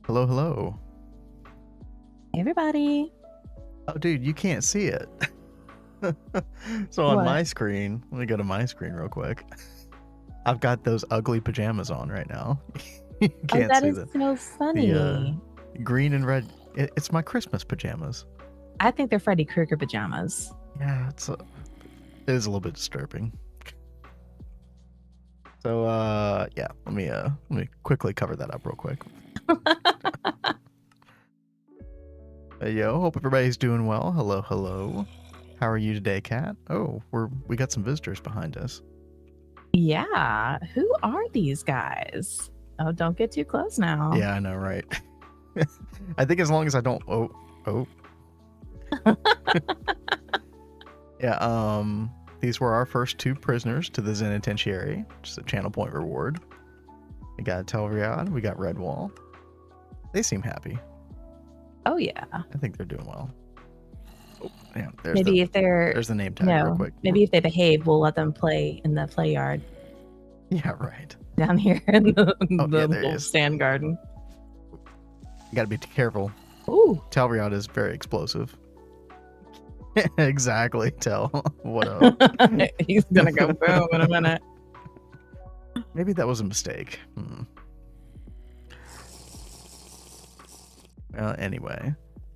Hello, hello. Hey, everybody. Oh, dude, you can't see it. So on my screen, let me go to my screen real quick. I've got those ugly pajamas on right now. You can't that see is so funny. the green and red. It's my Christmas pajamas. I think they're Freddy Krueger pajamas. Yeah, it is a little bit disturbing. So yeah, let me quickly cover that up real quick. Yo, hope everybody's doing well. Hello, hello. How are you today, Kat? Oh, we got some visitors behind us. Yeah, who are these guys? Oh, don't get too close now. Yeah, I know, right? I think as long as I don't. Oh. Yeah. These were our first 2 prisoners to the Zenitentiary, just a channel point reward. We got Telriad, we got Redwall. They seem happy. Oh yeah. I think they're doing well. Oh, yeah, there's Maybe if they're there's the name tag real quick. maybe if they behave, we'll let them play in the play yard Yeah, right. down here in the, Oh, yeah, there little he is. stand garden. You gotta be careful. Ooh. Talriot is very explosive. Exactly. Tell. What up? He's gonna go boom in a minute. Maybe that was a mistake. Anyway,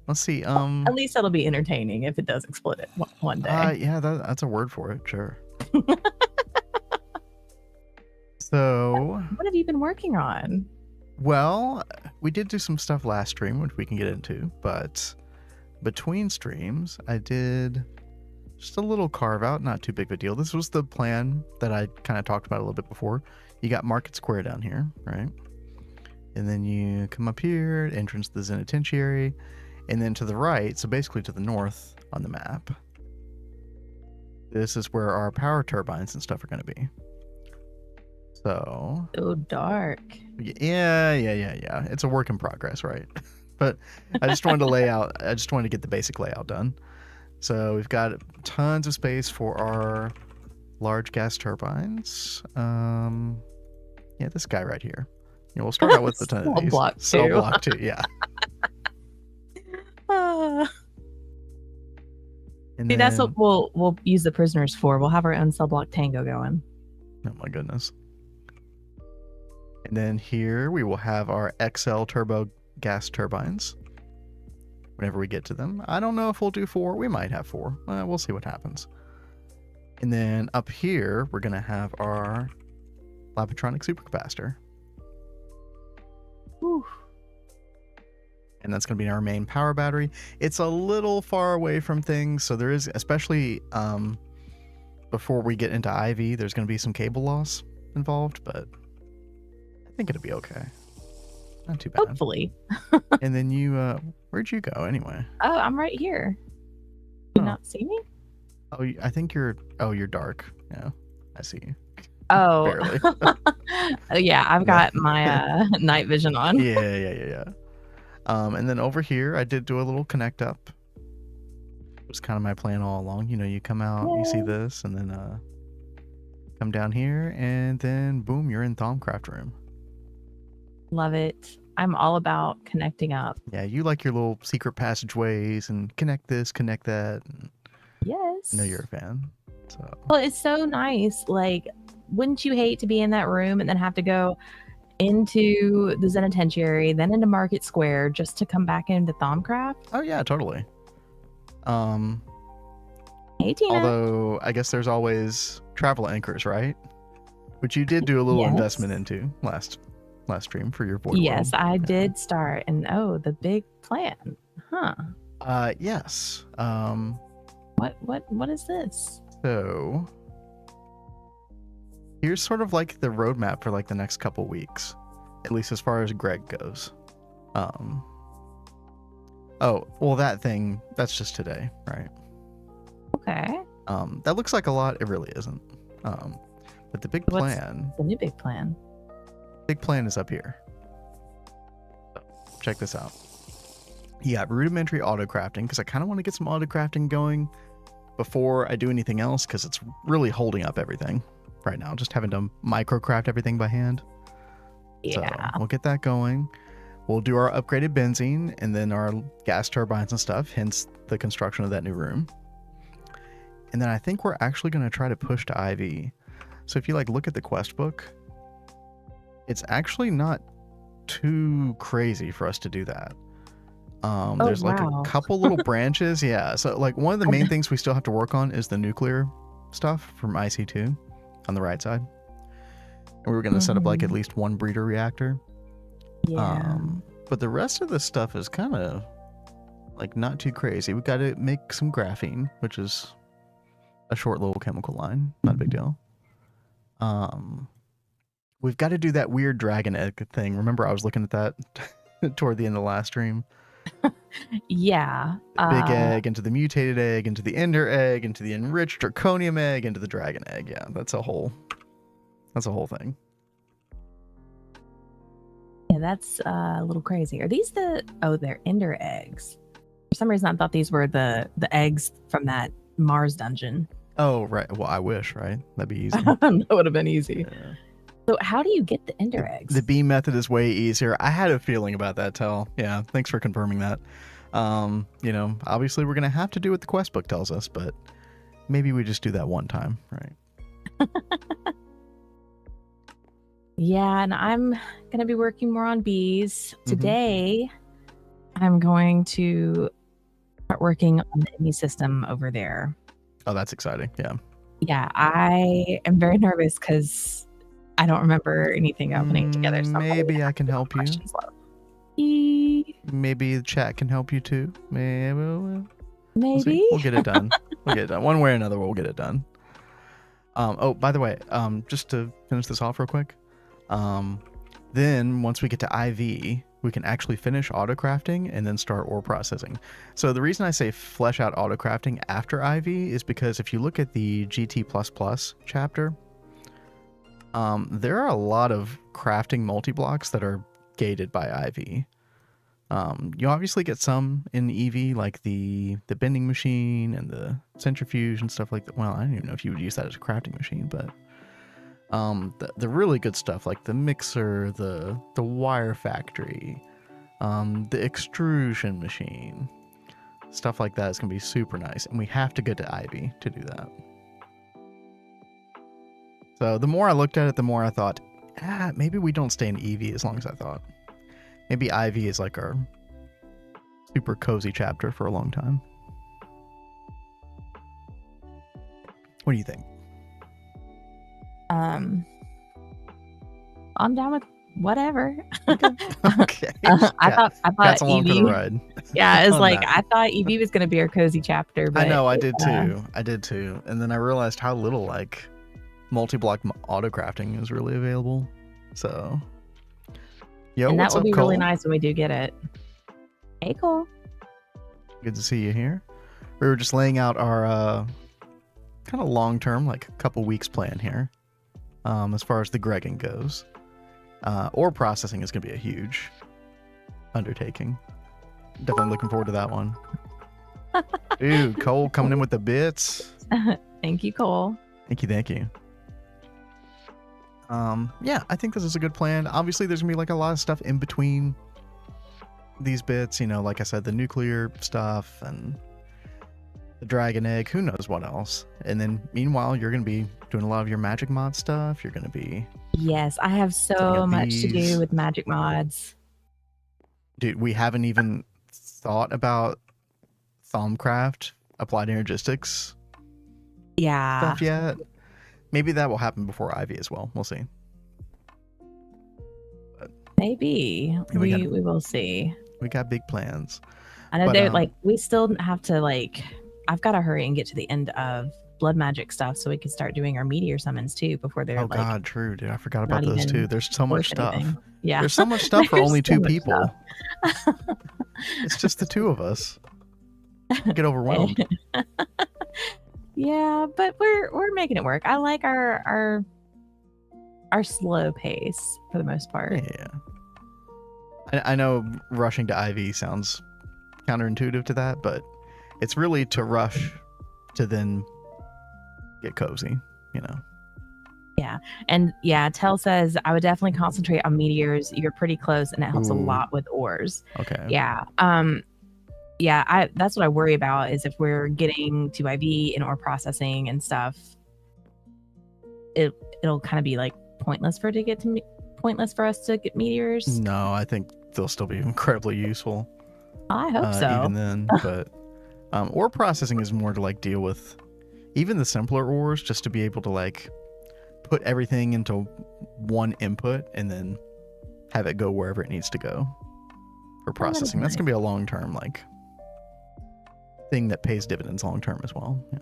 let's see. At least that'll be entertaining if it does explode one day. Yeah, that's a word for it. Sure. So, what have you been working on? Well, we did do some stuff last stream, which we can get into, but between streams, I did just a little carve out, not too big of a deal. This was the plan that I kind of talked about a little bit before. You got Market Square down here, right? And then you come up here, entrance to the Zenitentiary, and then to the right, so basically to the north on the map, this is where our power turbines and stuff are going to be. So dark. Yeah. It's a work in progress, right? But I just wanted to get the basic layout done. So we've got tons of space for our large gas turbines. Yeah, this guy right here. We'll start out with the ton of these. Cell block 2, yeah. See, that's what we'll use the prisoners for. We'll have our own cell block tango going. Oh my goodness. And then here we will have our XL turbo gas turbines whenever we get to them. I don't know if we'll do 4. We might have 4. We'll see what happens. And then up here, we're going to have our Labotronic supercapacitor. Whew. And that's going to be our main power battery. It's a little far away from things, so there is, especially before we get into IV, there's going to be some cable loss involved, but I think it'll be okay. Not too bad. Hopefully. And then you, where'd you go anyway? Oh, I'm right here. You not see me? Oh, I think you're dark. Yeah, I see you. Oh. Barely. Yeah, I've got my night vision on. Yeah. And then over here, I did do a little connect up. It was kind of my plan all along. You come out, you see this, and then come down here, and then boom, you're in Thaumcraft room. Love it. I'm all about connecting up. Yeah, you like your little secret passageways and connect this, connect that. Yes. I know you're a fan. So. Well, it's so nice. Like, wouldn't you hate to be in that room and then have to go into the Zenitentiary, then into Market Square, just to come back into Thaumcraft? Oh yeah, totally. Hey, Tina. Although I guess there's always travel anchors, right? Which you did do a little investment into last stream for your Void Yes, World. I did start, and the big plan, huh? Yes. What is this? So here's sort of like the roadmap for like the next couple weeks, at least as far as Greg goes. Oh, well, that thing, that's just today, right? Okay. That looks like a lot. It really isn't. But the big plan. The new big plan. Big plan is up here. Check this out. You got rudimentary auto crafting, because I kind of want to get some auto crafting going before I do anything else, because it's really holding up everything right now. Just having to microcraft everything by hand. Yeah. So we'll get that going. We'll do our upgraded benzene and then our gas turbines and stuff, hence the construction of that new room. And then I think we're actually going to try to push to IV. So if you look at the quest book, it's actually not too crazy for us to do that. There's a couple little branches. Yeah. So one of the main things we still have to work on is the nuclear stuff from IC2 on the right side. And we were going to set up at least one breeder reactor. Yeah. But the rest of the stuff is kind of not too crazy. We've got to make some graphene, which is a short little chemical line. Not a big deal. We've got to do that weird dragon egg thing. Remember, I was looking at that toward the end of the last stream. Yeah. Big egg into the mutated egg, into the ender egg, into the enriched draconium egg, into the dragon egg. Yeah, that's a whole thing. Yeah, that's a little crazy. Are these they're ender eggs? For some reason I thought these were the eggs from that Mars dungeon. Oh, right. Well, I wish, right? That'd be easy. That would have been easy. Yeah. So how do you get the ender eggs? The beam method is way easier. I had a feeling about that, Tell. Yeah, thanks for confirming that. You know, obviously we're going to have to do what the quest book tells us, but maybe we just do that one time, right? Yeah, and I'm going to be working more on bees. Today, I'm going to start working on the ME system over there. Oh, that's exciting. Yeah. Yeah, I am very nervous because I don't remember anything opening together. So maybe I can help you. Maybe the chat can help you too. Maybe. We'll get it done. We'll get it done. One way or another, we'll get it done. Oh, by the way, just to finish this off real quick. Then once we get to IV, we can actually finish autocrafting and then start ore processing. So the reason I say flesh out autocrafting after IV is because if you look at the GT++ chapter, there are a lot of crafting multi-blocks that are gated by IV. You obviously get some in EV, like the bending machine and the centrifuge and stuff like that. Well, I don't even know if you would use that as a crafting machine, but the really good stuff like the mixer, the wire factory, the extrusion machine, stuff like that is going to be super nice. And we have to get to IV to do that. So the more I looked at it, the more I thought, maybe we don't stay in EV as long as I thought. Maybe IV is like our super cozy chapter for a long time. What do you think? I'm down with whatever. Okay. I thought That's along EV, for the ride. yeah, it's like I thought EV was going to be our cozy chapter. But I know, I did too. I did too. And then I realized how little like multi-block auto-crafting is really available. So, yo, and what's that will up, be Cole? really nice when we do get it. Hey, Cole. Good to see you here. We were just laying out our kind of long-term, like a couple weeks plan here. As far as the Gregging goes. Ore processing is going to be a huge undertaking. Definitely looking forward to that one. Dude, Cole coming in with the bits. Thank you, Cole. Thank you. Yeah, I think this is a good plan. Obviously, there's going to be like a lot of stuff in between these bits. You know, like I said, the nuclear stuff and the dragon egg. Who knows what else? And then meanwhile, you're going to be doing a lot of your magic mod stuff. You're going to be... Yes, I have so much to do with magic mods. Dude, we haven't even thought about Thaumcraft applied Energistics stuff yet. Maybe that will happen before Ivy as well. We'll see. But maybe. We will see. We got big plans. I know they're like, we still have to like, I've got to hurry and get to the end of blood magic stuff so we can start doing our meteor summons too before they're like... Oh God, true, dude. I forgot about those too. There's so much stuff. Anything. Yeah. There's so much stuff for only two people. It's just the two of us. Get overwhelmed. Yeah, but we're making it work. I like our slow pace for the most part. Yeah. I know rushing to IV sounds counterintuitive to that, but it's really to rush to then get cozy, you know. Yeah. And yeah, Tell says I would definitely concentrate on meteors. You're pretty close and it helps a lot with ores. Okay. Yeah. Yeah, that's what I worry about is if we're getting to IV and ore processing and stuff, it'll kind of be like pointless for us to get meteors. No, I think they'll still be incredibly useful. I hope so. Even then, but ore processing is more to like deal with even the simpler ores, just to be able to like put everything into one input and then have it go wherever it needs to go for processing. That's gonna be a long-term like thing that pays dividends long-term as well. Yeah.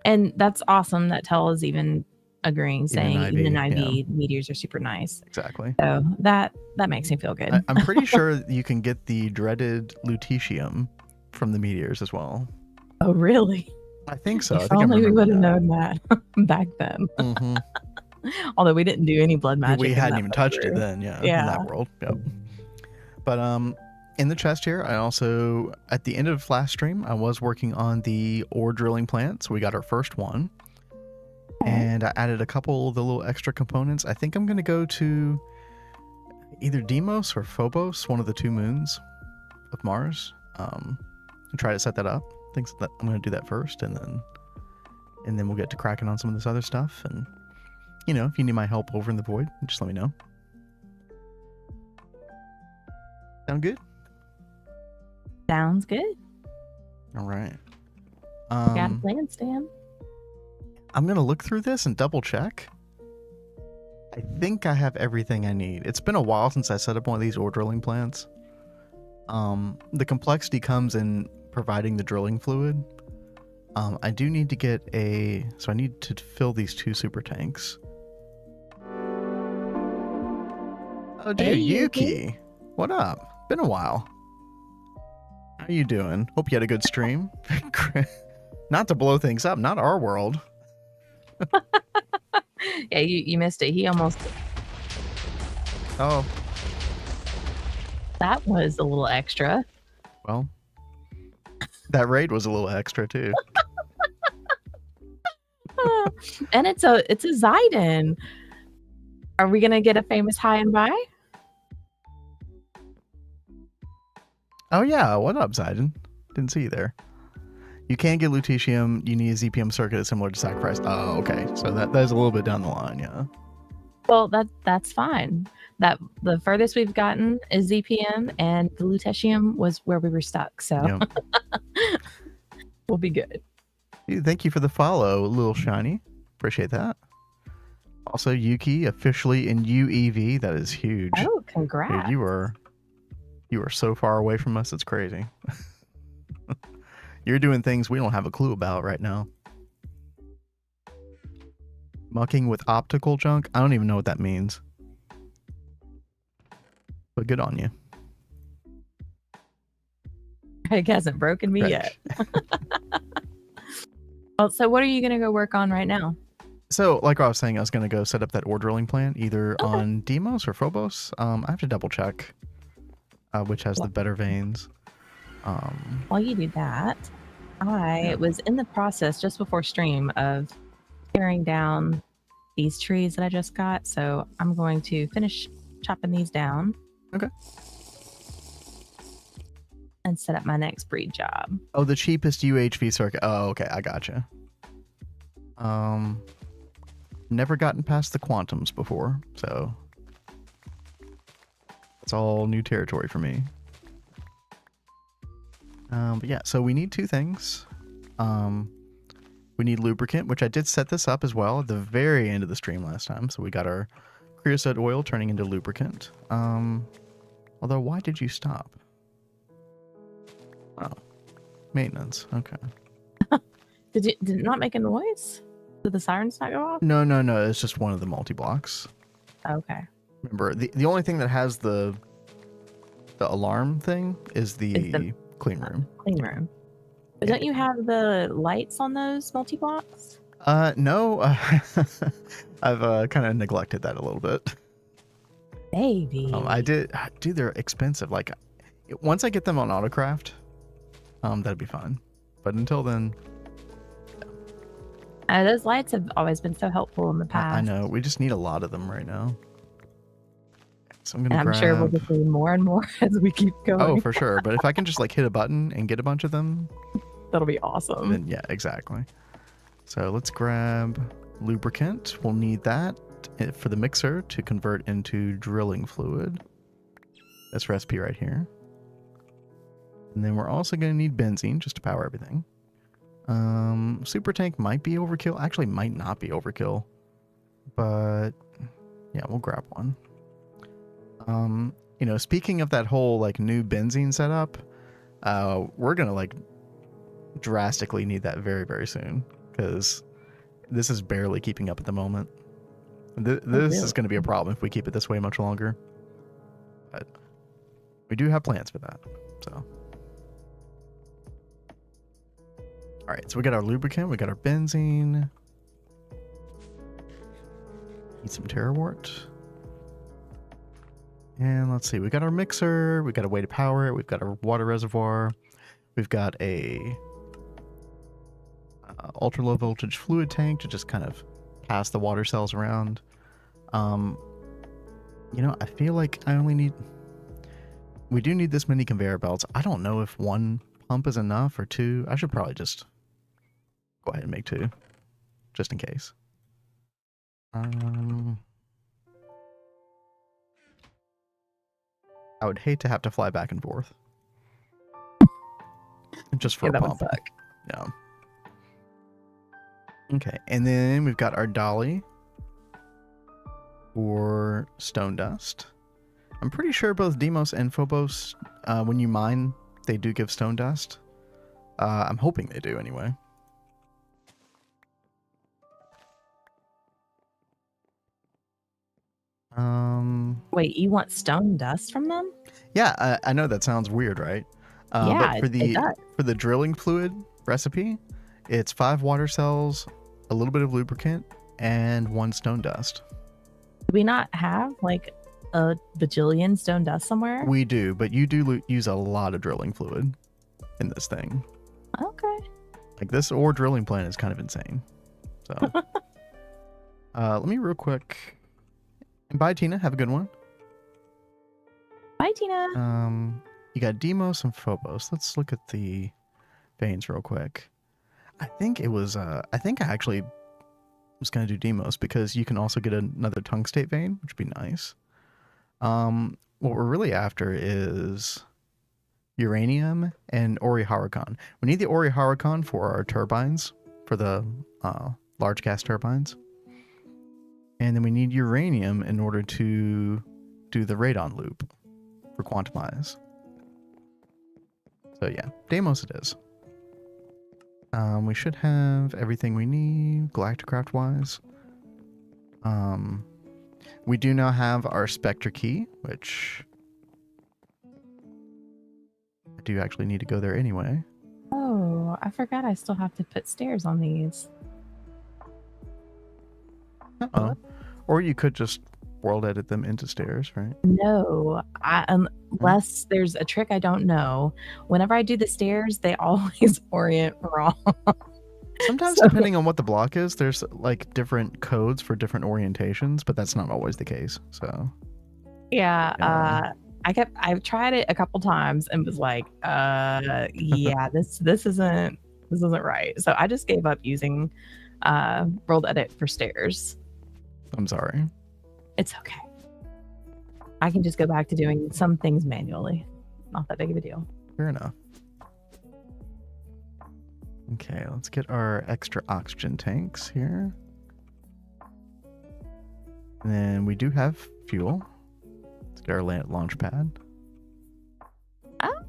And that's awesome that Tell is even agreeing, saying even in IV meteors are super nice. Exactly. So that makes me feel good. I'm pretty sure you can get the dreaded lutetium from the meteors as well. Oh, really? I think so. If only we would have known that back then. Mm-hmm. Although we didn't do any blood magic. We hadn't even touched it then, in that world. Yep. But in the chest here, I also, at the end of last stream, I was working on the ore drilling plant. So we got our first one. And I added a couple of the little extra components. I think I'm going to go to either Deimos or Phobos, one of the 2 moons of Mars, and try to set that up. I think that I'm going to do that first, and then we'll get to cracking on some of this other stuff. And, you know, if you need my help over in the void, just let me know. Sound good? Sounds good. All right. Got a plan, Stan. I'm going to look through this and double check. I think I have everything I need. It's been a while since I set up one of these ore drilling plants. The complexity comes in providing the drilling fluid. I do need to get so I need to fill these 2 super tanks. Oh, dude, Hey, Yuki. What up? Been a while. How you doing? Hope you had a good stream. Not to blow things up, not our world. Yeah, you missed it. He almost. Oh, That was a little extra. well, that raid was a little extra too. And it's a Zidon. Are we gonna get a famous high and by? Oh yeah, what up, Zidon? Didn't see you there. You can get lutetium. You need a ZPM circuit similar to sacrifice. Oh, okay. So that is a little bit down the line, yeah. Well, that's fine. That the furthest we've gotten is ZPM, and the lutetium was where we were stuck. So Yep. we'll be good. Dude, thank you for the follow, Little Shiny. Appreciate that. Also, Yuki officially in UEV. That is huge. Oh, Dude, congrats! you are so far away from us. It's crazy. You're doing things we don't have a clue about right now. Mucking with optical junk? I don't even know what that means. But good on you. Greg hasn't broken me Greg. yet. Well, so what are you gonna go work on right now? So, like I was saying, I was going to go set up that ore drilling plant either on Deimos or Phobos. I have to double check which has the better veins. While you do that, I was in the process just before stream of tearing down these trees that I just got. So I'm going to finish chopping these down. Okay. And set up my next breed job. Oh, the cheapest UHV circuit. Oh, okay. I gotcha. Never gotten past the quantums before, so it's all new territory for me. But yeah, so we need 2 things. We need lubricant, which I did set this up as well at the very end of the stream last time. So we got our creosote oil turning into lubricant. Although, why did you stop? Oh, maintenance. Okay. Did it not make a noise? Did the sirens not go off? No. It's just one of the multi-blocks. Okay. Remember, the only thing that has the alarm thing is the clean room. Clean room. But don't you have the lights on those multi-blocks? No. I've kind of neglected that a little bit. Baby. I did. Dude, they're expensive. Like, once I get them on Autocraft, that'd be fine. But until then, those lights have always been so helpful in the past. I know. We just need a lot of them right now. So I'm gonna I'm sure we'll just need more and more as we keep going. Oh, for sure. But if I can just like hit a button and get a bunch of them, that'll be awesome. Then yeah, exactly. So let's grab lubricant. We'll need that for the mixer to convert into drilling fluid. This recipe right here. And then we're also going to need benzene just to power everything. Super tank might be overkill. Actually, might not be overkill. But yeah, we'll grab one. You know, speaking of that whole like new benzene setup, we're going to like drastically need that very, very soon because this is barely keeping up at the moment. This is going to be a problem if we keep it this way much longer. But we do have plans for that. So. All right, so we got our lubricant, we got our benzene. Need some terrawort. And let's see, we got our mixer, we got a way to power it, we've got our water reservoir, we've got a ultra low voltage fluid tank to just kind of pass the water cells around. You know, I feel like we do need this many conveyor belts. I don't know if one pump is enough or two. I should probably just go ahead and make two, just in case. I would hate to have to fly back and forth. Just for a that pump. would suck. Yeah. Okay, and then we've got our dolly for stone dust. I'm pretty sure both Deimos and Phobos, when you mine, they do give stone dust. I'm hoping they do anyway. Wait, you want stone dust from them? Yeah, I know that sounds weird, right? Yeah, but it does. for the drilling fluid recipe, it's 5 water cells, a little bit of lubricant, and 1 stone dust. Do we not have like a bajillion stone dust somewhere? We do, but you do use a lot of drilling fluid in this thing. Okay. Like this ore drilling plant is kind of insane. So, let me real quick. And bye, Tina. Have a good one. Bye, Tina. You got Deimos and Phobos. Let's look at the veins real quick. I think it was. I think I actually was gonna do Deimos because you can also get another tungstate vein, which would be nice. What we're really after is uranium and Oriharakan. We need the Oriharakan for our turbines, for the large gas turbines. And then we need uranium in order to do the radon loop for quantumize. So yeah, Deimos it is. We should have everything we need Galacticraft wise. We do now have our Spectre key, which I do actually need to go there anyway. Oh, I forgot I still have to put stairs on these. Uh-oh. Or you could just world edit them into stairs, right? No, unless there's a trick I don't know. Whenever I do the stairs, they always orient wrong. Sometimes, depending on what the block is, there's like different codes for different orientations, but that's not always the case. So, yeah. I've tried it a couple times and was like, yeah, this isn't right. So I just gave up using world edit for stairs. I'm sorry. It's okay. I can just go back to doing some things manually. Not that big of a deal. Fair enough. Okay, let's get our extra oxygen tanks here. And then we do have fuel. Let's get our launch pad.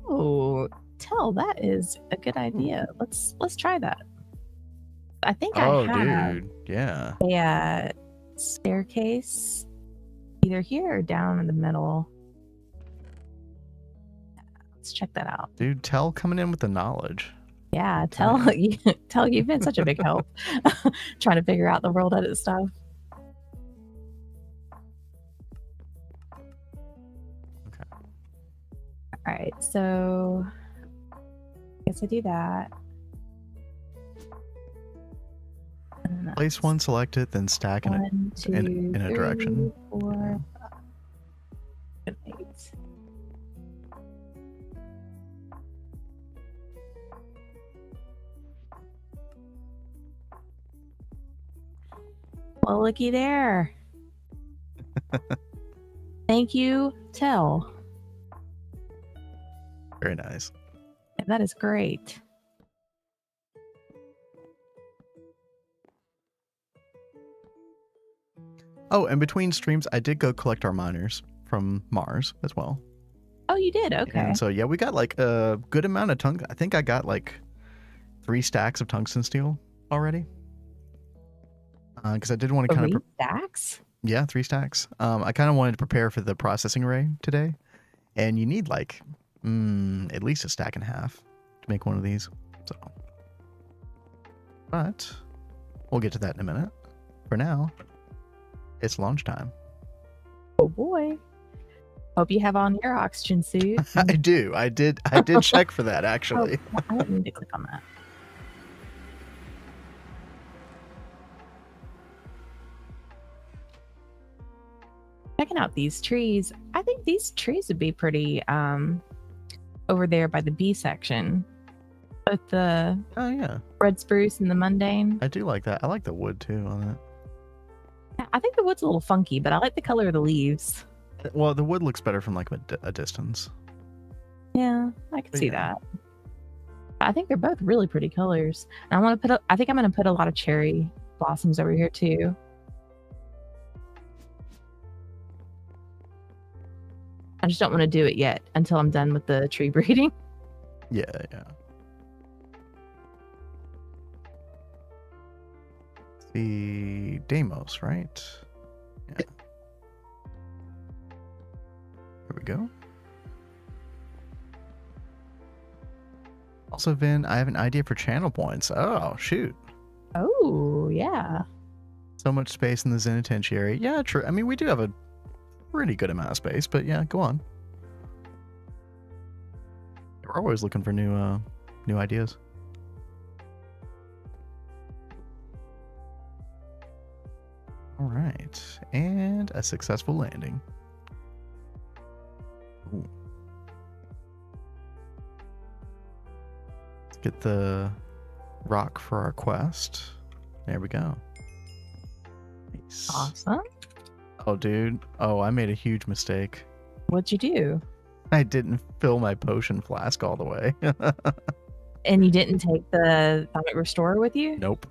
Oh, that is a good idea. Let's try that. I think I have dude, yeah. a staircase either here or down in the middle. Let's check that out. Dude, Tell coming in with the knowledge. Yeah, Tell you've been such a big help trying to figure out the world edit stuff. Okay. All right, so I guess I do that. Place one selected, then stack in a direction. 4, 5, 8. Well, looky there. Thank you, Tell. Very nice. That is great. Oh, and between streams, I did go collect our miners from Mars as well. Oh, you did? Okay. And so, yeah, we got like a good amount of tungsten. I think I got like 3 stacks of tungsten steel already. Because I did want to kind of... 3 stacks? Yeah, 3 stacks. I kind of wanted to prepare for the processing array today. And you need like at least a stack and a half to make one of these. So, but we'll get to that in a minute. For now, it's launch time. Oh boy. Hope you have on your oxygen suit. I do. I did check for that, actually. Oh, I didn't mean to click on that. Checking out these trees. I think these trees would be pretty over there by the B section. With the Oh, yeah. red spruce and the mundane. I do like that. I like the wood, too, on it. Yeah, I think the wood's a little funky, but I like the color of the leaves. Well, the wood looks better from, like, a distance. Yeah, I can But see yeah. that. I think they're both really pretty colors. And I think I'm going to put a lot of cherry blossoms over here, too. I just don't want to do it yet until I'm done with the tree breeding. Yeah, yeah. The Deimos, right? Yeah. Here we go. Also, Vin, I have an idea for channel points. Oh, shoot. Oh, yeah. So much space in the Zenitentiary. Yeah, true. I mean, we do have a pretty good amount of space, but yeah, go on. We're always looking for new ideas. All right, and a successful landing. Ooh. Let's get the rock for our quest. There we go. Nice. Awesome. Oh, dude. Oh, I made a huge mistake. What'd you do? I didn't fill my potion flask all the way. And you didn't take the Thaumic Restorer with you? Nope.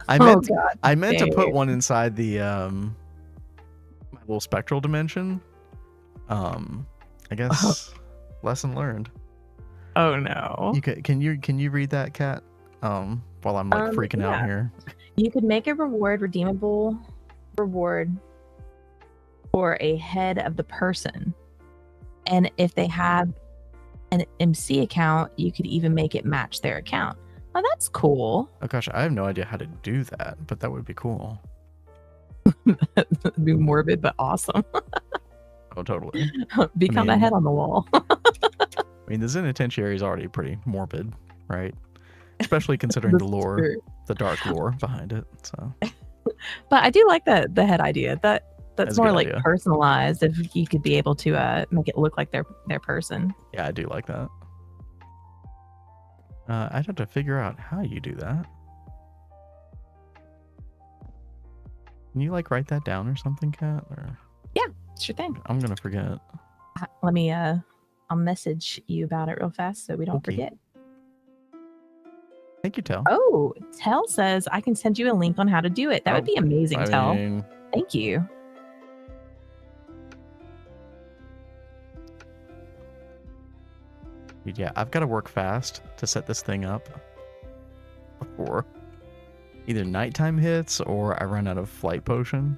I meant God, I meant to put dang. one inside the my little spectral dimension. I guess lesson learned. Oh no. Can you read that, Kat? While I'm like freaking out here. You could make a redeemable reward for a head of the person. And if they have an MC account, you could even make it match their account. Oh, that's cool. Oh gosh, I have no idea how to do that, but that would be cool. That'd be morbid but awesome. Oh, totally. Become a head on the wall. I mean, the Zenitentiary is already pretty morbid, right? Especially considering the lore, True. the dark lore behind it. So, But I do like the head idea. That's That's a more good like idea. personalized. If you could be able to make it look like their person. yeah, I do like that. I'd have to figure out how you do that. Can you like write that down or something, Kat? Or Sure thing. I'm gonna forget. Let me I'll message you about it real fast so we don't Okay. forget. Thank you, Tel. Oh, Tell says I can send you a link on how to do it. That would be amazing, Tell. mean, Thank you. yeah, I've got to work fast to set this thing up before either nighttime hits or I run out of flight potion.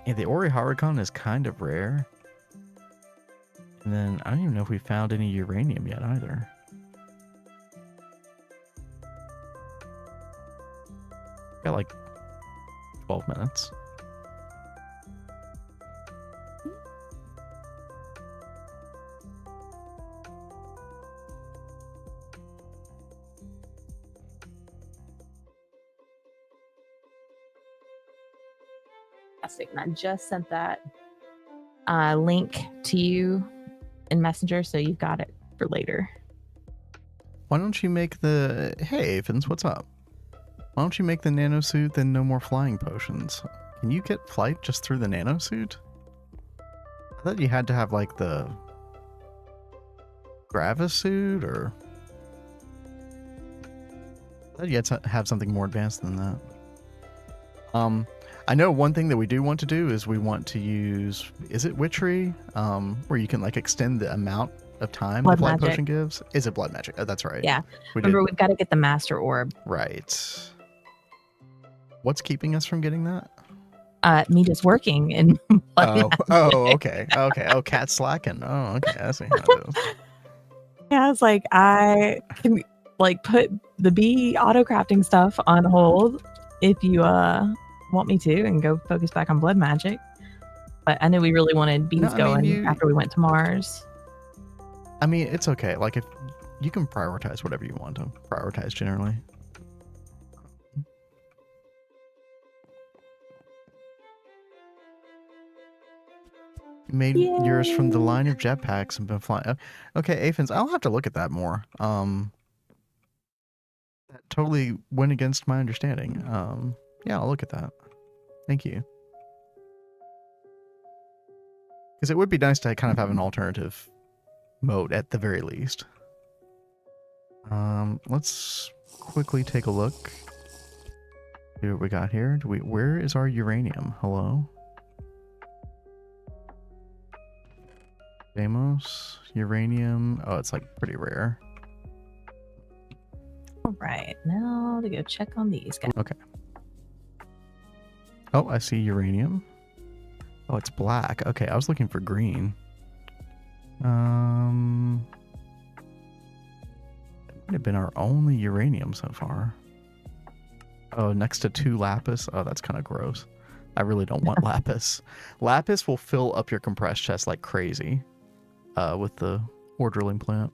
Yeah, the Ori Haricon is kind of rare. And then I don't even know if we found any uranium yet either. Got like 12 minutes. Fantastic. And I just sent that link to you in Messenger, so you've got it for later. Why don't you make the... Hey, Aphens, what's up? Why don't you make the nanosuit, then no more flying potions? Can you get flight just through the nanosuit? I thought you had to have, like, the... Gravisuit, or... I thought you had to have something more advanced than that. I know one thing that we do want to do is we want to use... Is it Witchery? Where you can, like, extend the amount of time Blood the flight magic. potion gives? Is it blood magic? Oh, that's right. Yeah. We Remember, did. we've got to get the Master Orb. Right. What's keeping us from getting that? Me just working in blood magic. Okay. Oh, Cat's slacking. Oh, okay. I see how it is. Yeah, it's like I can like put the bee auto crafting stuff on hold if you want me to, and go focus back on blood magic. But I knew we really wanted bees No, I going mean, after we went to Mars. I mean, it's okay. Like, if you can prioritize whatever you want to prioritize generally. You made yours from the line of jetpacks and been flying. Okay, Aphids, I'll have to look at that more. That totally went against my understanding. Yeah, I'll look at that. Thank you. Because it would be nice to kind of have an alternative mode at the very least. Let's quickly take a look. See what we got here. Where is our uranium? Hello? Deimos, uranium. Oh, it's like pretty rare. All right, now to go check on these guys. Okay. Oh, I see uranium. Oh, it's black. Okay, I was looking for green. It might have been our only uranium so far. Oh, next to 2 lapis. Oh, that's kind of gross. I really don't want lapis. Lapis will fill up your compressed chest like crazy with the ore drilling plant.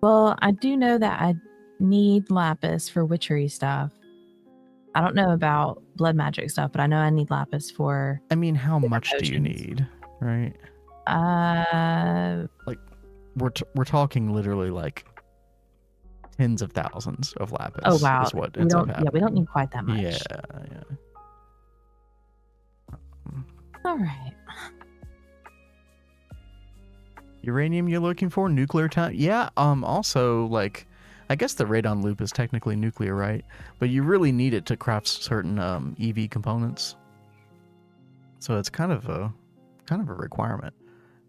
Well, I do know that I need lapis for witchery stuff. I don't know about blood magic stuff, but I know I need lapis for... I mean, how much do you need, right? Like, we're talking literally like tens of thousands of lapis. Oh, wow. Is what ends up happening. Yeah, we don't need quite that much. Yeah. All right. Uranium you're looking for? Nuclear time? Yeah, also, like, I guess the radon loop is technically nuclear, right? But you really need it to craft certain EV components. So it's kind of a requirement.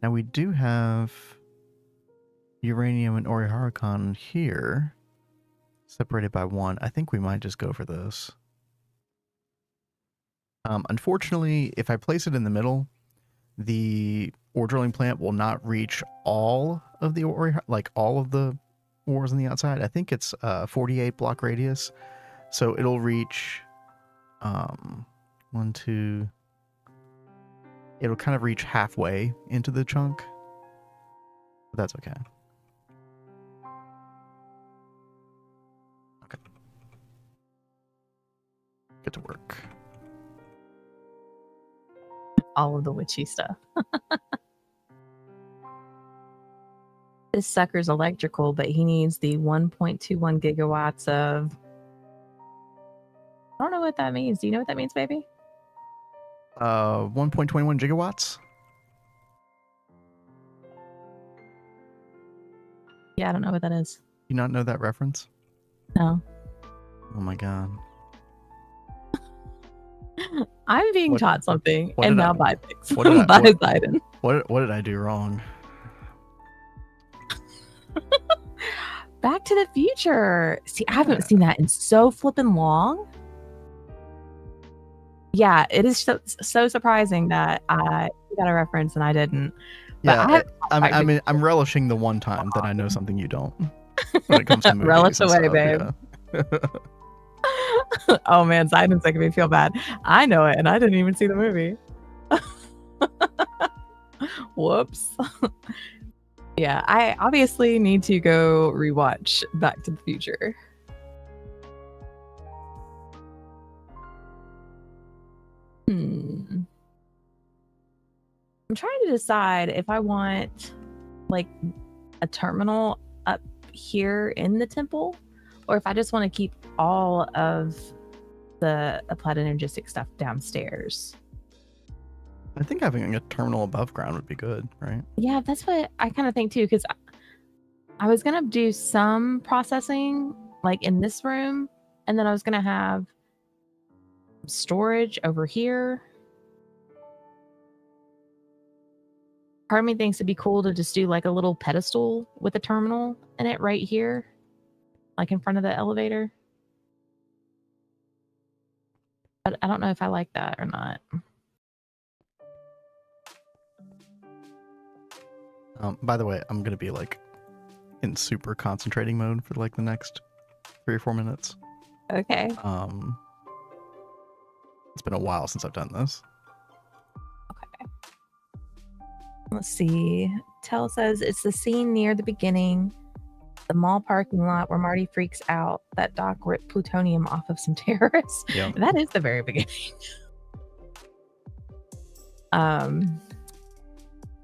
Now we do have uranium and Oriharakan here, separated by 1. I think we might just go for this. Unfortunately, if I place it in the middle, the ore drilling plant will not reach all of the ore, like all of the ores on the outside. I think it's 48 block radius, so it'll reach 1, 2. It'll kind of reach halfway into the chunk, but that's okay. Okay, get to work. All of the witchy stuff. This sucker's electrical, but he needs the 1.21 gigawatts of... I don't know what that means. Do you know what that means, baby? 1.21 gigawatts? Yeah, I don't know what that is. You not know that reference? No. Oh my god. I'm being taught something, what and did now I- by Pix. what did I- By what- Zidon. What did I do wrong? Back to the Future. See, I haven't seen that in so flippin' long. Yeah, it is so surprising that I got a reference and I didn't. But Yeah, I mean, I'm relishing the one time that I know something you don't when it comes to movies. Relish and away, stuff, babe. yeah. Oh man, Zidon's making me feel bad. I know it, and I didn't even see the movie. Whoops. Yeah, I obviously need to go rewatch Back to the Future. I'm trying to decide if I want like a terminal up here in the temple, or if I just want to keep all of the applied energistics stuff downstairs. I think having a terminal above ground would be good, right? Yeah, that's what I kind of think too, because I was gonna do some processing like in this room, and then I was gonna have storage over here. Part of me thinks it'd be cool to just do like a little pedestal with a terminal in it right here, like in front of the elevator. But I don't know if I like that or not. By the way, I'm gonna be like in super concentrating mode for like the next 3 or 4 minutes. Okay. It's been a while since I've done this. Okay. Let's see. Tell says it's the scene near the beginning, the mall parking lot where Marty freaks out that Doc ripped plutonium off of some terrorists. Yeah. That is the very beginning.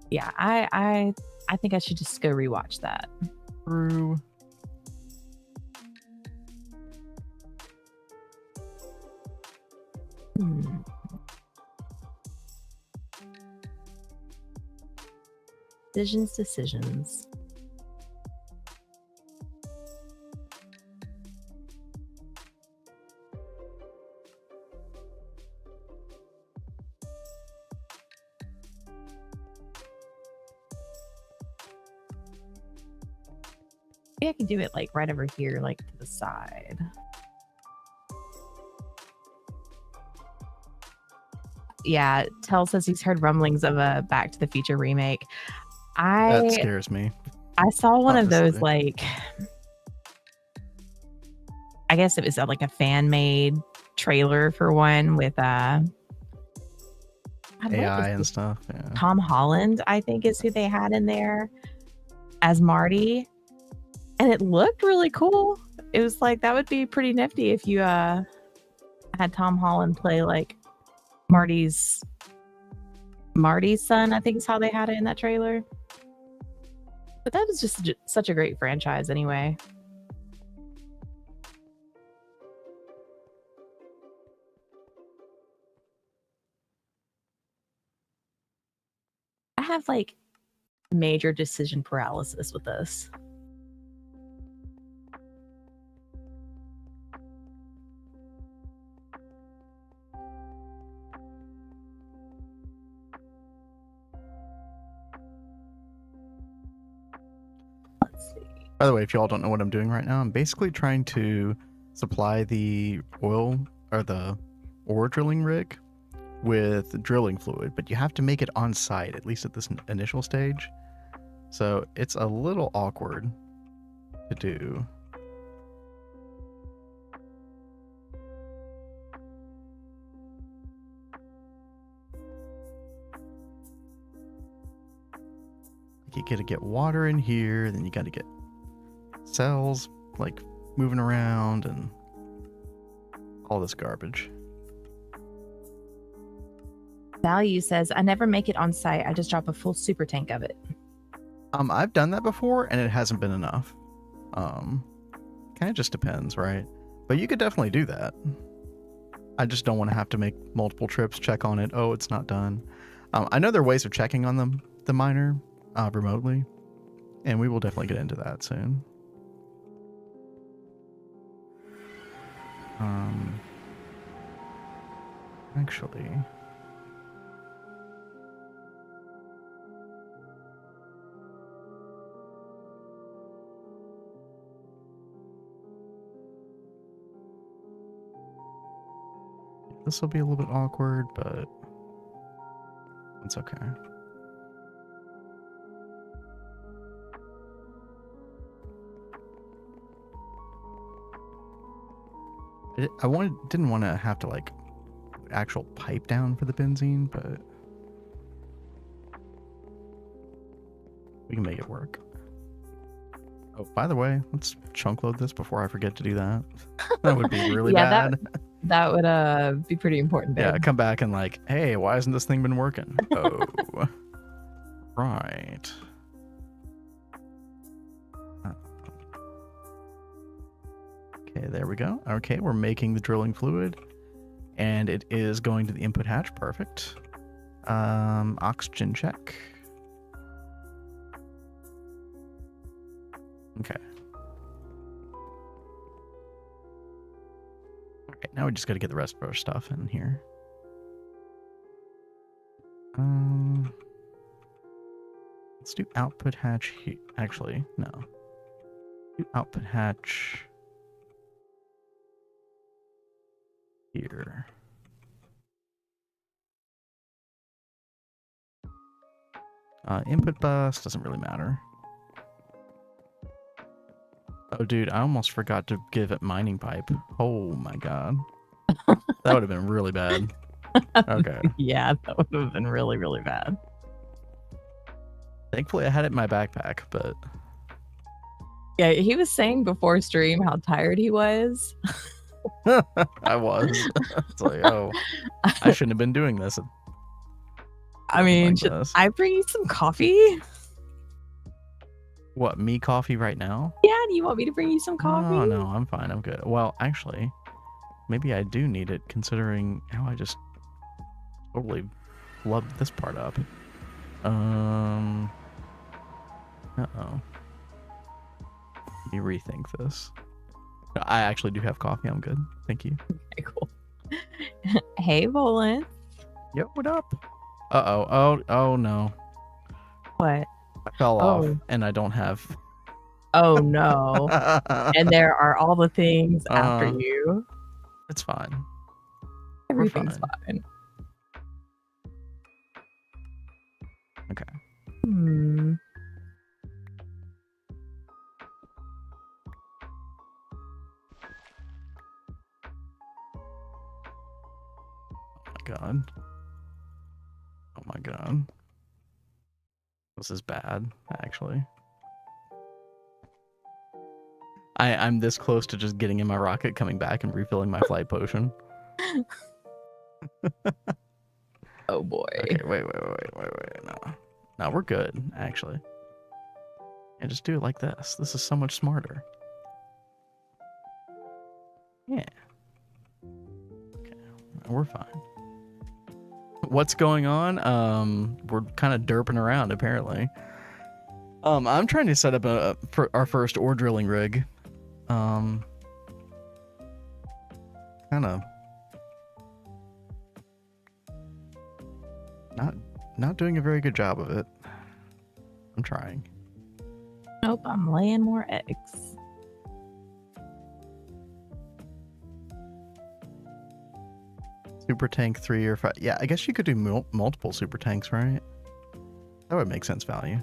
Yeah, I think I should just go rewatch that. True. Decisions. Maybe I can do it like right over here, like to the side. Yeah, Tell says he's heard rumblings of a Back to the Future remake. That scares me. I saw one honestly. of those, like, I guess it was like a fan-made trailer for one with AI and stuff. Yeah. Tom Holland, I think, is who they had in there as Marty, and it looked really cool. It was like, that would be pretty nifty if you had Tom Holland play like Marty's son, I think is how they had it in that trailer. But that was just such a great franchise anyway. I have like major decision paralysis with this. By the way, if y'all don't know what I'm doing right now, I'm basically trying to supply the oil or the ore drilling rig with drilling fluid, but you have to make it on site, at least at this initial stage. So it's a little awkward to do. You gotta get water in here, then you gotta get cells like moving around and all this garbage. Value says, I never make it on site. I just drop a full super tank of it. I've done that before and it hasn't been enough. Kind of just depends, right? But you could definitely do that. I just don't want to have to make multiple trips, check on it. Oh, it's not done. I know there are ways of checking on the miner remotely, and we will definitely get into that soon. Actually, this will be a little bit awkward, but it's okay. I didn't want to have to like actual pipe down for the benzene, but we can make it work. Oh, by the way, let's chunk load this before I forget to do that. That would be really bad. That would be pretty important. Babe. Yeah, come back and like, hey, why hasn't this thing been working? Oh, right. Okay, there we go. Okay, we're making the drilling fluid, and it is going to the input hatch. Perfect. Oxygen check. Okay. Okay, now we just got to get the rest of our stuff in here. Let's do output hatch here. Actually, no. Do output hatch here. Input bus doesn't really matter. Oh, dude, I almost forgot to give it mining pipe. Oh my god. That would have been really bad. Okay. Yeah, that would have been really, really bad. Thankfully, I had it in my backpack, but Yeah, he was saying before stream how tired he was. I was. It's like, oh, I shouldn't have been doing this. I mean, like should this. I bring you some coffee? What, me coffee right now? Yeah, do you want me to bring you some coffee? Oh, no, I'm fine. I'm good. Well, actually, maybe I do need it considering how I just totally loved this part up. Uh-oh. Let me rethink this. I actually do have coffee. I'm good. Thank you. Okay, cool. Hey, Volan. Yep, what up? Uh-oh. Oh, no. What? I fell off, and I don't have... Oh, no. And there are all the things after you. It's fine. Everything's fine. Okay. Hmm. God. Oh my god. This is bad, actually. I'm this close to just getting in my rocket, coming back, and refilling my flight potion. Oh boy. Okay, wait. No, we're good, actually. And just do it like this. This is so much smarter. Yeah. Okay, we're fine. What's going on? We're kind of derping around, apparently. I'm trying to set up for our first ore drilling rig. Kind of not doing a very good job of it. I'm trying. Nope, I'm laying more eggs. Super tank 3 or 5. Yeah, I guess you could do multiple super tanks, right? That would make sense value.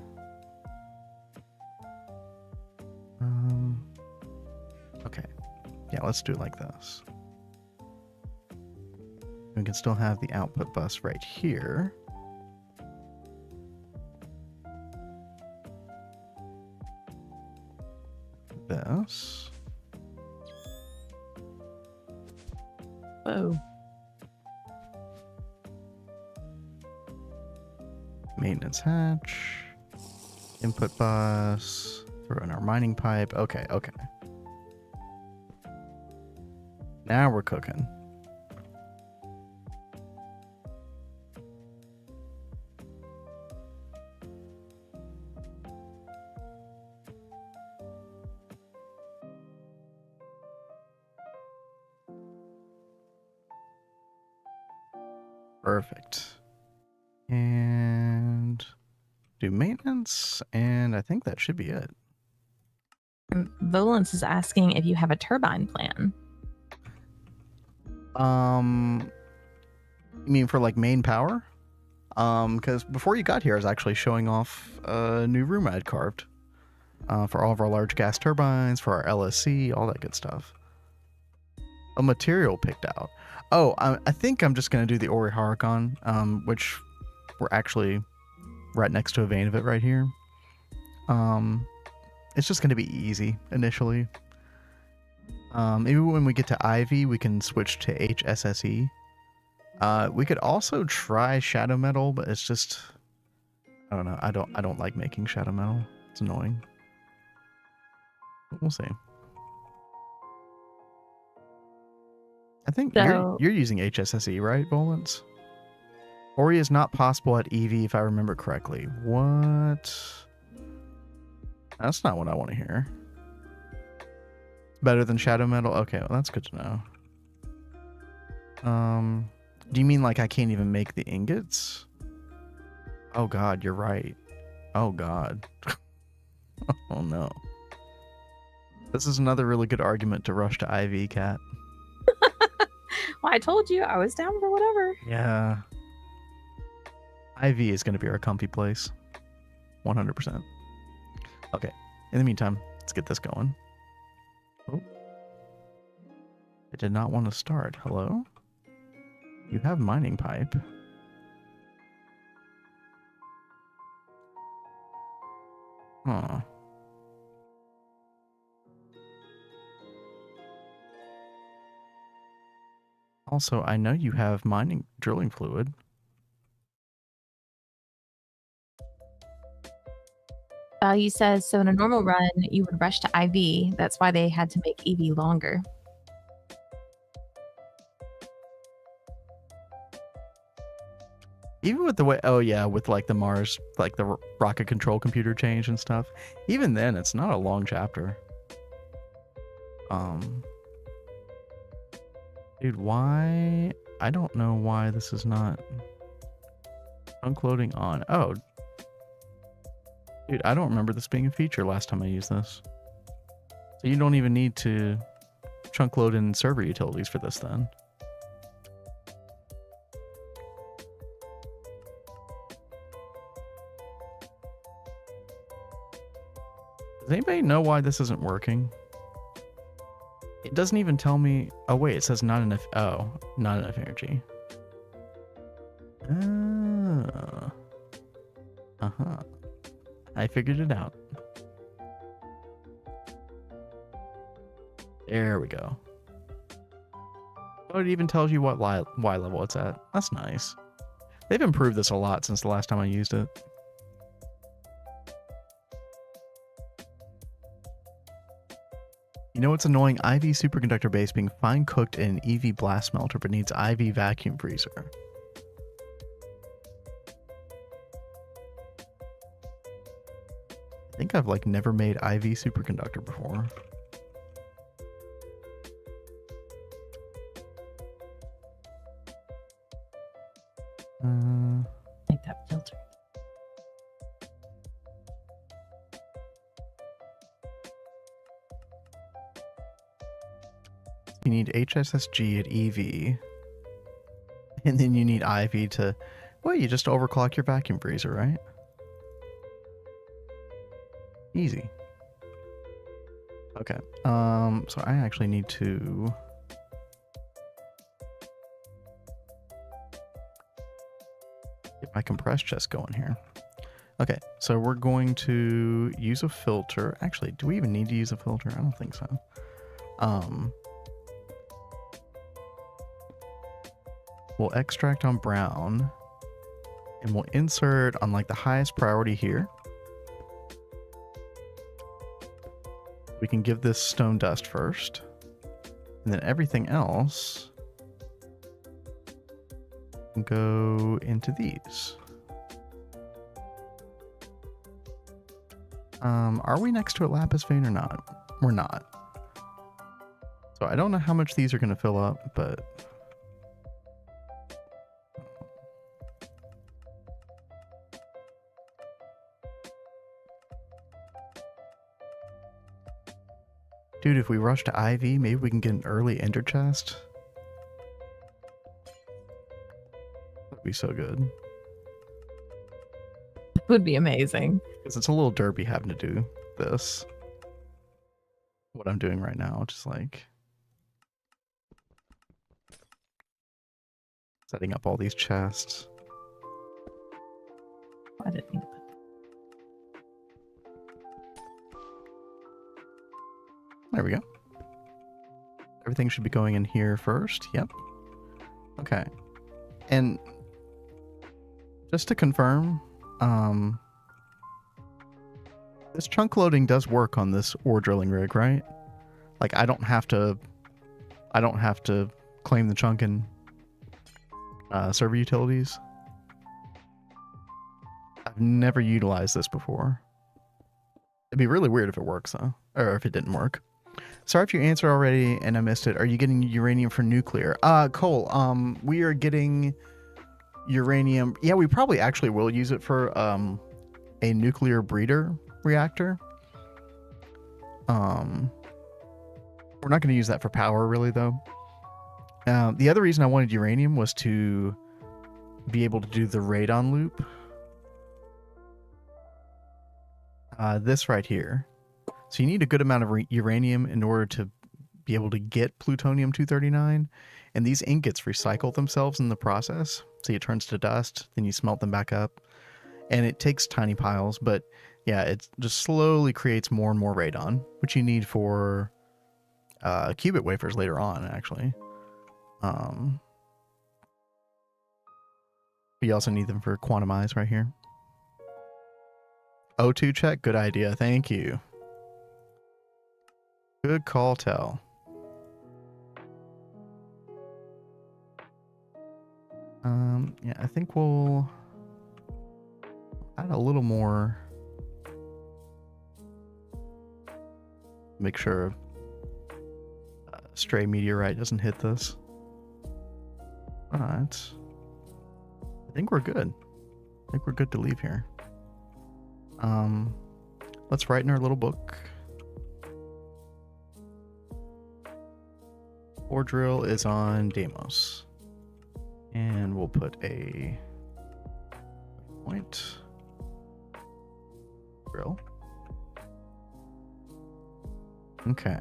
Okay. Yeah, let's do it like this. We can still have the output bus right here. This. Whoa. Maintenance hatch. Input bus. Throw in our mining pipe. Okay. Now we're cooking. Perfect. And do maintenance, and I think that should be it. Volance is asking if you have a turbine plan. You mean for like main power? Because before you got here, I was actually showing off a new room I had carved for all of our large gas turbines, for our LSC, all that good stuff. A material picked out. Oh, I think I'm just going to do the Ori Harikon, which we're actually right next to a vein of it right here. It's just going to be easy initially. Maybe when we get to Ivy, we can switch to HSSE. We could also try Shadow Metal, but it's just, I don't know. I don't like making Shadow Metal. It's annoying. But we'll see. I think you're using HSSE, right, Volance? Ori is not possible at EV, if I remember correctly. What? That's not what I want to hear. Better than Shadow Metal? Okay, well, that's good to know. Do you mean like I can't even make the ingots? Oh god, you're right. Oh god. Oh no. This is another really good argument to rush to IV, Cat. Well, I told you I was down for whatever. Yeah. IV is going to be our comfy place. 100%. Okay. In the meantime, let's get this going. Oh. It did not want to start. Hello? You have mining pipe. Huh. Also, I know you have mining drilling fluid. Value says, so in a normal run, you would rush to IV. That's why they had to make EV longer. Even with the way, oh yeah, with like the Mars, like the rocket control computer change and stuff. Even then, it's not a long chapter. Dude, why? I don't know why this is not chunk loading on. Oh, dude, I don't remember this being a feature last time I used this. So you don't even need to chunk load in server utilities for this then. Does anybody know why this isn't working? It doesn't even tell me. Oh wait, it says not enough. Oh, not enough energy. Uh-huh. I figured it out. There we go. Oh, it even tells you what Y level it's at. That's nice. They've improved this a lot since the last time I used it. You know what's annoying? IV superconductor base being fine cooked in an EV blast melter, but needs IV vacuum freezer. I think I've like never made IV superconductor before. Make that filter. You need HSSG at EV. And then you need IV to... Well, you just overclock your vacuum freezer, right? Easy. Okay. So I actually need to... get my compressed chest going here. Okay, so we're going to use a filter. Actually, do we even need to use a filter? I don't think so. We'll extract on brown, and we'll insert on like the highest priority here. We can give this stone dust first, and then everything else can go into these. Are we next to a lapis vein or not? We're not. So I don't know how much these are going to fill up, but... Dude, if we rush to IV, maybe we can get an early ender chest. That'd be so good. Would be amazing. Because it's a little derpy having to do this. What I'm doing right now, just like... setting up all these chests. I didn't think about There we go. Everything should be going in here first. Yep. Okay. And just to confirm, this chunk loading does work on this ore drilling rig, right? Like I don't have to claim the chunk in server utilities. I've never utilized this before. It'd be really weird if it works though, or if it didn't work. Sorry if you answered already and I missed it. Are you getting uranium for nuclear? Cole, we are getting uranium. Yeah, we probably actually will use it for a nuclear breeder reactor. We're not going to use that for power really though. The other reason I wanted uranium was to be able to do the radon loop. This right here. So you need a good amount of uranium in order to be able to get plutonium-239. And these ingots recycle themselves in the process. So it turns to dust, then you smelt them back up. And it takes tiny piles, but Yeah, it just slowly creates more and more radon, which you need for qubit wafers later on, actually. You also need them for quantumize right here. O2 check, good idea. Thank you. Good call, Tell. Yeah, I think we'll add a little more. Make sure stray meteorite doesn't hit this. Alright. I think we're good. I think we're good to leave here. Let's write in our little book. Ore drill is on Deimos. And we'll put a point drill. Okay.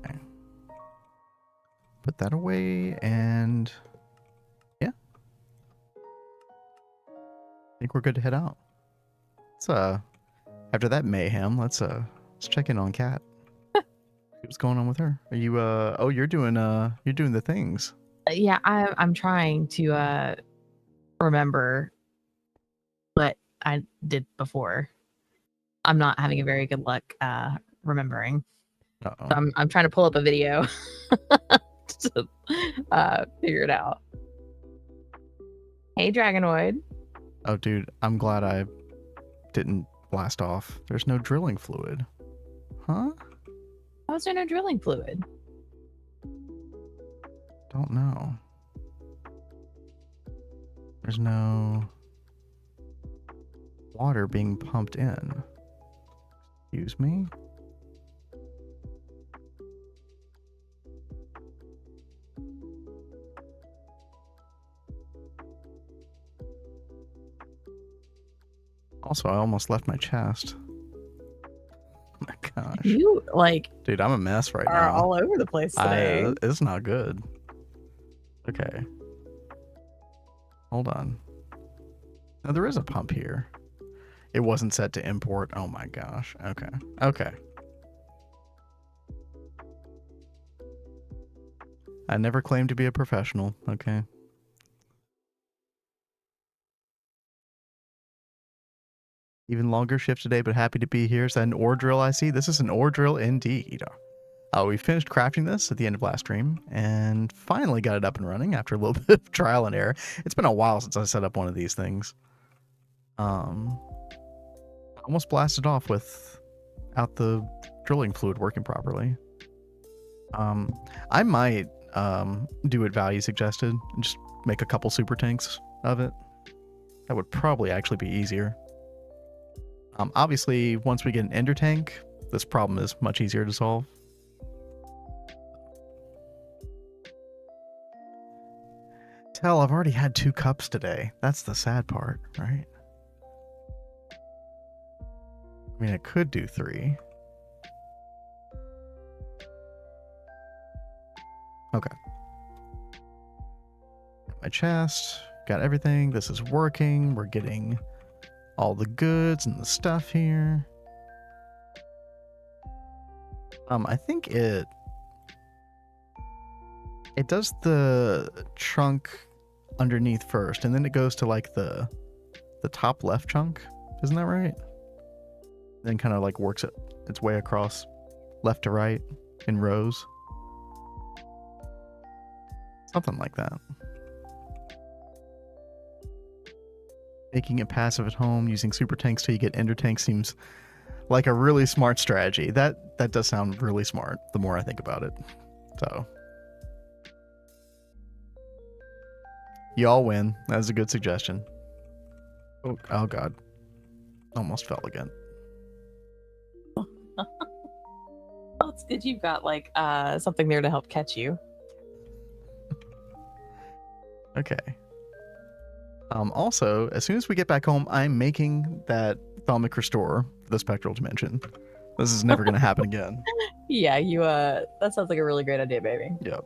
Put that away and yeah. I think we're good to head out. Let's after that mayhem, let's check in on Kat. What's going on with her? Are you oh, you're doing the things. Yeah, I'm trying to remember what I did before. I'm not having a very good luck remembering. Uh-oh. So I'm trying to pull up a video to figure it out. Hey, Dragonoid. Oh, dude, I'm glad I didn't blast off. There's no drilling fluid. Huh? How is there no drilling fluid? Don't know. There's no water being pumped in. Excuse me? Also, I almost left my chest. Oh my gosh. You, like... Dude, I'm a mess right are now. all over the place today. It's not good. Okay. Hold on. Now, there is a pump here. It wasn't set to import. Oh my gosh. Okay. Okay. I never claimed to be a professional. Okay. Even longer shift today, but happy to be here. Is that an ore drill I see? This is an ore drill indeed. We finished crafting this at the end of last stream and finally got it up and running after a little bit of trial and error. It's been a while since I set up one of these things. Almost blasted off without the drilling fluid working properly. I might do what Value suggested and just make a couple super tanks of it. That would probably actually be easier. Obviously, once we get an ender tank, this problem is much easier to solve. Tell, I've already had 2 cups today. That's the sad part, right? I mean, I could do 3. Okay. Got my chest, got everything. This is working. We're getting all the goods and the stuff here. I think it does the trunk underneath first, and then it goes to like the top left chunk. Isn't that right? Then kind of like works its way across left to right in rows. Something like that. Making it passive at home, using super tanks till you get ender tanks seems like a really smart strategy. That does sound really smart the more I think about it. So you all win. That was a good suggestion. Oh god. Almost fell again. Well, it's good you've got like something there to help catch you. Okay. Also, as soon as we get back home, I'm making that thalamic restore for the spectral dimension. This is never going to happen again. Yeah, you that sounds like a really great idea, baby. Yep.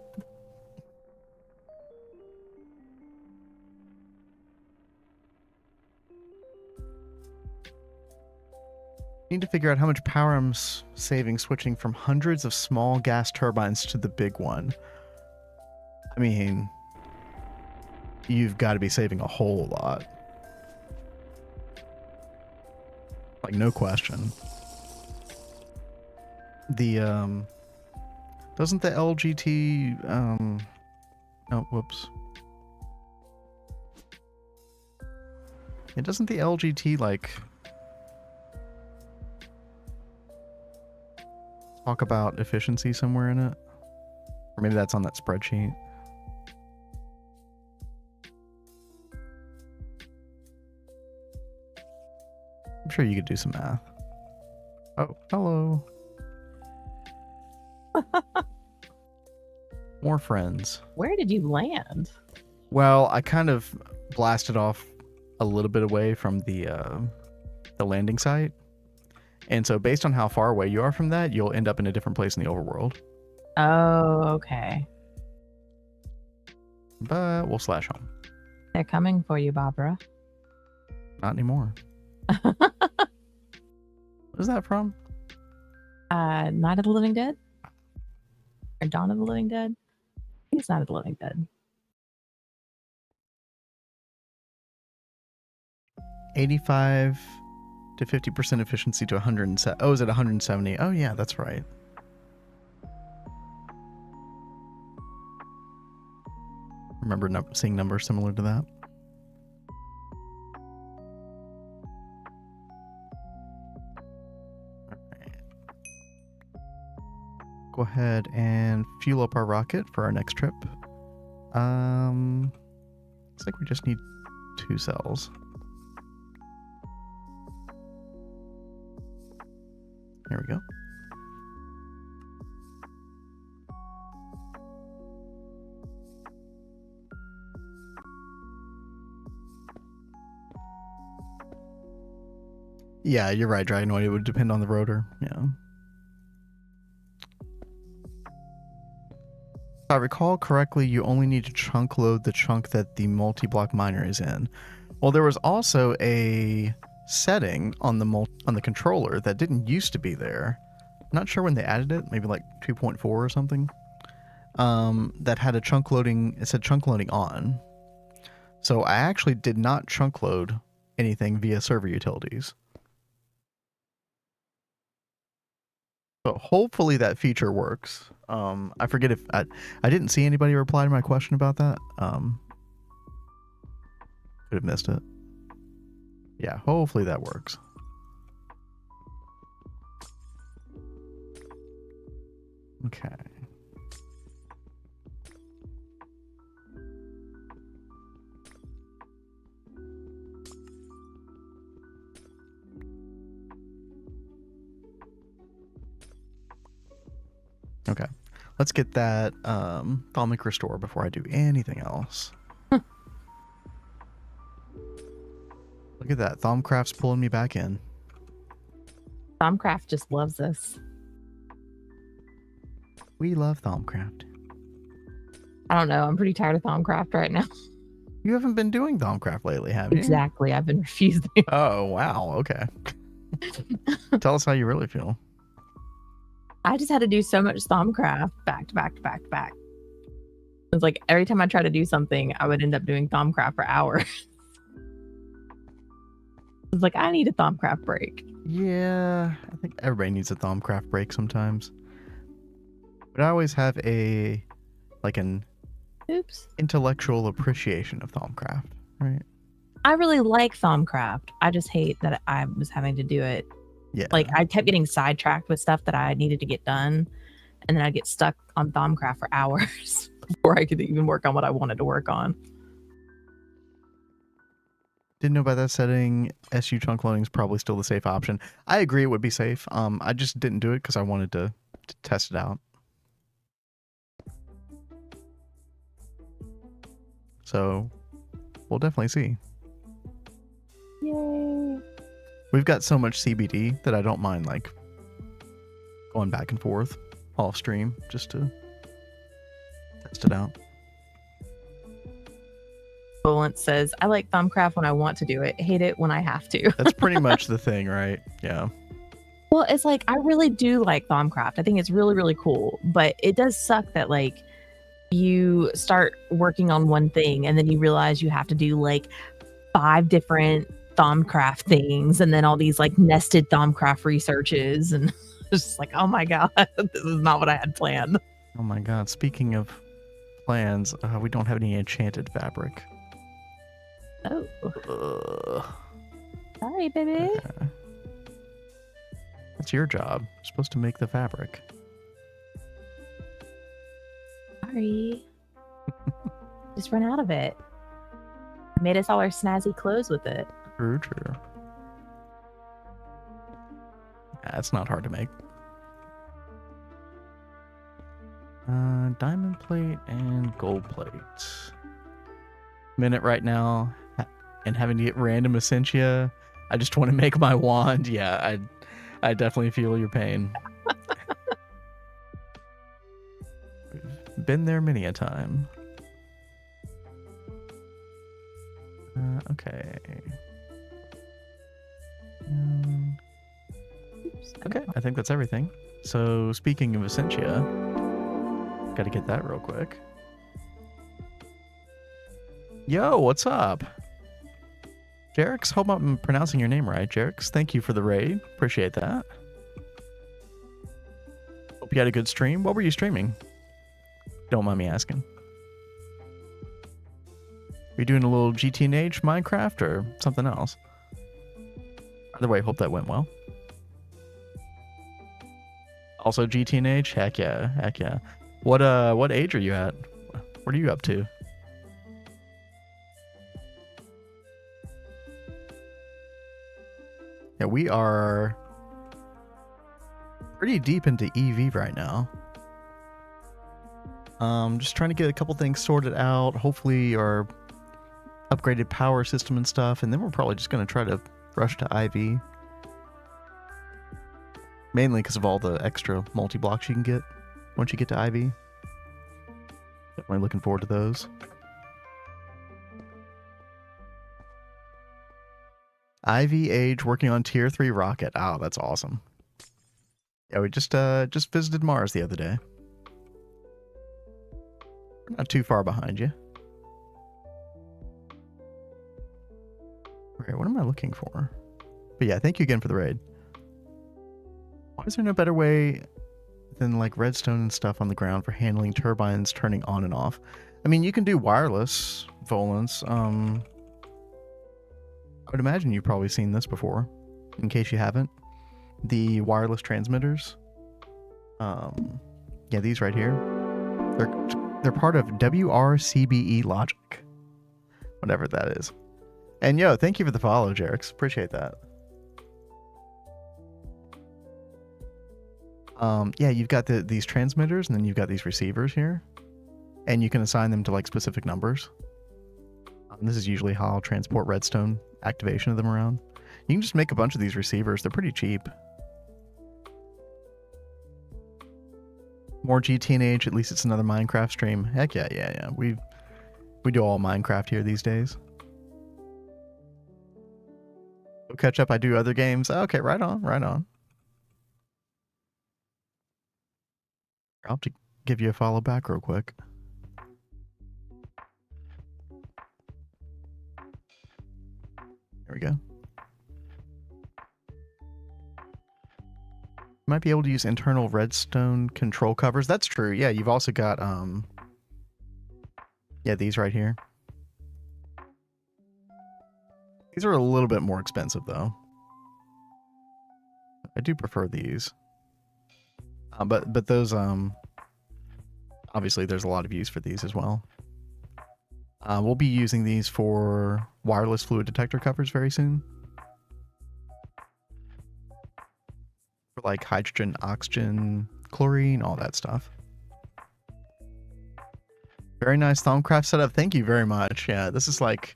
Need to figure out how much power I'm saving switching from hundreds of small gas turbines to the big one. I mean, you've got to be saving a whole lot. Like, no question. The, doesn't the LGT, oh, whoops. It doesn't the LGT, like, talk about efficiency somewhere in it? Or maybe that's on that spreadsheet. I'm sure you could do some math. Oh, hello. More friends. Where did you land? Well, I kind of blasted off a little bit away from the landing site. And so based on how far away you are from that, you'll end up in a different place in the overworld. Oh, okay. But we'll slash home. They're coming for you, Barbara. Not anymore. What is that from? Night of the Living Dead? Or Dawn of the Living Dead? I think it's Night of the Living Dead. 85 to 50% efficiency to 170. Oh, is it 170? Oh, yeah, that's right. Remember seeing numbers similar to that. Go ahead and fuel up our rocket for our next trip. Looks like we just need 2 cells. There we go. Yeah, you're right, Dragonoid. It would depend on the rotor. Yeah. If I recall correctly, you only need to chunk load the chunk that the multi-block miner is in. Well, there was also a setting on the controller that didn't used to be there. I'm not sure when they added it, maybe like 2.4 or something. That had a chunk loading. It said chunk loading on. So I actually did not chunk load anything via server utilities. So hopefully that feature works. I forget if I didn't see anybody reply to my question about that. Could have missed it. Yeah, hopefully that works. Okay. Okay. Let's get that Thalmic Restore before I do anything else. Look at that. Thaumcraft's pulling me back in. Thaumcraft just loves us. We love Thaumcraft. I don't know. I'm pretty tired of Thaumcraft right now. You haven't been doing Thaumcraft lately, have you? Exactly. I've been refusing. Oh, wow. Okay. Tell us how you really feel. I just had to do so much Thaumcraft back to back to back to back. It's like every time I try to do something, I would end up doing Thaumcraft for hours. It's like, I need a Thaumcraft break. Yeah, I think everybody needs a Thaumcraft break sometimes. But I always have an intellectual appreciation of Thaumcraft, right? I really like Thaumcraft. I just hate that I was having to do it. Yeah. Like, I kept getting sidetracked with stuff that I needed to get done, and then I'd get stuck on Thaumcraft for hours before I could even work on what I wanted to work on. Didn't know by that setting, SU chunk loading is probably still the safe option. I agree it would be safe. I just didn't do it because I wanted to test it out. So we'll definitely see. Yay. We've got so much CBD that I don't mind like going back and forth off stream just to test it out. Bulent says, I like Thaumcraft when I want to do it, hate it when I have to. That's pretty much the thing, right? Yeah. Well, it's like I really do like Thaumcraft. I think it's really, really cool. But it does suck that like you start working on one thing and then you realize you have to do like 5 different Thaumcraft things and then all these like nested Thaumcraft researches and it's just like, oh my god, this is not what I had planned. Oh my god, speaking of plans, we don't have any enchanted fabric. Oh. Ugh. Sorry, baby. Okay. That's your job. You're supposed to make the fabric. Sorry. Just run out of it. Made us all our snazzy clothes with it. True. It's not hard to make. Diamond plate and gold plate. Minute right now, and having to get random Essentia. I just want to make my wand. Yeah, I definitely feel your pain. We've been there many a time. Okay. Okay, I think that's everything. So, speaking of Essentia, gotta get that real quick. Yo, what's up? Jerix, hope I'm pronouncing your name right. Jerix, thank you for the raid. Appreciate that. Hope you had a good stream. What were you streaming? Don't mind me asking. Are you doing a little GTNH Minecraft or something else? Either way, hope that went well. Also GTNH? Heck yeah. What age are you at? What are you up to? Yeah, we are pretty deep into EV right now. Just trying to get a couple things sorted out. Hopefully our upgraded power system and stuff, and then we're probably just going to try to rush to IV. Mainly because of all the extra multi-blocks you can get once you get to IV. Definitely looking forward to those. IV Age working on tier 3 rocket. Oh, that's awesome. Yeah, we just visited Mars the other day. We're not too far behind you. Okay, what am I looking for? But yeah, thank you again for the raid. Why is there no better way than like redstone and stuff on the ground for handling turbines turning on and off? I mean, you can do wireless volants. I would imagine you've probably seen this before, in case you haven't. The wireless transmitters. Yeah, these right here. They're part of WRCBE logic. Whatever that is. And yo, thank you for the follow, Jerix. Appreciate that. Yeah, you've got these transmitters, and then you've got these receivers here. And you can assign them to like specific numbers. This is usually how I'll transport redstone activation of them around. You can just make a bunch of these receivers. They're pretty cheap. More GTNH, at least it's another Minecraft stream. Heck yeah. We do all Minecraft here these days. Go catch up, I do other games. Okay, right on. I'll have to give you a follow back real quick. There we go. You might be able to use internal redstone control covers. That's true. Yeah, you've also got yeah, these right here. These are a little bit more expensive though. I do prefer these. But those obviously there's a lot of use for these as well. We'll be using these for wireless fluid detector covers very soon. For like hydrogen, oxygen, chlorine, all that stuff. Very nice Thaumcraft setup. Thank you very much. Yeah, this is like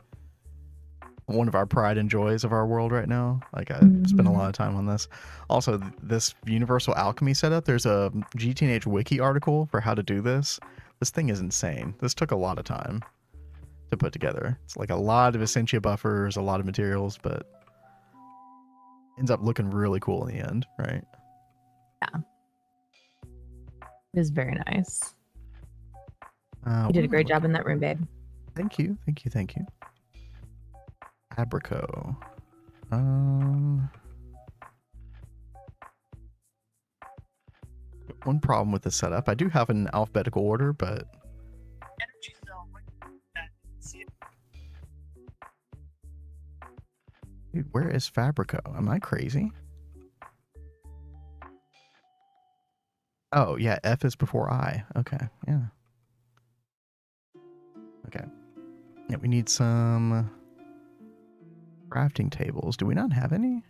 one of our pride and joys of our world right now. Like I spend a lot of time on this. Also, this universal alchemy setup, there's a GTNH wiki article for how to do this. This thing is insane. This took a lot of time to put together. It's like a lot of Essentia buffers, a lot of materials, but ends up looking really cool in the end, right? It is very nice. You You did a great job in that room, babe. Thank you. Abrico. One problem with the setup. I do have an alphabetical order, but dude, where is Fabrico? Am I crazy? Oh, yeah, F is before I. Okay, yeah. Okay. Yeah, we need some crafting tables. Do we not have any?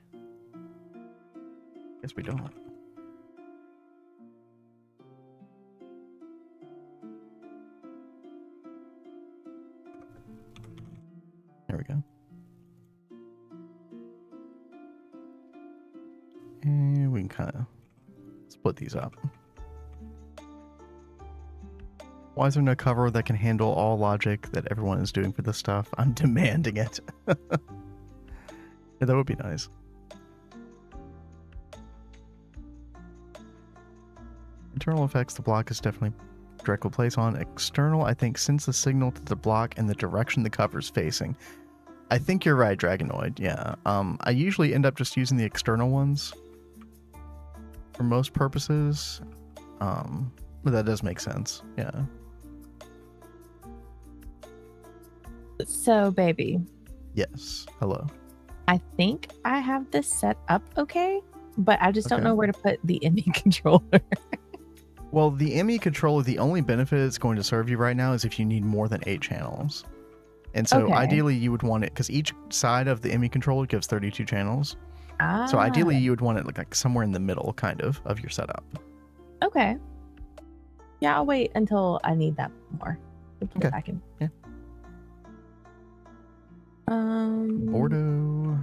Guess we don't. There we go. And we can kind of split these up. Why is there no cover that can handle all logic that everyone is doing for this stuff? I'm demanding it. Yeah, that would be nice. Internal effects, the block is definitely directly placed on. External, I think, sends the signal to the block and the direction the cover is facing. I think you're right, Dragonoid. Yeah. I usually end up just using the external ones for most purposes. But that does make sense. Yeah. So, baby. Yes. Hello. I think I have this set up okay, but I just don't know where to put the ME controller. Well, the ME controller, the only benefit it's going to serve you right now is if you need more than 8 channels. And so ideally you would want it, because each side of the ME controller gives 32 channels. So ideally you would want it like somewhere in the middle, kind of your setup. Okay. Yeah, I'll wait until I need that more. We'll put it back in. Yeah. Ordo.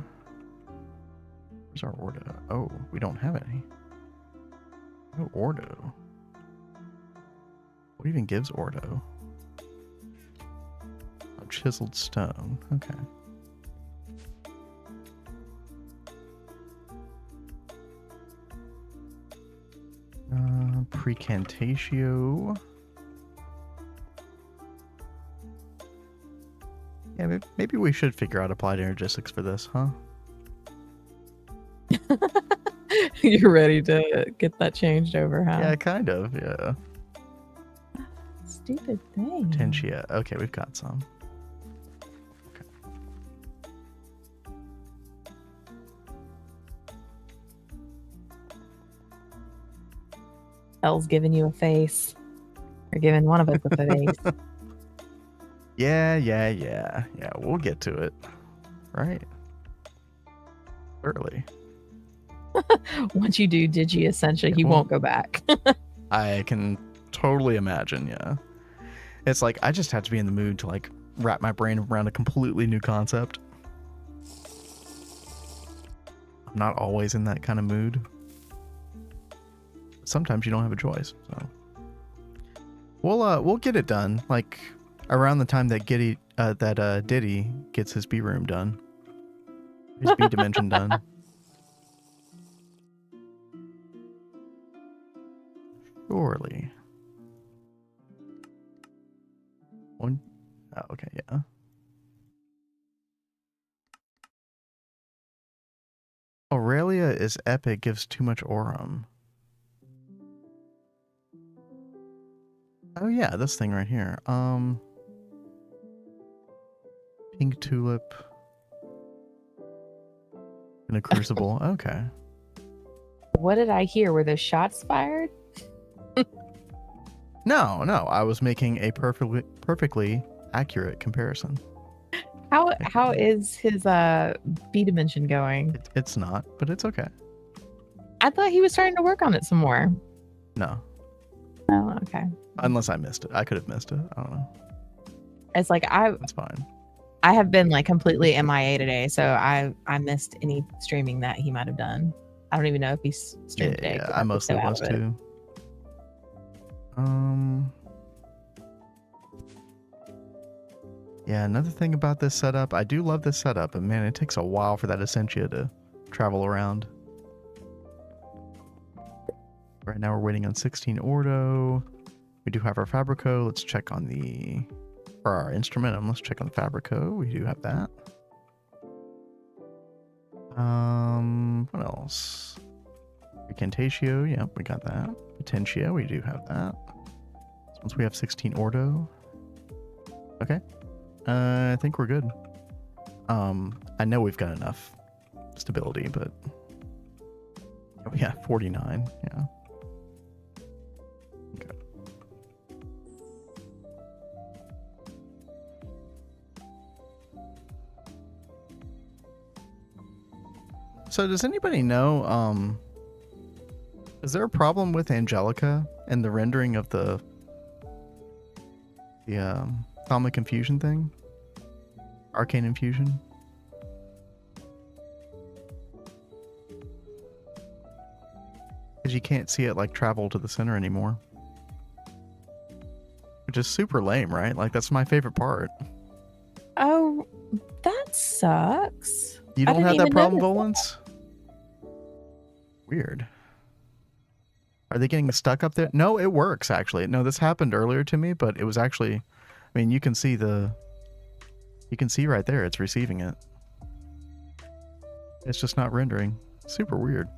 Where's our Ordo? Oh, we don't have any. No Ordo. What even gives Ordo? Oh, chiseled stone. Okay. Precantatio. Yeah, maybe we should figure out applied energistics for this, huh? You're ready to get that changed over, huh? Yeah, kind of, yeah. Stupid thing. Potentia. Okay, we've got some. Okay. Hell's giving you a face. Or giving one of us a face. Yeah, we'll get to it. Right. Early. Once you do Digi Essential, you won't go back. I can totally imagine, yeah. It's like, I just have to be in the mood to like wrap my brain around a completely new concept. I'm not always in that kind of mood. Sometimes you don't have a choice, so. We'll get it done, like around the time that Diddy gets his B room done. His B dimension done. Surely. One. Oh, okay, yeah. Aurelia is epic, gives too much aurum. Oh yeah, this thing right here. Pink tulip. In a crucible. Okay. What did I hear? Were those shots fired? No. I was making a perfectly accurate comparison. How is his B dimension going? It's not, but it's okay. I thought he was starting to work on it some more. No. Oh, okay. Unless I missed it. I could have missed it. I don't know. It's like That's fine. I have been like completely MIA today, so I missed any streaming that he might have done. I don't even know if he's streamed today. Yeah, I mostly was too. Yeah, another thing about this setup, I do love this setup, but man, it takes a while for that Essentia to travel around. Right now we're waiting on 16 ordo. We do have our Fabrico. Let's check on our instrument, and let's check on the Fabrico. We do have that. What else? Recantatio, yep, we got that. Potentia, we do have that. So once we have 16 ordo. Okay. I think we're good. I know we've got enough stability, but yeah, 49, yeah. Okay. So does anybody know, is there a problem with Angelica and the rendering of the Thaumic Infusion thing? Arcane Infusion? Because you can't see it like travel to the center anymore. Which is super lame, right? Like that's my favorite part. Oh, that sucks. You don't have that problem, Volans? Weird. Are they getting stuck up there? No, it works actually. No, this happened earlier to me, but it was actually, I mean, you can see right there, it's receiving it. It's just not rendering. Super weird.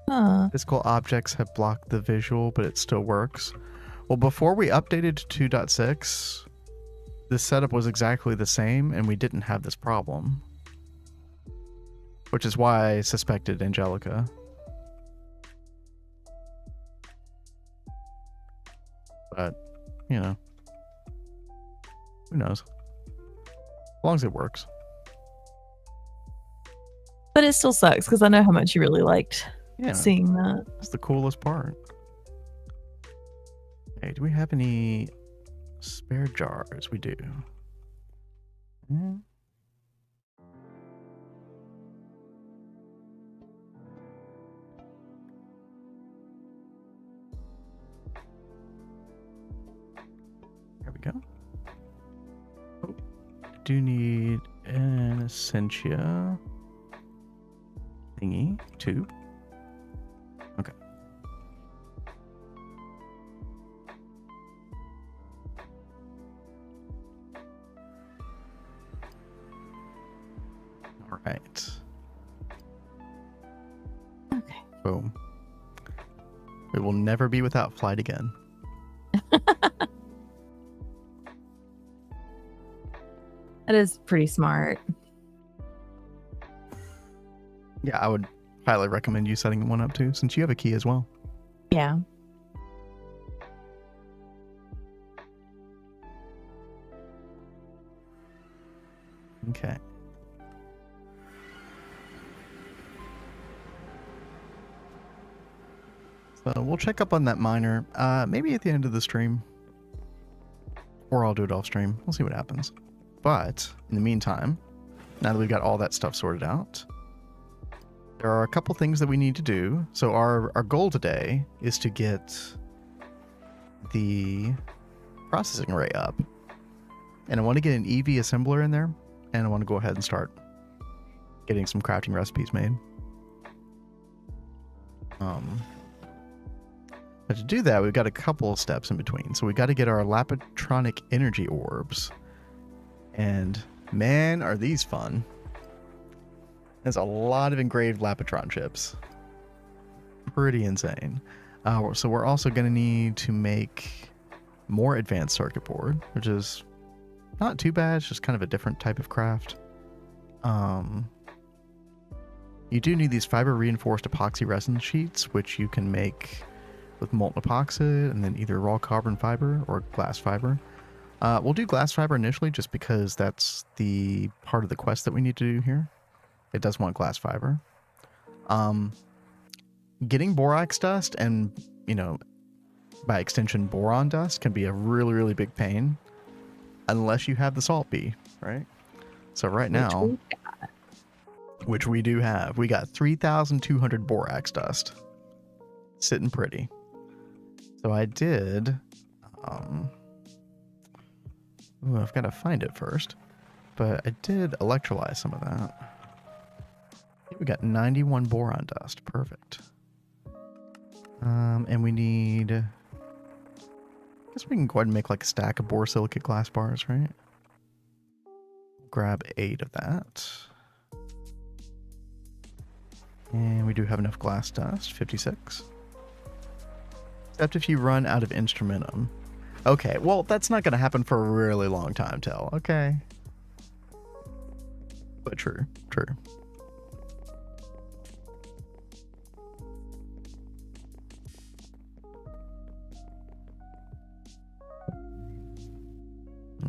Huh. Physical objects have blocked the visual, but it still works. Well, before we updated to 2.6, this setup was exactly the same, and we didn't have this problem. Which is why I suspected Angelica. But, you know. Who knows? As long as it works. But it still sucks, because I know how much you really liked seeing that. That's the coolest part. Hey, do we have any spare jars? We do. There we go. Oh, do need an Essentia thingy tube. Okay. All right. Okay. Boom. We will never be without flight again. That is pretty smart. Yeah, I would highly recommend you setting one up too, since you have a key as well. Yeah. Okay. So we'll check up on that miner, maybe at the end of the stream. Or I'll do it off stream. We'll see what happens. But in the meantime, now that we've got all that stuff sorted out, there are a couple things that we need to do. So our goal today is to get the processing array up. And I want to get an EV assembler in there. And I want to go ahead and start getting some crafting recipes made. But to do that, we've got a couple of steps in between. So we got to get our Lapitronic energy orbs. And man, are these fun. There's a lot of engraved Lapitron chips. Pretty insane. So we're also going to need to make more advanced circuit board, which is not too bad. It's just kind of a different type of craft. You do need these fiber reinforced epoxy resin sheets, which you can make with molten epoxy and then either raw carbon fiber or glass fiber. We'll do glass fiber initially just because that's the part of the quest that we need to do here. It does want glass fiber. Getting borax dust and, you know, by extension boron dust can be a really, really big pain unless you have the salt bee, right? So right now, which we do have, we got 3,200 borax dust sitting pretty. So I did, Ooh, I've got to find it first. But I did electrolyze some of that. We got 91 boron dust. Perfect. And we need... I guess we can go ahead and make like a stack of borosilicate glass bars, right? Grab 8 of that. And we do have enough glass dust, 56. Except if you run out of instrumentum. Okay, well, that's not going to happen for a really long time, Tel. Okay. But true, true.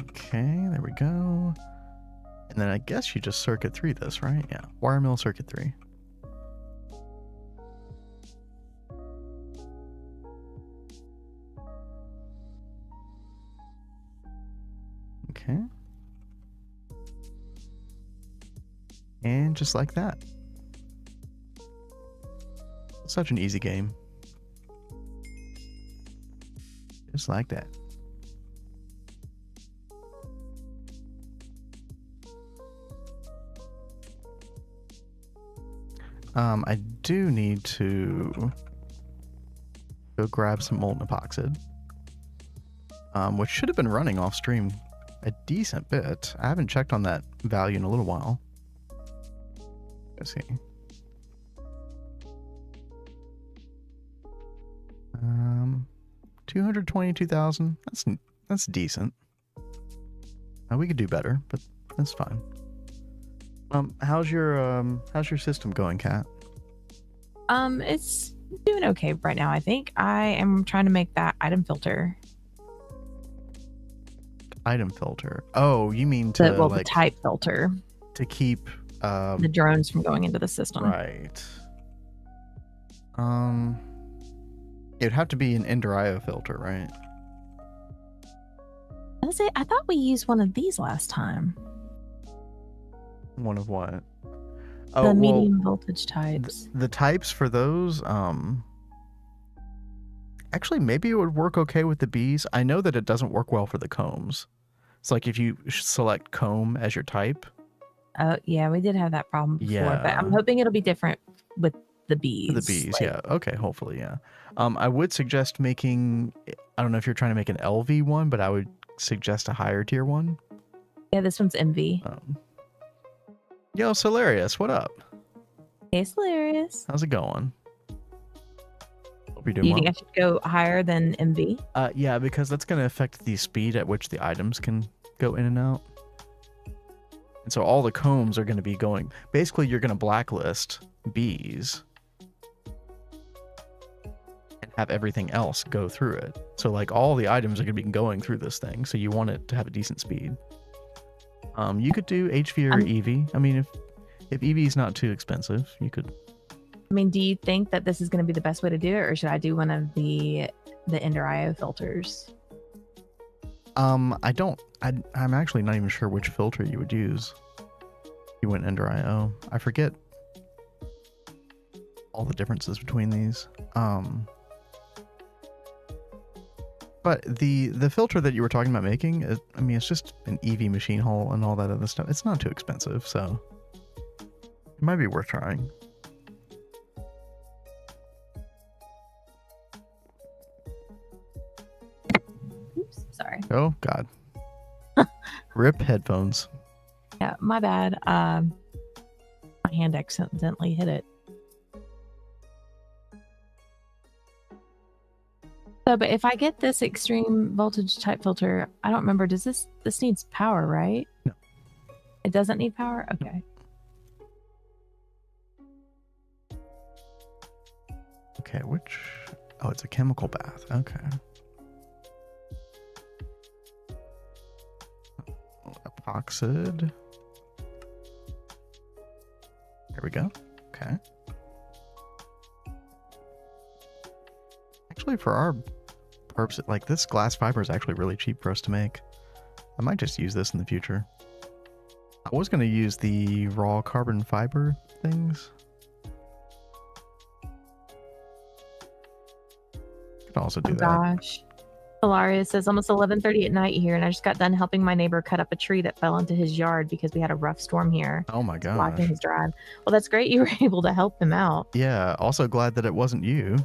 Okay, there we go. And then I guess you just circuit 3 this, right? Yeah, wire mill circuit 3. Okay. And just like that. Such an easy game. Just like that. I do need to go grab some molten epoxid, which should have been running off stream a decent bit. I haven't checked on that value in a little while. Let's see. 222,000. That's decent. We could do better, but that's fine. How's your system going, Kat? It's doing okay right now. I think I am trying to make that item filter. Item filter. Oh, you mean to the type filter to keep the drones from going into the system. Right. It'd have to be an Ender IO filter, right? Does it? I thought we used one of these last time. One of what? The medium voltage types. The types for those, actually, maybe it would work okay with the bees. I know that it doesn't work well for the combs. It's like if you select comb as your type. Oh, yeah, we did have that problem before, but I'm hoping it'll be different with the bees. The bees, yeah. Okay, hopefully, yeah. I would suggest making, I don't know if you're trying to make an LV one, but I would suggest a higher tier one. Yeah, this one's MV. Yo, Solarius, what up? Hey, Solarius. How's it going? Hope you're doing Do you well. think I should go higher than MV? Yeah, because that's going to affect the speed at which the items can go in and out. And so all the combs are going to be going... Basically, you're going to blacklist bees and have everything else go through it. So, like, all the items are going to be going through this thing, so you want it to have a decent speed. You could do HV or EV. I mean, if EV is not too expensive, you could... I mean, do you think that this is going to be the best way to do it, or should I do one of the Ender IO filters? I'm actually not even sure which filter you would use. You went Ender IO. I forget all the differences between these. But the filter that you were talking about making, I mean, it's just an EV machine hull and all that other stuff. It's not too expensive, so it might be worth trying. Oops, sorry. Oh, God. Rip headphones. Yeah, my bad. My hand accidentally hit it. So, but if I get this extreme voltage type filter, I don't remember, does this needs power, right? No. It doesn't need power? Okay. Okay, oh, it's a chemical bath. Okay. Epoxid. There we go. Okay. Actually, for our purpose, like, this glass fiber is actually really cheap for us to make. I might just use this in the future. I was going to use the raw carbon fiber things. Could also do that. Gosh. Hilaria says almost 11:30 at night here, and I just got done helping my neighbor cut up a tree that fell into his yard because we had a rough storm here. Oh my Blocking gosh. his drive. Well, that's great you were able to help him out. Yeah. Also glad that it wasn't you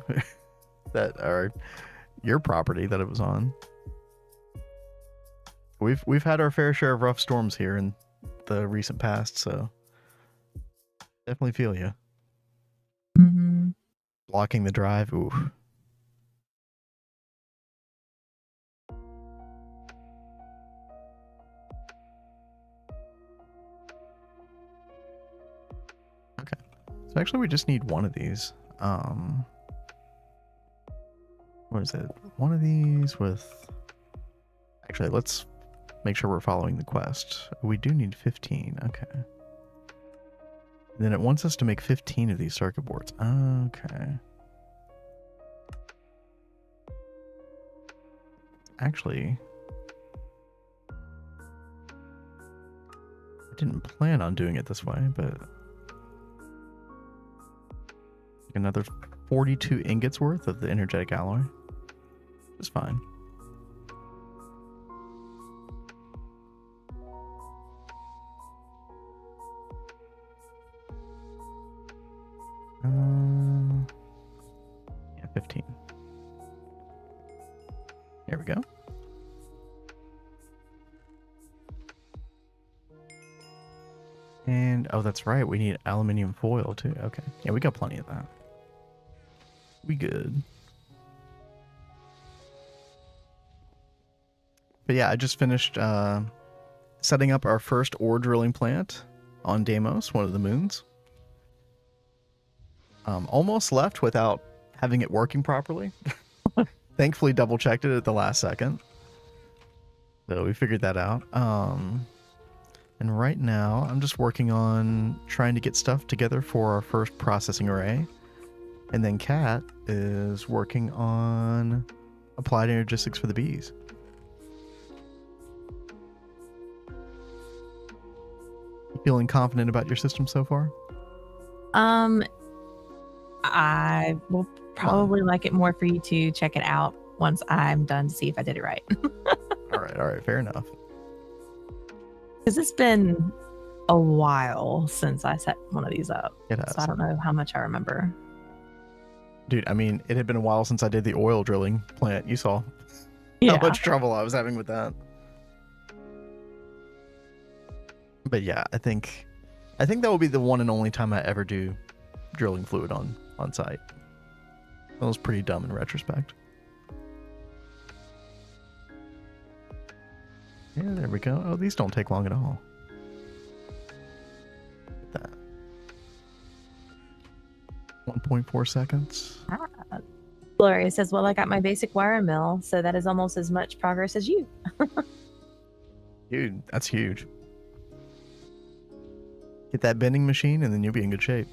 that or your property that it was on. We've had our fair share of rough storms here in the recent past, so definitely feel you. Mm-hmm. Blocking the drive. Ooh. Okay. So actually we just need one of these. What is it? One of these with... Actually, let's make sure we're following the quest. We do need 15. Okay. And then it wants us to make 15 of these circuit boards. Okay. Actually, I didn't plan on doing it this way, but another 42 ingots worth of the energetic alloy is fine. Yeah, 15. There we go. And, oh, that's right. We need aluminum foil, too. Okay. Yeah, we got plenty of that. We good. But yeah, I just finished setting up our first ore drilling plant on Deimos, one of the moons. Almost left without having it working properly. Thankfully double checked it at the last second. So we figured that out. And right now I'm just working on trying to get stuff together for our first processing array. And then Kat is working on applied energistics for the bees. You feeling confident about your system so far? I will probably like it more for you to check it out once I'm done to see if I did it right. All right, fair enough. Because it's been a while since I set one of these up. It has. So I don't know how much I remember. Dude, I mean, it had been a while since I did the oil drilling plant. You saw how much trouble I was having with that. But yeah, I think that will be the one and only time I ever do drilling fluid on site. That was pretty dumb in retrospect. Yeah, there we go. Oh, these don't take long at all. Look at that. 1.4 seconds. Gloria says, well, I got my basic wire mill, so that is almost as much progress as you. Dude, that's huge. Get that bending machine and then you'll be in good shape.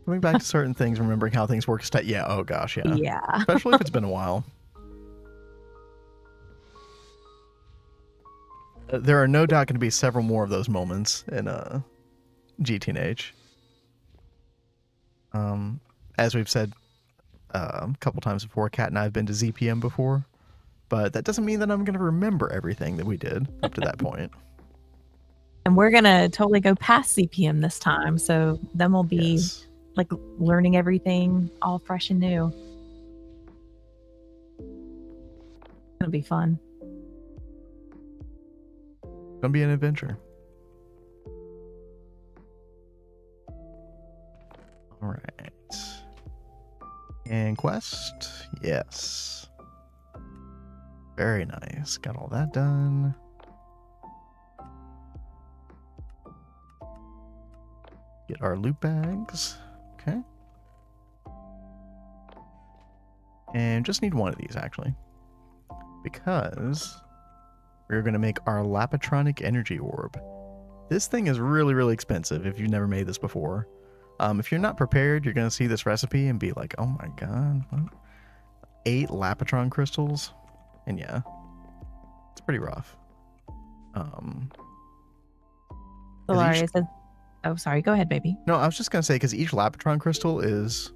Coming back to certain things, remembering how things work. Yeah, oh gosh, yeah. Yeah. Especially if it's been a while. There are no doubt going to be several more of those moments in GTNH. As we've said a couple times before, Kat and I have been to ZPM before, but that doesn't mean that I'm going to remember everything that we did up to that point. And we're going to totally go past ZPM this time, so then we'll be like learning everything all fresh and new. It'll be fun. It's gonna be an adventure. All right. And quest, yes. Very nice. Got all that done. Get our loot bags. Okay. And just need one of these, actually. Because we're going to make our Lapatronic Energy Orb. This thing is really, really expensive if you've never made this before. If you're not prepared, you're going to see this recipe and be like, oh my god, what? 8 Lapatron crystals? And yeah, it's pretty rough. Hilaria says, oh, sorry, go ahead, baby. No, I was just going to say, because each Lapatron crystal is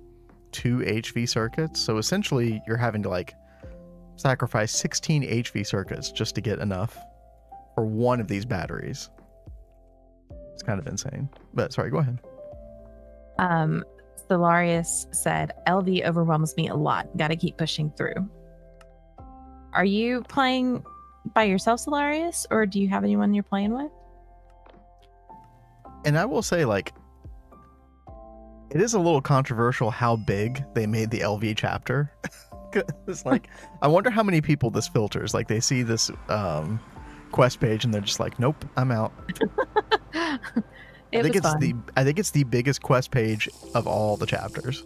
2 HV circuits. So essentially, you're having to like sacrifice 16 HV circuits just to get enough for one of these batteries. It's kind of insane. But sorry, go ahead. Solarius said, LV overwhelms me a lot. Gotta keep pushing through. Are you playing by yourself, Solarius, or do you have anyone you're playing with? And I will say, like, it is a little controversial how big they made the LV chapter. It's like, I wonder how many people this filters. Like, they see this quest page and they're just like, nope, I'm out. I think it's the biggest quest page of all the chapters.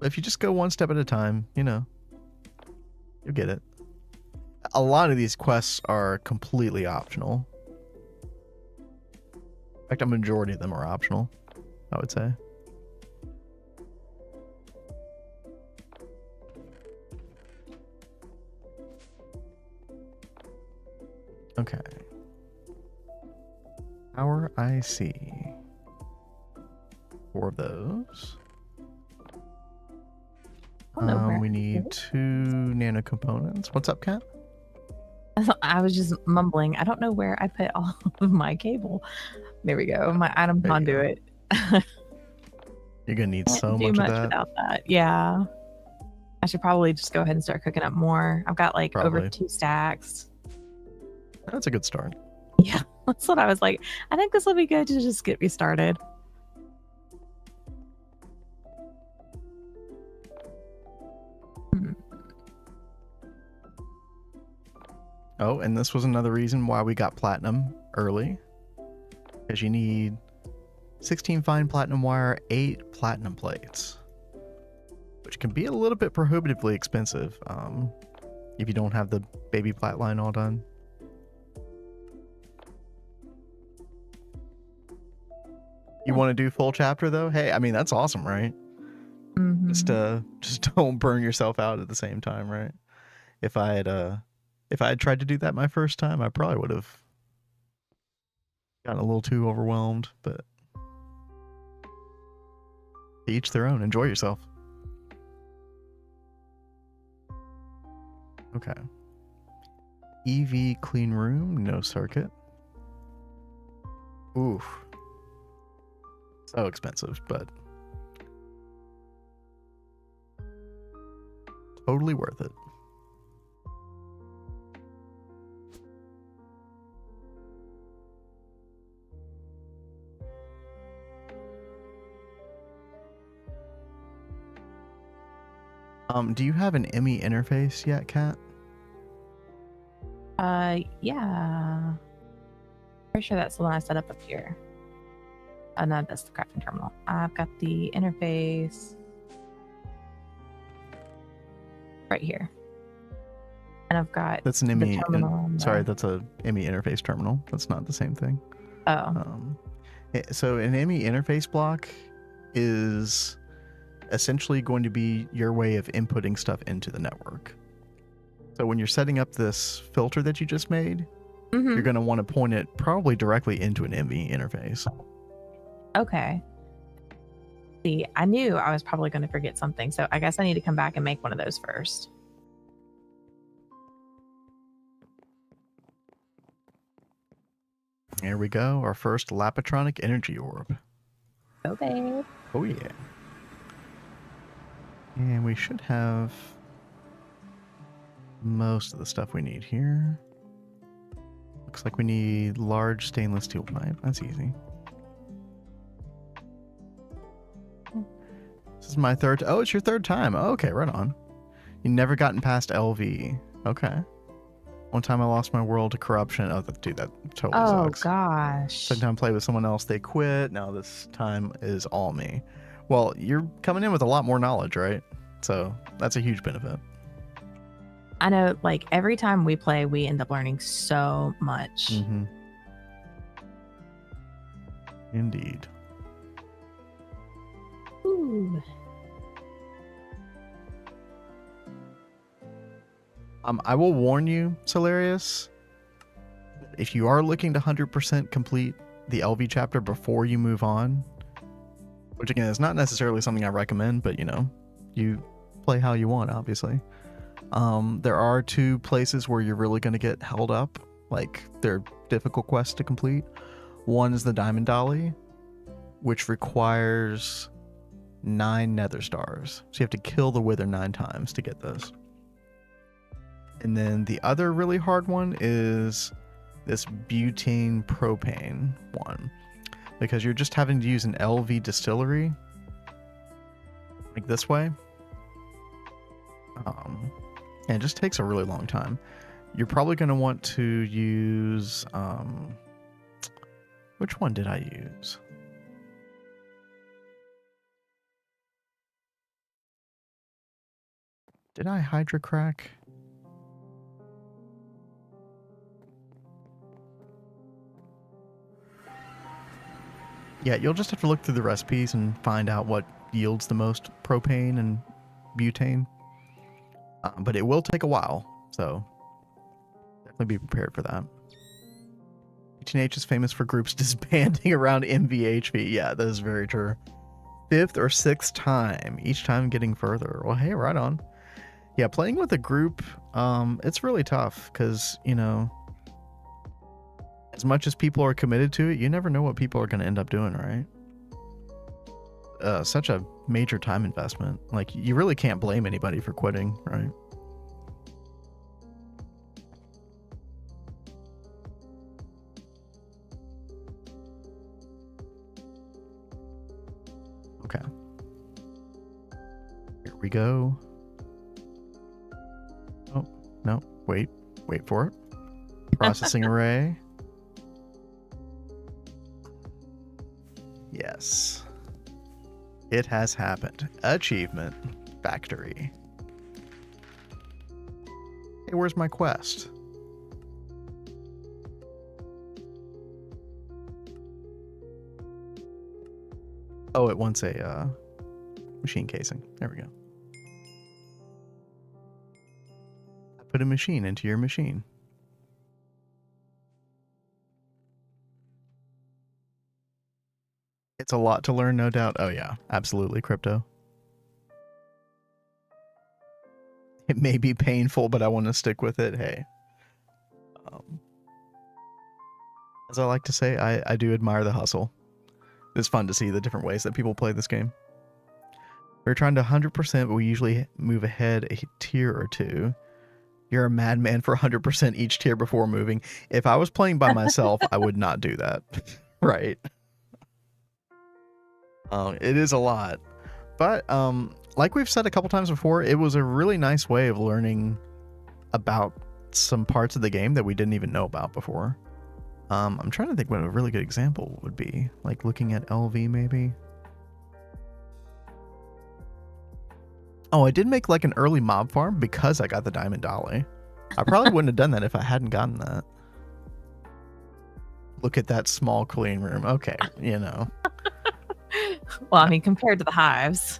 If you just go one step at a time, you know, you'll get it. A lot of these quests are completely optional. In fact, a majority of them are optional, I would say. Okay. Power IC. 4 of those. We need 2 nano components. What's up, Kat? I was just mumbling. I don't know where I put all of my cable. There we go. My item conduit. You're gonna need so much of that. Without that. Yeah. I should probably just go ahead and start cooking up more. I've got like over 2 stacks. That's a good start. Yeah, that's what I was like. I think this will be good to just get me started. Oh, and this was another reason why we got platinum early. Because you need 16 fine platinum wire, 8 platinum plates. Which can be a little bit prohibitively expensive if you don't have the baby plat line all done. You want to do full chapter though? Hey, I mean, that's awesome, right? Mm-hmm. Just don't burn yourself out at the same time, right? If I had tried to do that my first time, I probably would have gotten a little too overwhelmed, but to each their own. Enjoy yourself. Okay. EV clean room, no circuit. Oof. So expensive, but totally worth it. Do you have an ME interface yet, Kat? Yeah. Pretty sure that's the one I set up here. No, that's the crafting terminal. I've got the interface right here. And I've got that's an ME sorry, that's a ME interface terminal. That's not the same thing. Oh. So an ME interface block is essentially going to be your way of inputting stuff into the network. So when you're setting up this filter that you just made, you're going to want to point it probably directly into an ME interface. Okay. See, I knew I was probably going to forget something, so I guess I need to come back and make one of those first. There we go, our first Lapatronic energy orb. Oh, babe. Oh, yeah. And we should have most of the stuff we need here. Looks like we need large stainless steel pipe. That's easy. This is my third. Oh, it's your third time. Oh, okay, right on. You never gotten past LV. Okay. One time I lost my world to corruption. Oh, dude, that totally sucks. Oh, gosh. Second time I played with someone else, they quit. Now this time is all me. Well, you're coming in with a lot more knowledge, right? So that's a huge benefit. I know, like, every time we play, we end up learning so much. Mm-hmm. Indeed. Ooh. I will warn you, Solarius, if you are looking to 100% complete the LV chapter before you move on, which again is not necessarily something I recommend, but you know, you play how you want, obviously. There are 2 places where you're really going to get held up, like they're difficult quests to complete. One is the Diamond Dolly, which requires 9 nether stars. So you have to kill the Wither 9 times to get this. And then the other really hard one is this butane propane one, because you're just having to use an LV distillery like this way. And it just takes a really long time. You're probably going to want to use which one did I use? Did I hydro crack? Yeah, you'll just have to look through the recipes and find out what yields the most propane and butane. But it will take a while, so definitely be prepared for that. GTNH is famous for groups disbanding around MVHV. Yeah, that is very true. 5th or 6th time, each time getting further. Well, hey, right on. Yeah, playing with a group, it's really tough because, you know, as much as people are committed to it, you never know what people are going to end up doing, right? Such a major time investment. Like, you really can't blame anybody for quitting, right? Okay. Here we go. Oh, no. Wait for it. Processing array. Yes. It has happened. Achievement factory. Hey, where's my quest? Oh, it wants a machine casing. There we go. I put a machine into your machine. It's a lot to learn, no doubt. Oh yeah, absolutely, crypto. It may be painful, but I want to stick with it. Hey. As I like to say, I do admire the hustle. It's fun to see the different ways that people play this game. We're trying to 100%, but we usually move ahead a tier or 2. You're a madman for 100% each tier before moving. If I was playing by myself, I would not do that. Right. It is a lot. But like we've said a couple times before, it was a really nice way of learning about some parts of the game that we didn't even know about before. I'm trying to think what a really good example would be. Like looking at LV maybe. Oh, I did make like an early mob farm because I got the Diamond Dolly. I probably wouldn't have done that if I hadn't gotten that. Look at that small clean room. Okay, you know. Well, I mean, compared to the hives,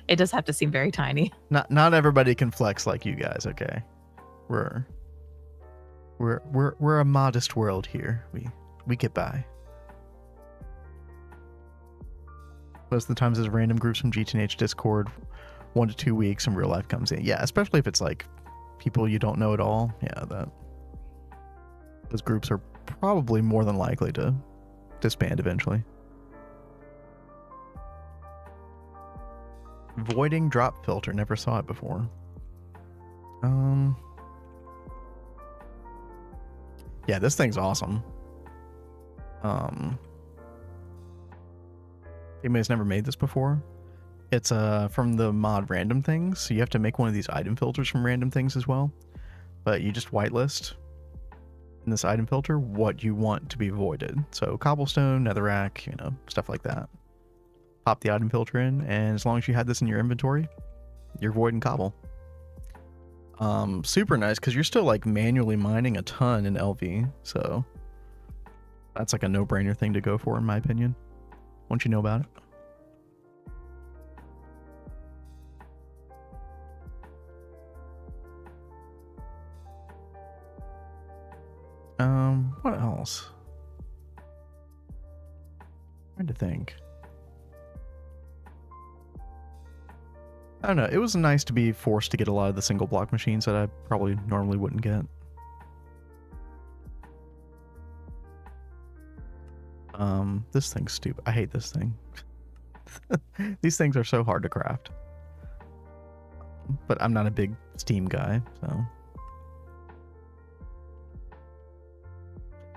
it does have to seem very tiny. Not everybody can flex like you guys, okay? We're a modest world here. We get by. Most of the times there's random groups from GTNH Discord, 1 to 2 weeks, and real life comes in. Yeah, especially if it's like people you don't know at all. Yeah, those groups are probably more than likely to disband eventually. Voiding drop filter. Never saw it before. Yeah, this thing's awesome. Anybody's never made this before? It's from the mod Random Things, so you have to make one of these item filters from Random Things as well. But you just whitelist in this item filter what you want to be voided. So cobblestone, netherrack, you know, stuff like that. Pop the item filter in, and as long as you had this in your inventory, you're voiding cobble. Super nice because you're still like manually mining a ton in LV, so that's like a no-brainer thing to go for in my opinion, once you know about it. What else? Trying to think. I don't know. It was nice to be forced to get a lot of the single block machines that I probably normally wouldn't get. This thing's stupid. I hate this thing. These things are so hard to craft. But I'm not a big Steam guy, so.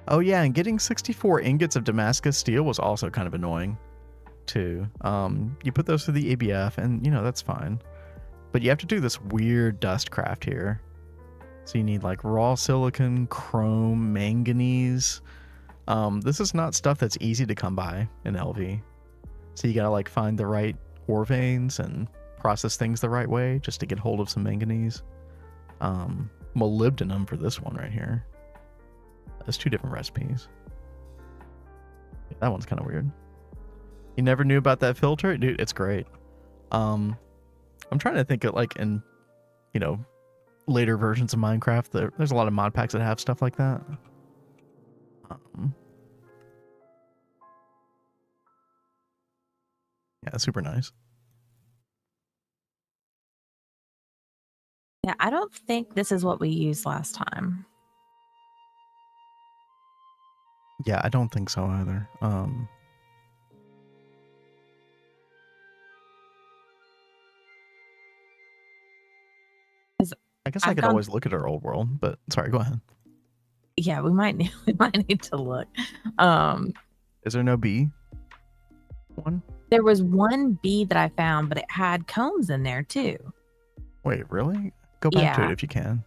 Oh yeah, and getting 64 ingots of Damascus steel was also kind of annoying, too. You put those through the ABF, and you know that's fine. But you have to do this weird dust craft here. So you need like raw silicon, chrome, manganese. This is not stuff that's easy to come by in LV. So you gotta like find the right ore veins and process things the right way just to get hold of some manganese. Molybdenum for this one right here. There's 2 different recipes. Yeah, that one's kind of weird. You never knew about that filter? Dude, it's great. I'm trying to think of like in, you know, later versions of Minecraft, there's a lot of mod packs that have stuff like that. Yeah, super nice. Yeah, I don't think this is what we used last time. Yeah, I don't think so either. I guess I could always look at our old world, but sorry, go ahead. Yeah, we might need to look. Is there no B one? There was one B that I found, but it had combs in there too. Wait, really? Go back to it if you can.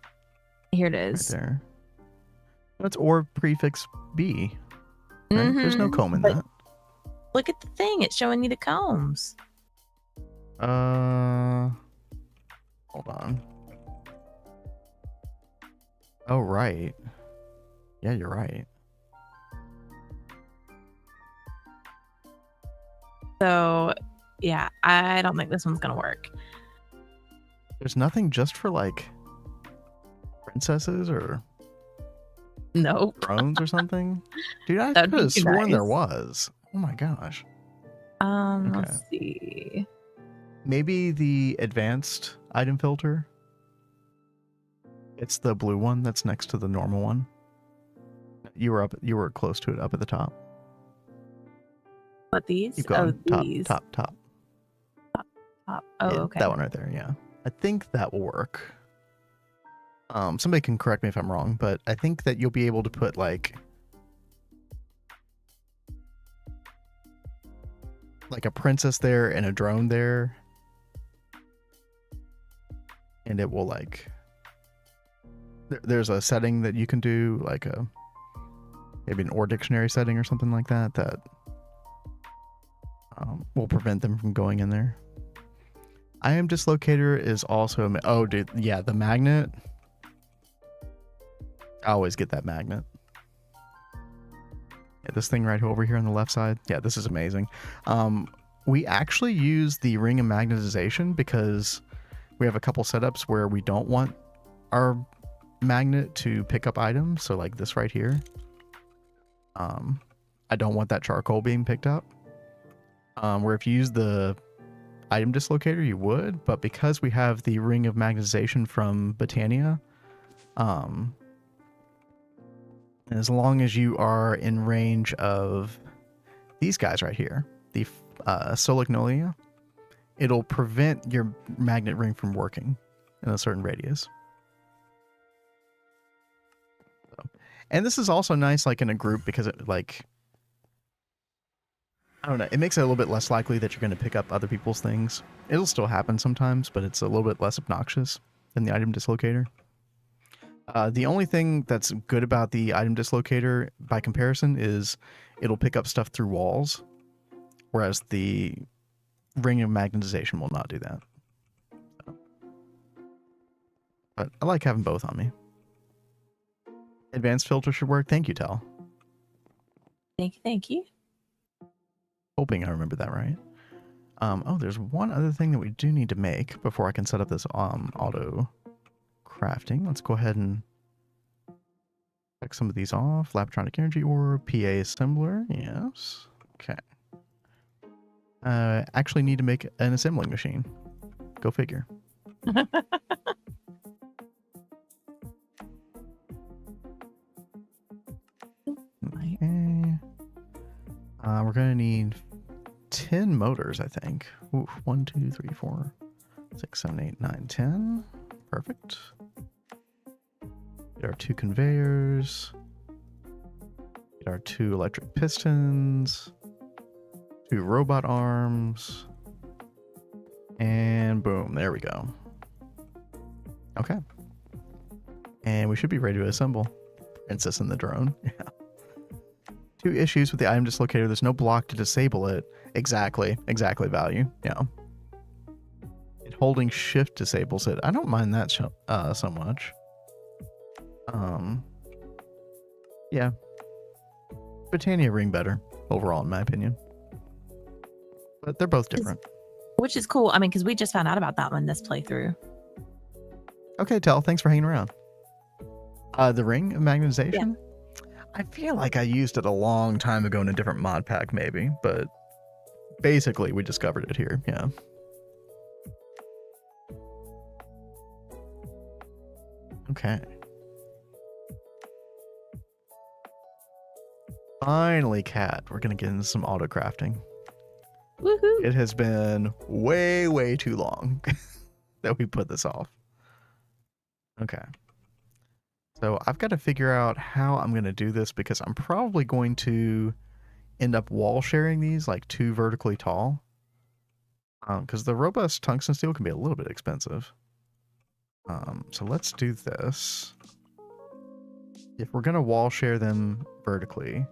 Here it is. Right there. That's ore prefix B. Right? There's no comb in that. Look at the thing. It's showing you the combs. Hold on. Oh, right. Yeah, you're right. So, yeah, I don't think this one's going to work. There's nothing just for, like, princesses or... Nope. Thrones or something? Dude, I could have sworn there was. Oh my gosh. Okay. Let's see. Maybe the advanced item filter. It's the blue one that's next to the normal one. You were close to it up at the top. What, these? Keep going. Oh, these. Top. Top. Oh, yeah, okay. That one right there, yeah. I think that will work. Somebody can correct me if I'm wrong, but I think that you'll be able to put like a princess there and a drone there, and it will like there's a setting that you can do, like maybe an ore dictionary setting or something like that will prevent them from going in there. IM dislocator is also oh dude, yeah, the magnet. I always get that magnet. Yeah, this thing right over here on the left side. Yeah, this is amazing. We actually use the ring of magnetization because we have a couple setups where we don't want our magnet to pick up items. So like this right here. I don't want that charcoal being picked up. Where if you use the item dislocator, you would. But because we have the ring of magnetization from Botania, as long as you are in range of these guys right here, the Solignolia, it'll prevent your magnet ring from working in a certain radius. So, and this is also nice like in a group because it like, I don't know, it makes it a little bit less likely that you're going to pick up other people's things. It'll still happen sometimes, but it's a little bit less obnoxious than the item dislocator. The only thing that's good about the item dislocator by comparison is it'll pick up stuff through walls, whereas the ring of magnetization will not do that. So. But I like having both on me. Advanced filter should work. Thank you, Tal. Thank you. Hoping I remember that right. Oh, there's one other thing that we do need to make before I can set up this auto crafting. Let's go ahead and check some of these off. Laptronic energy ore, PA assembler. Yes. Okay. Actually need to make an assembling machine. Go figure. Okay. We're gonna need 10 motors, I think. Ooh, 1, 2, 3, 4, 6, 7, 8, 9, 10. Perfect. Get our 2 conveyors. Get our 2 electric pistons. 2 robot arms. And boom, there we go. Okay. And we should be ready to assemble. Princess and the drone. Yeah. 2 issues with the item dislocator. There's no block to disable it. Exactly value. Yeah. And holding shift disables it. I don't mind that so much. Yeah. Britannia ring better overall, in my opinion. But they're both different. Which is cool. I mean, because we just found out about that one this playthrough. Okay, Tell. Thanks for hanging around. The ring of magnetization? Yeah. I feel like I used it a long time ago in a different mod pack, maybe, but basically we discovered it here. Yeah. Okay. Finally, Cat. We're going to get into some auto crafting. Woohoo! It has been way too long that we put this off. Okay. So I've got to figure out how I'm going to do this because I'm probably going to end up wall sharing these like 2 vertically tall. Because the robust tungsten steel can be a little bit expensive. So let's do this. If we're going to wall share them vertically,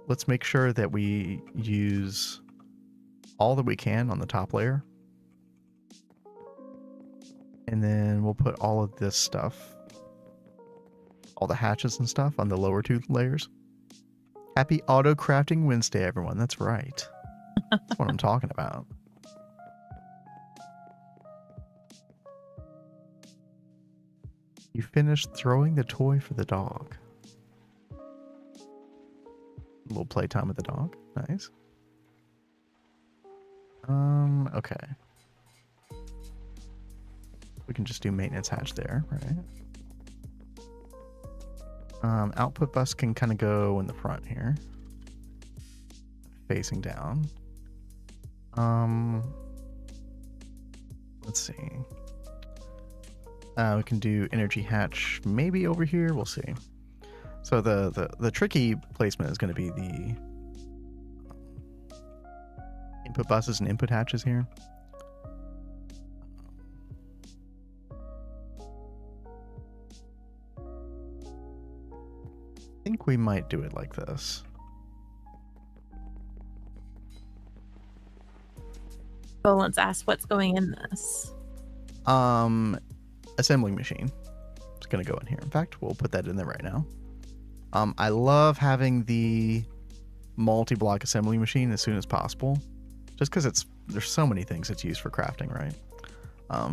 let's make sure that we use all that we can on the top layer. And then we'll put all of this stuff, all the hatches and stuff, on the lower 2 layers. Happy Auto Crafting Wednesday, everyone. That's right. That's what I'm talking about. You finished throwing the toy for the dog. A little playtime with the dog. Nice. Okay. We can just do maintenance hatch there, right? Output bus can kind of go in the front here. Facing down. Let's see. We can do energy hatch maybe over here. We'll see. So the tricky placement is going to be the input buses and input hatches here. I think we might do it like this. Well, let's ask what's going in this. Assembling machine. It's gonna go in here. In fact, we'll put that in there right now. I love having the multi-block assembling machine as soon as possible, just because there's so many things it's used for crafting, right?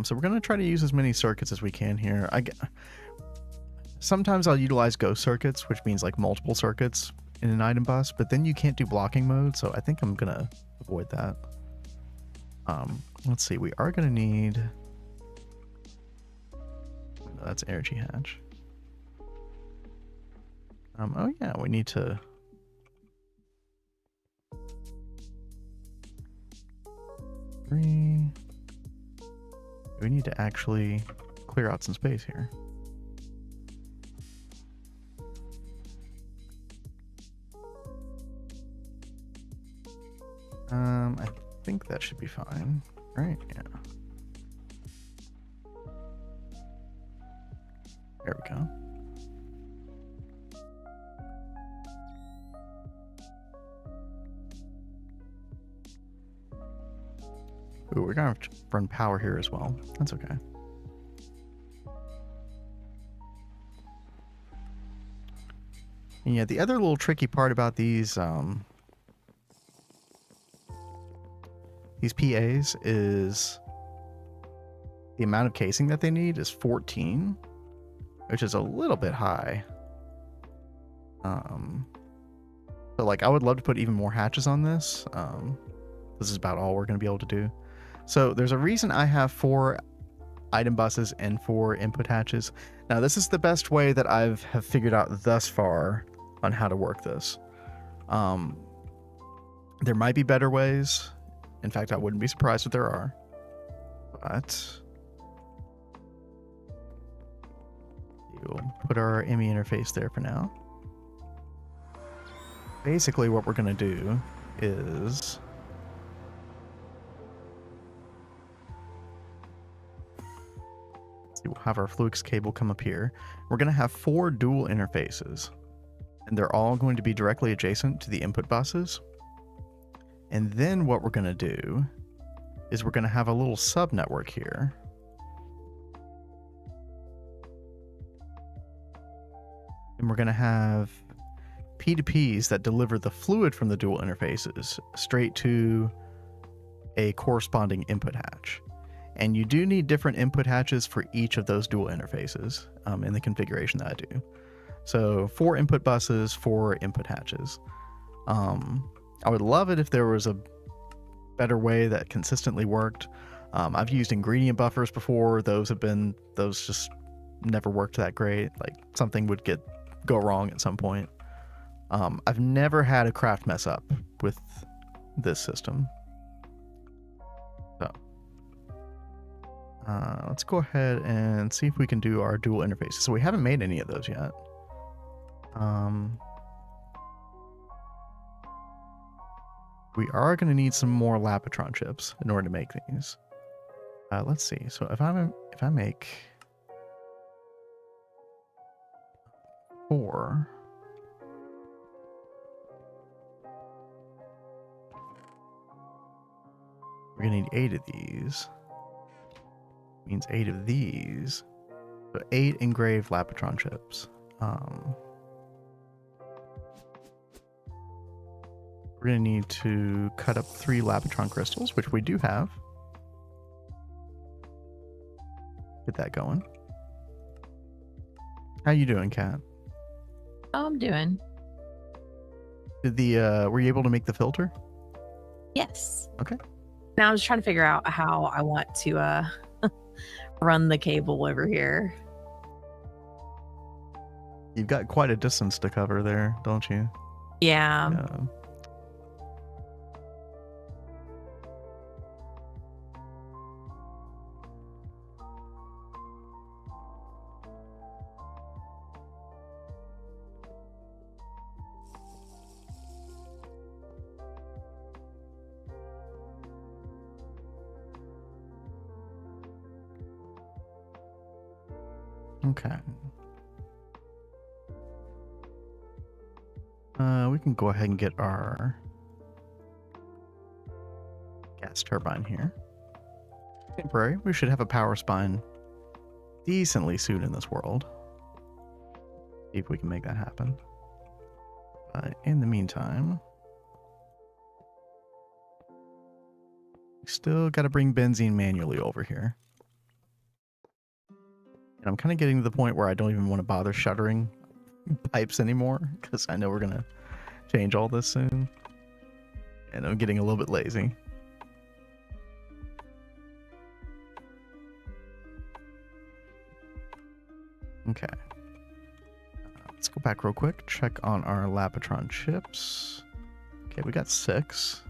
So we're gonna try to use as many circuits as we can here. Sometimes I'll utilize ghost circuits, which means like multiple circuits in an item bus, but then you can't do blocking mode, so I think I'm gonna avoid that. Let's see, we are gonna need... That's energy hatch. Oh yeah, we need to... We need to actually clear out some space here. I think that should be fine, right? Yeah. There we go. Ooh, we're gonna have to run power here as well. That's okay. And yeah, the other little tricky part about these PAs is the amount of casing that they need is 14, which is a little bit high. So like I would love to put even more hatches on this. This is about all we're going to be able to do. So there's a reason I have 4 item buses and 4 input hatches. Now this is the best way that have figured out thus far on how to work this. There might be better ways. In fact, I wouldn't be surprised if there are. But we'll put our ME interface there for now. Basically what we're going to do is we'll have our Fluix cable come up here. We're going to have 4 dual interfaces, and they're all going to be directly adjacent to the input buses. And then what we're going to do is we're going to have a little sub network here. And we're going to have P2Ps that deliver the fluid from the dual interfaces straight to a corresponding input hatch. And you do need different input hatches for each of those dual interfaces in the configuration that I do. So 4 input buses, 4 input hatches. I would love it if there was a better way that consistently worked. I've used ingredient buffers before. Those just never worked that great. Like something would go wrong at some point. I've never had a craft mess up with this system. So let's go ahead and see if we can do our dual interfaces. So we haven't made any of those yet. We are going to need some more Lapitron chips in order to make these. Let's see. So if I make 4, we're going to need 8 of these. Means 8 of these. So 8 engraved Lapitron chips. We're going to need to cut up 3 Lapitron crystals, which we do have. Get that going. How you doing, Kat? Oh, I'm doing. Were you able to make the filter? Yes. Okay. Now I was trying to figure out how I want to run the cable over here. You've got quite a distance to cover there, don't you? Yeah. Yeah. Okay. We can go ahead and get our gas turbine here. Temporary. We should have a power spine decently soon in this world. See if we can make that happen. But in the meantime, we still got to bring benzene manually over here. And I'm kind of getting to the point where I don't even want to bother shuttering pipes anymore, because I know we're going to change all this soon. And I'm getting a little bit lazy. Okay. Let's go back real quick, check on our Lapitron chips. Okay, we got 6.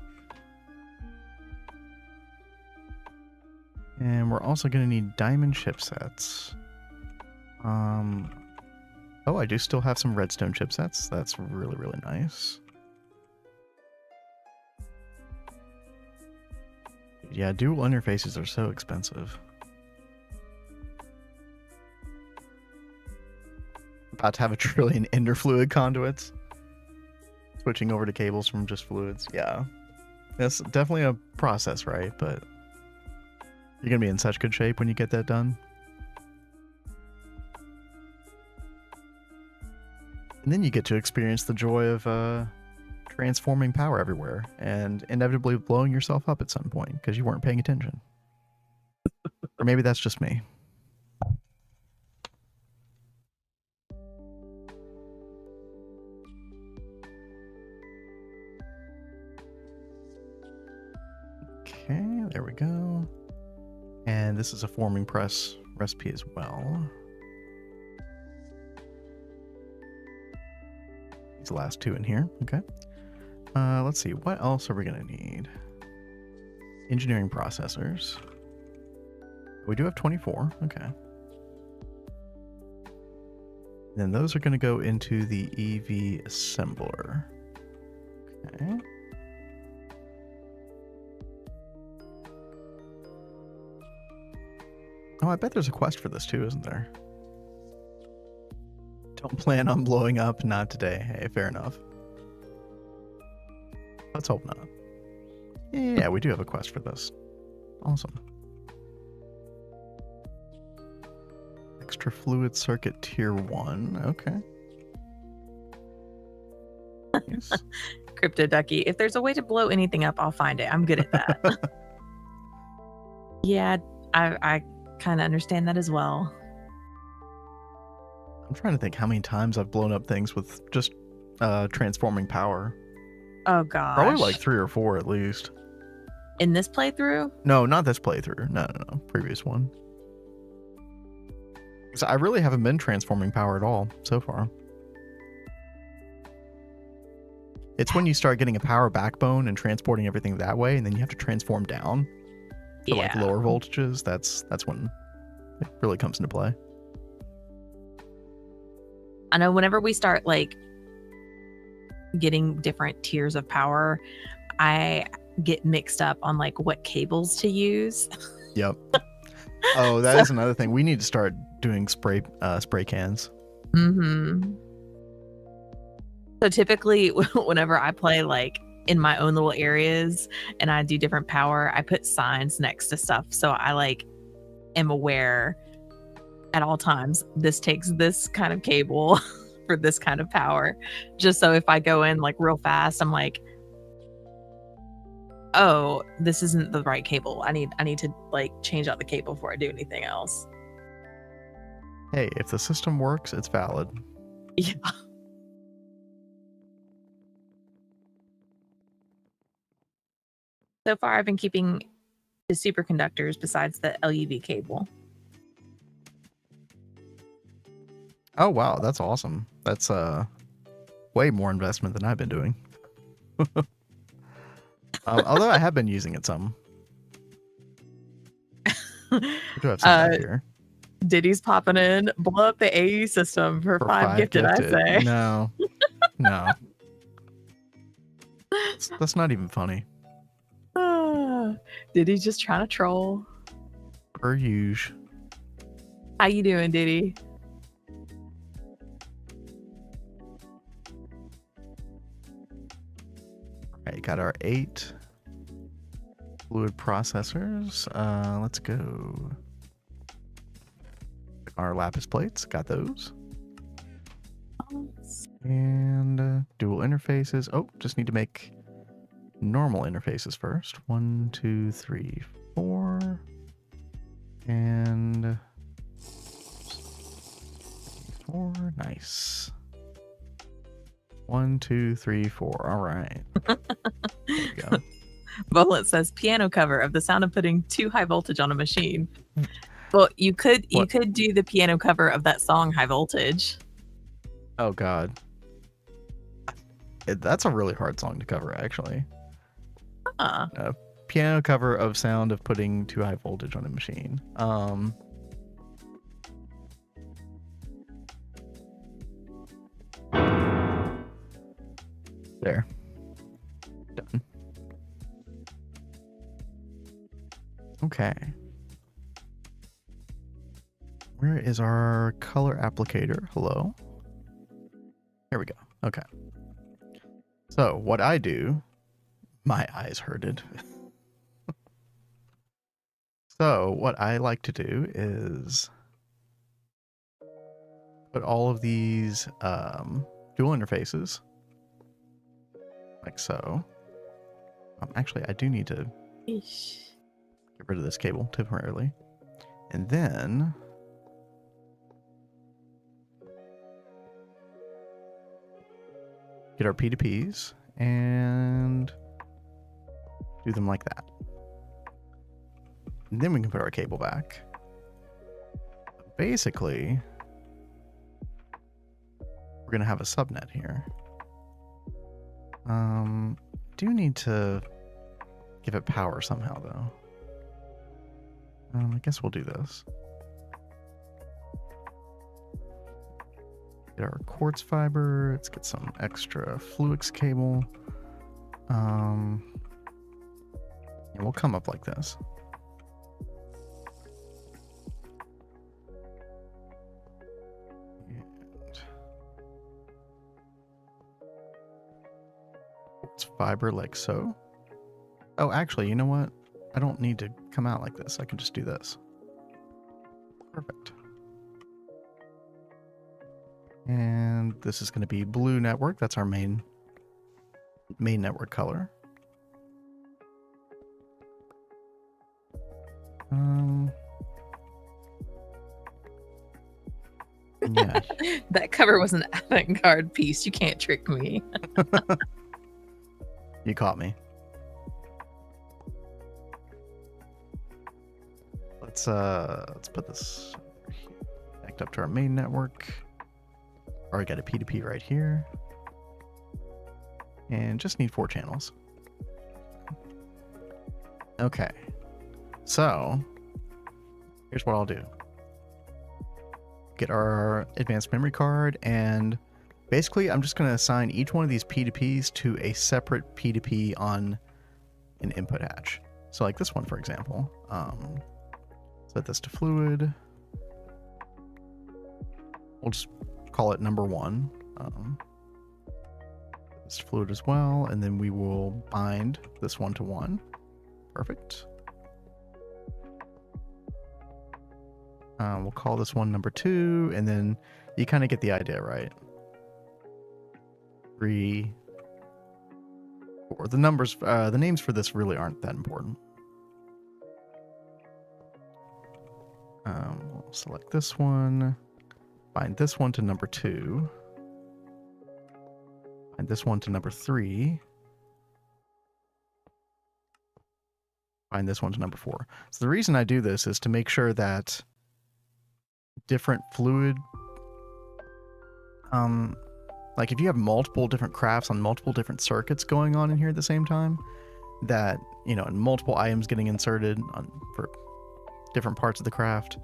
And we're also going to need diamond chipsets. Oh, I do still have some redstone chipsets. That's really, really nice. Yeah, dual interfaces are so expensive. About to have 1 trillion ender fluid conduits. Switching over to cables from just fluids. Yeah. That's definitely a process, right? But you're going to be in such good shape when you get that done. And then you get to experience the joy of transforming power everywhere and inevitably blowing yourself up at some point because you weren't paying attention. Or maybe that's just me. Okay, there we go. And this is a forming press recipe as well. These last two in here. Okay. Let's see. What else are we going to need? Engineering processors. We do have 24. Okay. Then those are going to go into the EV assembler. Okay. Oh, I bet there's a quest for this too, isn't there? Don't plan on blowing up. Not today. Hey, fair enough. Let's hope not. Yeah, we do have a quest for this. Awesome. Extra fluid circuit tier 1. Okay. Nice. Crypto Ducky. If there's a way to blow anything up, I'll find it. I'm good at that. Yeah, I kind of understand that as well. I'm trying to think how many times I've blown up things with just transforming power. Oh gosh. Probably like 3 or 4 at least. In this playthrough? No, not this playthrough. No. Previous one. So I really haven't been transforming power at all so far. It's when you start getting a power backbone and transporting everything that way, and then you have to transform down to like lower voltages. That's when it really comes into play. I know whenever we start like getting different tiers of power, I get mixed up on like what cables to use. Yep. Oh, that is another thing. We need to start doing spray cans. Mm-hmm. So typically whenever I play like in my own little areas and I do different power, I put signs next to stuff. So I like am aware at all times, this takes this kind of cable for this kind of power. Just so if I go in like real fast, I'm like, oh, this isn't the right cable. I need to like change out the cable before I do anything else. Hey, if the system works, it's valid. Yeah. So far, I've been keeping the superconductors besides the LUV cable. Oh, wow. That's awesome. That's way more investment than I've been doing. Although I have been using it some. I do have some here. Diddy's popping in. Blow up the AE system for 5 gifted, I say. No. No. That's not even funny. Diddy's just trying to troll. Per usual. How you doing, Diddy? Alright, got our 8 fluid processors. Let's go. Our lapis plates, got those. And dual interfaces. Oh, just need to make normal interfaces first. 1, 2, 3, 4. And 4. Nice. 1, 2, 3, 4. All right. There we go. Bullet says piano cover of the sound of putting too high voltage on a machine. Well, you could do the piano cover of that song High Voltage. Oh God. That's a really hard song to cover, actually. Piano cover of sound of putting too high voltage on a machine. There. Done. Okay. Where is our color applicator? Hello? Here we go. Okay. So what I do, my eyes hurted. So what I like to do is put all of these dual interfaces like so. Actually, I do need to get rid of this cable temporarily. And then get our P2Ps and do them like that. And then we can put our cable back. Basically, we're going to have a subnet here. Do need to give it power somehow, though. I guess we'll do this. Get our quartz fiber. Let's get some extra Fluix cable. And we'll come up like this. Fiber like so. Oh, actually, you know what? I don't need to come out like this. I can just do this. Perfect. And this is going to be blue network. That's our main network color. Yeah. That cover was an avant-garde piece. You can't trick me. You caught me. Let's put this connect up to our main network. Already got a P2P right here. And just need 4 channels. Okay. So here's what I'll do. Get our advanced memory card, and basically I'm just going to assign each one of these P2Ps to a separate P2P on an input hatch. So like this one, for example, set this to fluid. We'll just call it number 1. This fluid as well, and then we will bind this one to 1. Perfect. We'll call this one number 2, and then you kind of get the idea, right? 3, 4. The numbers, the names for this really aren't that important. We'll select this one, bind this one to number 2, bind this one to number 3, bind this one to number 4. So the reason I do this is to make sure that different fluid, like if you have multiple different crafts on multiple different circuits going on in here at the same time, that, you know, and multiple items getting inserted for different parts of the craft,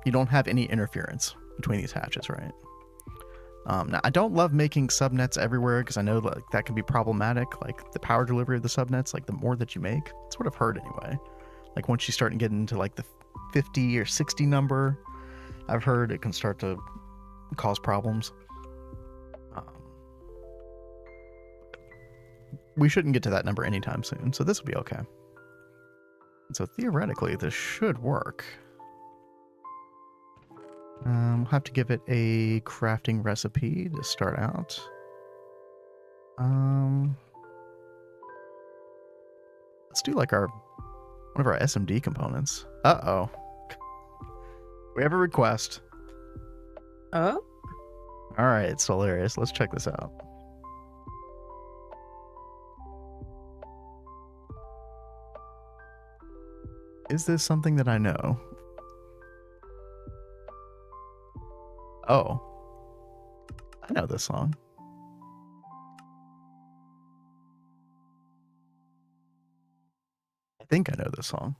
you don't have any interference between these hatches, right? Now, I don't love making subnets everywhere because I know like that can be problematic. Like the power delivery of the subnets, like the more that you make, that's what I've heard anyway. Like once you start getting into like the 50 or 60 number, I've heard it can start to cause problems. We shouldn't get to that number anytime soon, so this will be okay. So theoretically, this should work. We'll have to give it a crafting recipe to start out. Let's do like one of our SMD components. Uh-oh. We have a request. Oh? All right, Solaris, let's check this out. Is this something that I know? Oh. I know this song. I think I know this song.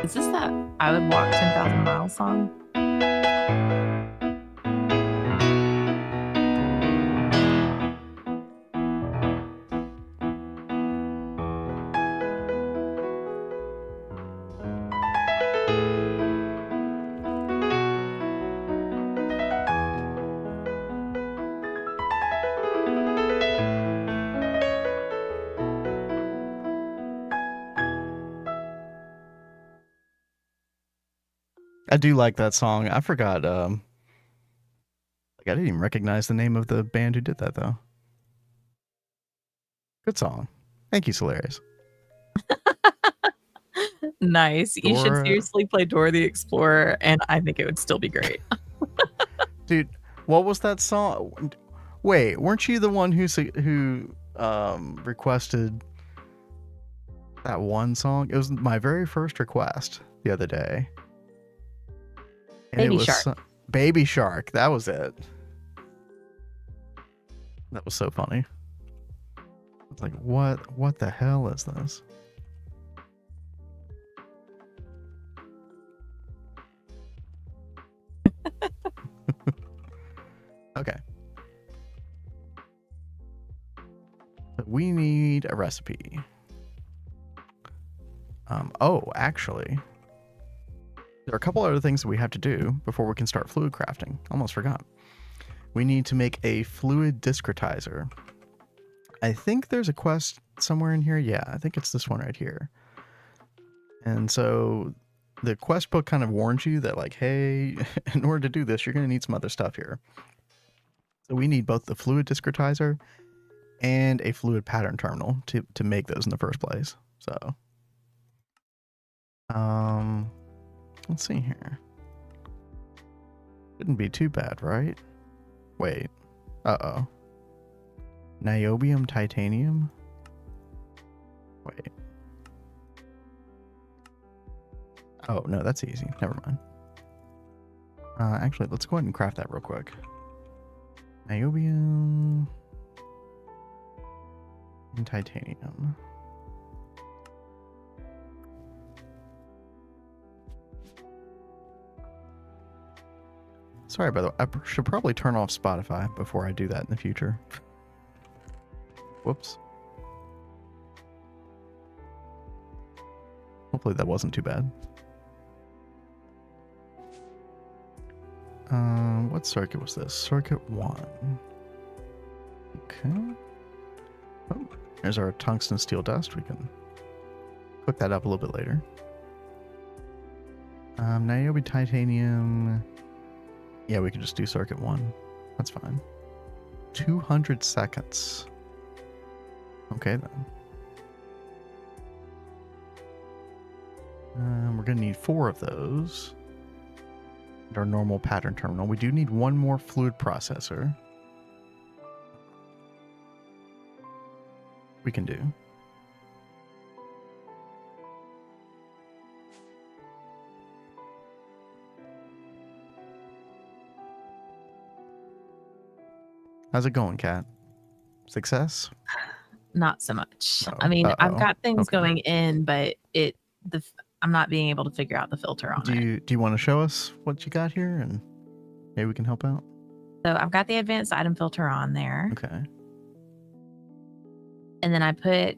Is this that I Would Walk 10,000 Miles song? I do like that song. I forgot. Like I didn't even recognize the name of the band who did that though. Good song. Thank you, Solarius. Nice. You should Dora. seriously play Dora the Explorer, and I think it would still be great. Dude, what was that song? Wait, weren't you the one who requested that one song? It was my very first request the other day. And Baby it was Shark. Baby Shark. That was it. That was so funny. It's like, what the hell is this? Okay. We need a recipe. Oh, actually, there are a couple other things that we have to do before we can start fluid crafting. Almost forgot. We need to make a fluid discretizer. I think there's a quest somewhere in here. Yeah, I think it's this one right here. And so the quest book kind of warns you that like, hey, in order to do this, you're going to need some other stuff here. So we need both the fluid discretizer and a fluid pattern terminal to make those in the first place. So, let's see here. Shouldn't be too bad, right? Wait. Uh-oh. Niobium titanium? Wait. Oh, no, that's easy. Never mind. Actually, let's go ahead and craft that real quick. Niobium and titanium. Sorry, by the way, I should probably turn off Spotify before I do that in the future. Whoops. Hopefully that wasn't too bad. What circuit was this? Circuit 1. Okay. Oh, there's our tungsten steel dust. We can cook that up a little bit later. Niobe titanium. Yeah, we can just do circuit 1. That's fine. 200 seconds. Okay, then. We're going to need 4 of those. And our normal pattern terminal. We do need 1 more fluid processor. We can do. How's it going, Kat? Success? Not so much. Oh, I mean, I've uh-oh. got things Okay. going in, but I'm not being able to figure out the filter on it. Do you want to show us what you got here and maybe we can help out? So I've got the advanced item filter on there. Okay. And then I put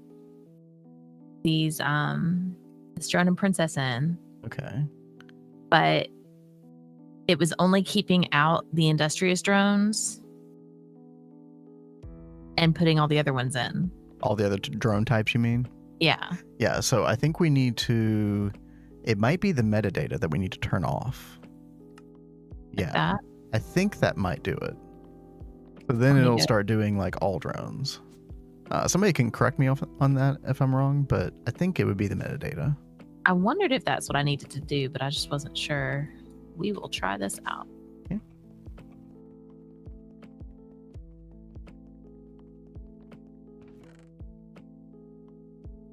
these this drone and princess in. Okay. But it was only keeping out the industrious drones and putting all the other ones in. All the other drone types, you mean? Yeah. Yeah, so I think we need to... It might be the metadata that we need to turn off. Yeah. That. I think that might do it. So then it'll start doing like all drones. Somebody can correct me on that if I'm wrong, but I think it would be the metadata. I wondered if that's what I needed to do, but I just wasn't sure. We will try this out. Yeah.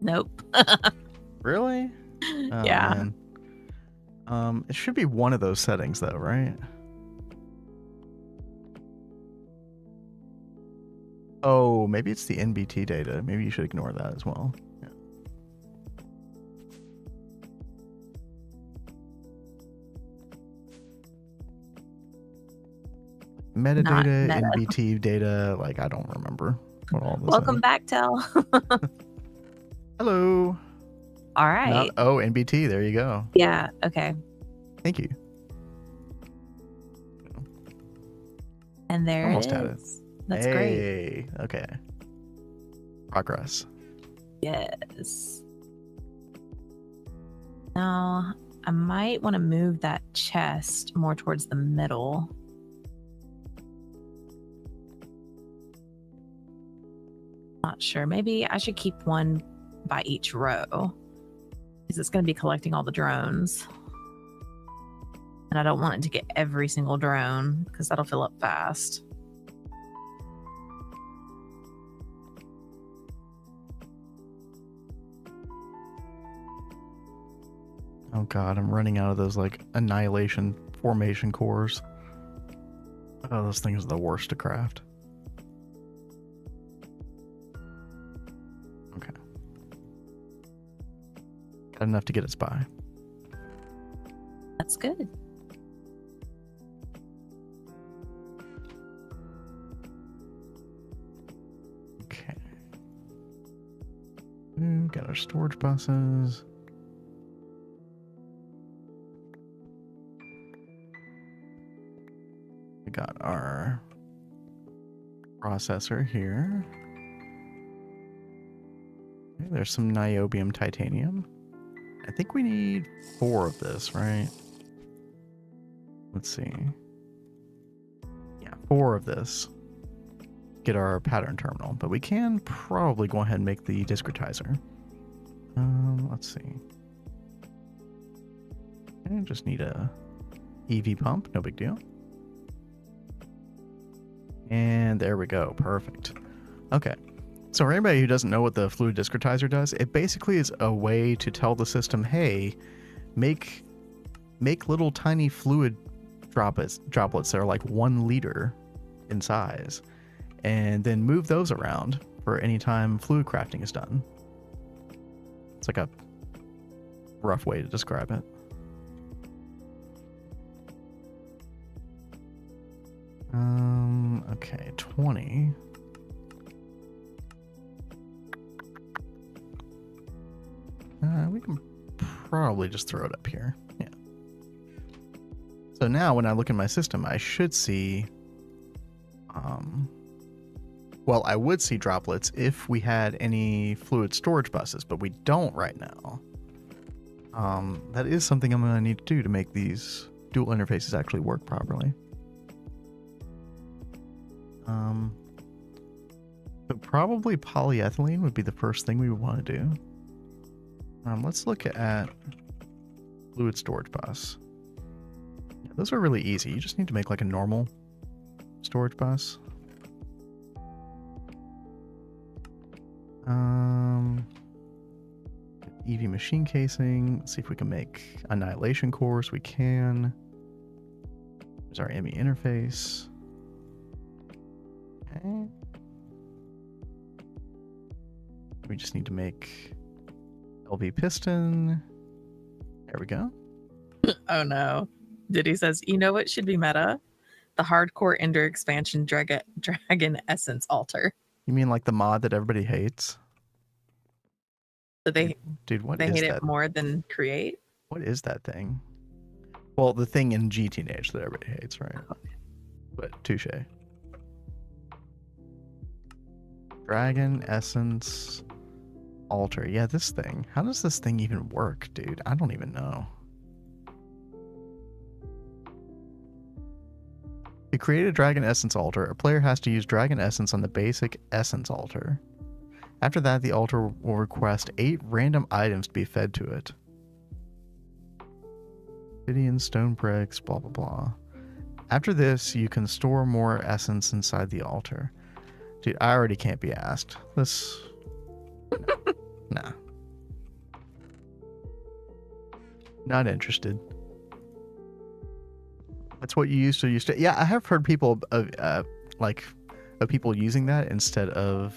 Nope. Really? Oh, yeah. Man. It should be one of those settings though, right? Oh, maybe it's the NBT data. Maybe you should ignore that as well. Yeah. Metadata, NBT data, like I don't remember what all this Welcome is. back, Tel. Hello. All right. NBT, there you go. Yeah, okay. Thank you. And there Almost it had it. is. That's great. Okay. Progress. Yes. Now, I might want to move that chest more towards the middle. Not sure. Maybe I should keep one by each row because it's going to be collecting all the drones. And I don't want it to get every single drone because that'll fill up fast. Oh god, I'm running out of those like annihilation formation cores. Oh, those things are the worst to craft. Okay. Got enough to get us by. That's good. Okay. Got our storage buses. We got our processor here. Okay, there's some niobium titanium. I think we need 4 of this, right? Let's see. Yeah, 4 of this. Get our pattern terminal, but we can probably go ahead and make the discretizer. Let's see. Okay, just need a EV pump, no big deal. And there we go, perfect. Okay, so for anybody who doesn't know what the fluid discretizer does, it basically is a way to tell the system, hey, make little tiny fluid droplets that are like 1 liter in size, and then move those around for any time fluid crafting is done. It's like a rough way to describe it. Okay, 20. We can probably just throw it up here. Yeah. So now when I look in my system, I should see, well, I would see droplets if we had any fluid storage buses, but we don't right now. That is something I'm going to need to do to make these dual interfaces actually work properly. So probably polyethylene would be the first thing we would want to do. Let's look at fluid storage bus. Yeah, those are really easy. You just need to make like a normal storage bus. EV machine casing. Let's see if we can make annihilation cores. We can. There's our ME interface. Okay. We just need to make LV piston. There we go. Oh no. Diddy says, you know what should be meta? The hardcore Ender expansion dragon essence altar. You mean like the mod that everybody hates? So they Dude, they hate it more than create? What is that thing? Well, the thing in GTNH that everybody hates, right? Okay. But touche. Dragon essence altar. Yeah, this thing. How does this thing even work, dude? I don't even know. To create a dragon essence altar, a player has to use dragon essence on the basic essence altar. After that, the altar will request 8 random items to be fed to it. Obsidian, stone bricks, blah blah blah. After this, you can store more essence inside the altar. Dude, I already can't be asked. This... Nah. Not interested. That's what you used to. Yeah, I have heard people of people using that instead of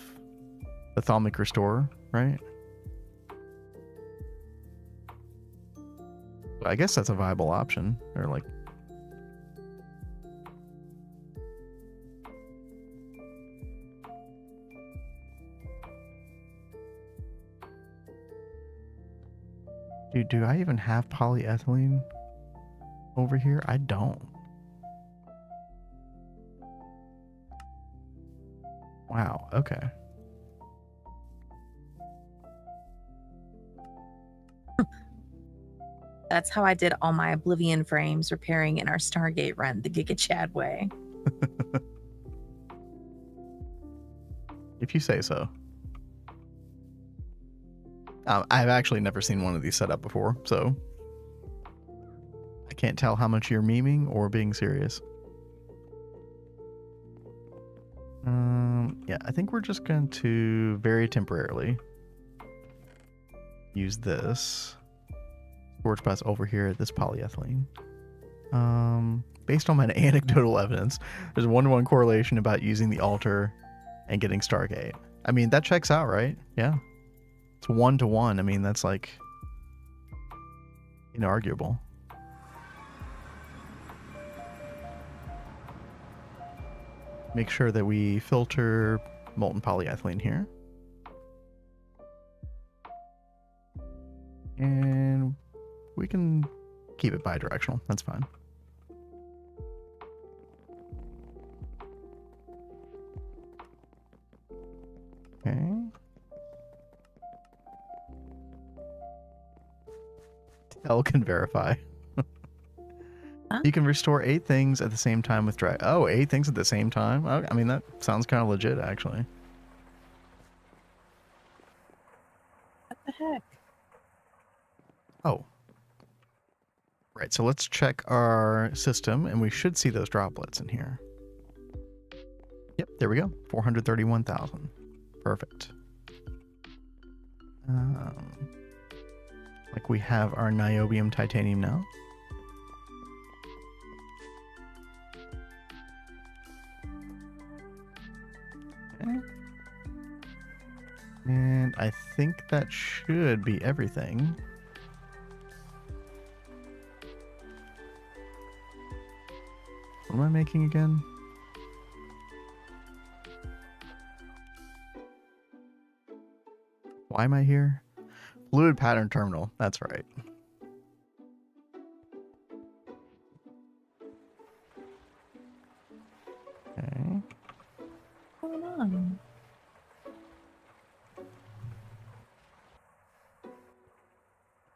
the Thalmic Restore, right? But I guess that's a viable option, or like. Dude, do I even have polyethylene over here? I don't. Wow, okay. That's how I did all my Oblivion frames repairing in our Stargate run, the Giga Chad way. If you say so. I've actually never seen one of these set up before, so I can't tell how much you're memeing or being serious. Yeah, I think we're just going to very temporarily use this storage bus over here at this polyethylene. Based on my anecdotal evidence, there's a 1-to-1 correlation about using the altar and getting Stargate. I mean, that checks out, right? Yeah. It's 1-to-1. I mean, that's like inarguable. Make sure that we filter molten polyethylene here. And we can keep it bidirectional. That's fine. Okay. Tell can verify. Huh? You can restore 8 things at the same time with dry. Oh, 8 things at the same time? Oh, I mean, that sounds kind of legit, actually. What the heck? Oh. Right, so let's check our system, and we should see those droplets in here. Yep, there we go. 431,000. Perfect. Like we have our niobium titanium now. Okay. And I think that should be everything. What am I making again? Why am I here? Fluid pattern terminal. That's right. Okay. What's going on?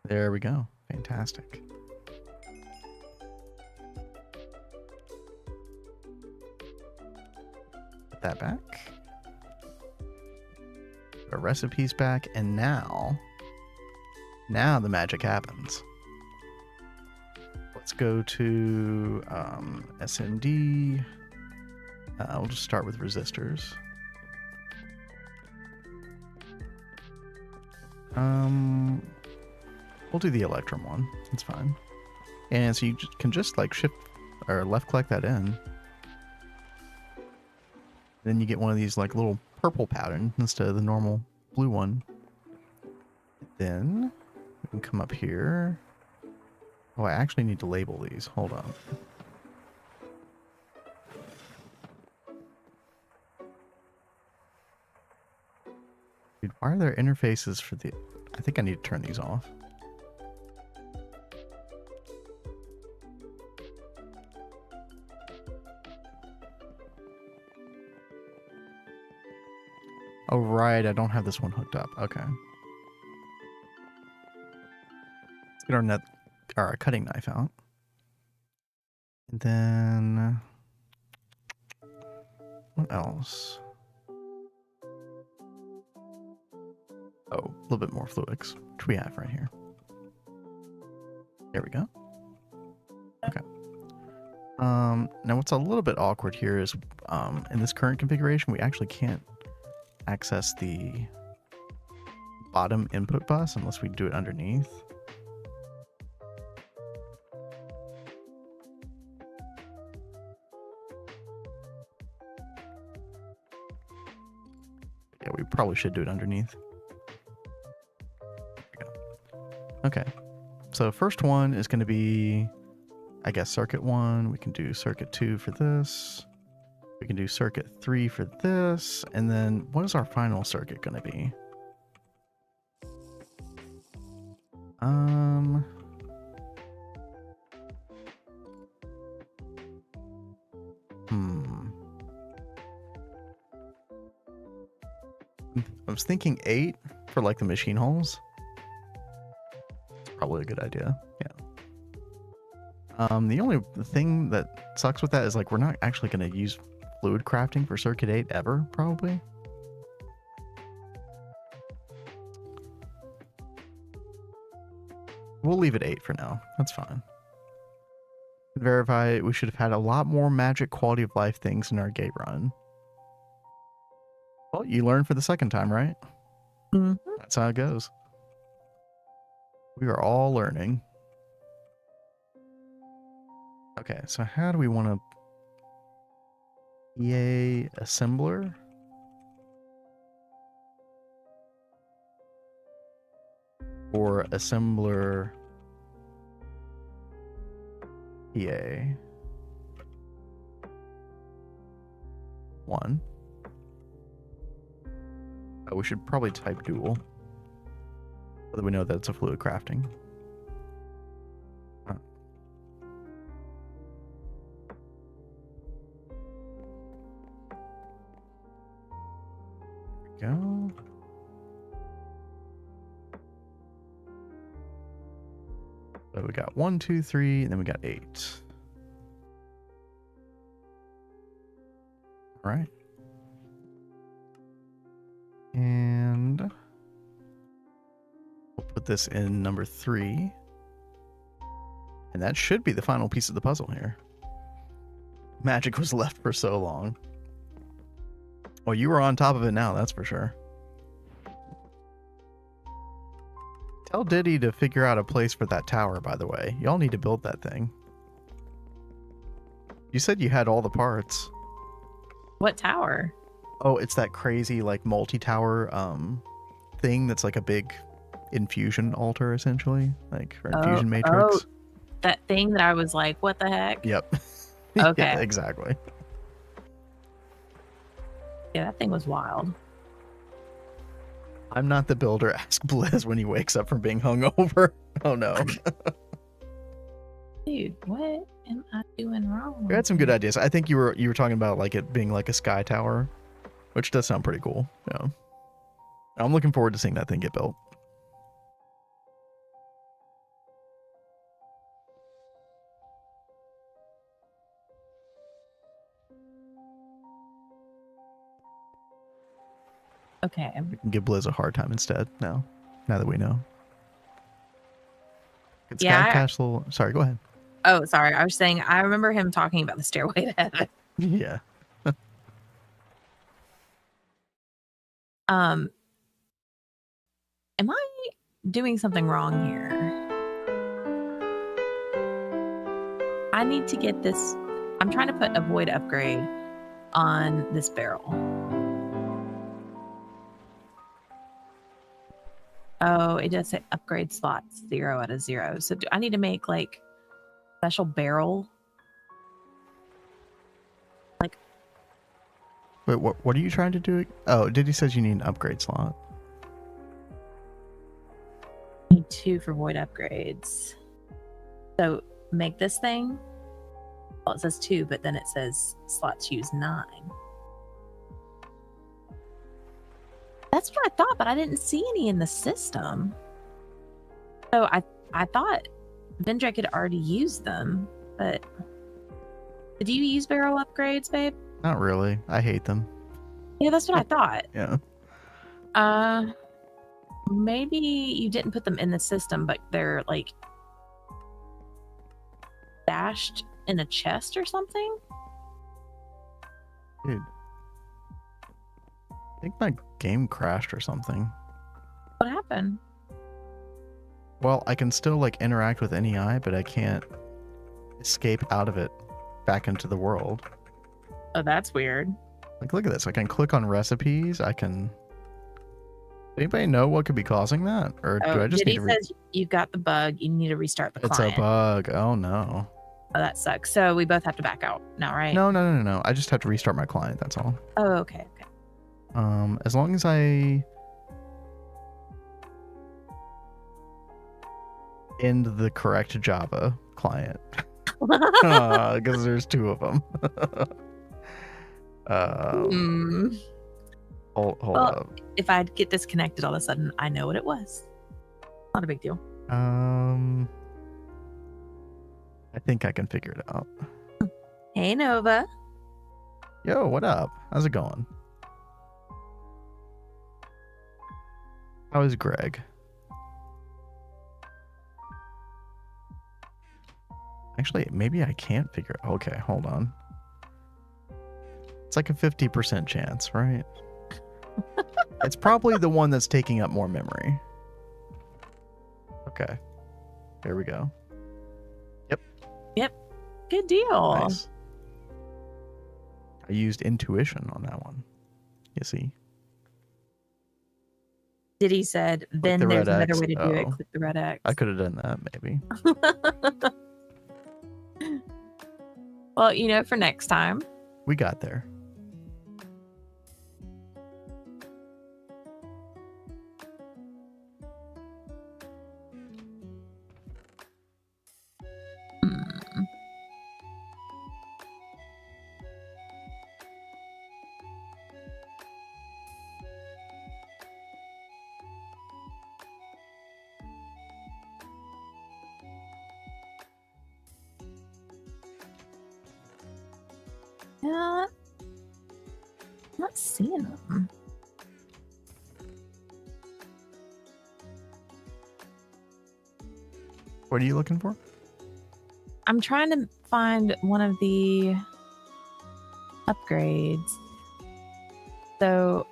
There we go. Fantastic. Put that back. Put our recipes back, and now the magic happens. Let's go to SMD. We'll just start with resistors. We'll do the Electrum one. It's fine. And so you can just like shift or left click that in. Then you get one of these like little purple patterns instead of the normal blue one. Then we can come up here. Oh, I actually need to label these. Hold on. Dude, why are there interfaces for the... I think I need to turn these off. Oh, right. I don't have this one hooked up. Okay. Let's get our cutting knife out. And then... what else? Oh, a little bit more fluids, which we have right here. There we go. Okay. Now what's a little bit awkward here is in this current configuration, we actually can't access the bottom input bus unless we do it underneath. Yeah, we probably should do it underneath. Okay, so first one is going to be, I guess, circuit 1. We can do circuit 2 for this. We can do circuit 3 for this. And then what is our final circuit going to be? I was thinking 8 for like the machine holes. Probably a good idea. Yeah. The only thing that sucks with that is like we're not actually going to use fluid crafting for Circuit 8 ever, probably. We'll leave it 8 for now. That's fine. Verify we should have had a lot more magic quality of life things in our gate run. Well, you learn for the second time, right? Mm-hmm. That's how it goes. We are all learning. Okay, so how do we want to EA assembler? Or assembler EA? 1. Oh, we should probably type dual. So that we know that it's a fluid crafting. Go. So we got 1, 2, 3, and then we got 8. All right. And we'll put this in number 3. And that should be the final piece of the puzzle here. Magic was left for so long. Well, you were on top of it now, that's for sure. Tell Diddy to figure out a place for that tower, by the way. Y'all need to build that thing. You said you had all the parts. What tower? Oh, it's that crazy, like, multi-tower thing that's like a big infusion altar, essentially. Like, or infusion matrix. Oh, that thing that I was like, what the heck? Yep. Okay. Yeah, exactly. Yeah, that thing was wild. I'm not the builder. Ask Blizz when he wakes up from being hungover. Oh no. Dude, what am I doing wrong? You had some good ideas. I think you were talking about like it being like a sky tower, which does sound pretty cool. Yeah. I'm looking forward to seeing that thing get built. Okay. We can give Blizz a hard time instead now that we know. It's Yeah, Castle. Sorry, go ahead. Oh, sorry. I was saying I remember him talking about the stairway to heaven. Yeah. Am I doing something wrong here? I need to get this. I'm trying to put a void upgrade on this barrel. Oh, it does say upgrade slots 0 out of 0. So do I need to make like special barrel? Like, Wait, what are you trying to do? Oh, Diddy says you need an upgrade slot. I need 2 for void upgrades. So make this thing. Well, it says 2, but then it says slots use 9. That's what I thought, but I didn't see any in the system. So I thought Vendrick had already used them, but did you use barrel upgrades, babe? Not really. I hate them. Yeah, that's what I thought. Yeah. Maybe you didn't put them in the system, but they're like stashed in a chest or something. Dude. I think my game crashed or something. What happened? Well, I can still like interact with NEI, but I can't escape out of it back into the world. Oh, that's weird. Like, look at this. I can click on recipes. I can. Anybody know what could be causing that? Or do I just need to? Says you've got the bug. You need to restart the client. It's a bug. Oh no. Oh, that sucks. So we both have to back out now, right? No. I just have to restart my client. That's all. Oh, okay. As long as I end the correct Java client, because there's 2 of them. Hold up. If I get disconnected all of a sudden, I know what it was. Not a big deal. I think I can figure it out. Hey, Nova. Yo, what up? How's it going? How is Greg? Actually, maybe I can't figure it. Okay, hold on. It's like a 50% chance, right? It's probably the one that's taking up more memory. Okay. Here we go. Yep. Good deal. Nice. I used intuition on that one. You see? Diddy said, then the there's red another X. way to do it. Oh. Click the red X. I could have done that, maybe. Well, you know, for next time. We got there. Yeah. I'm not seeing them. What are you looking for? I'm trying to find one of the upgrades. So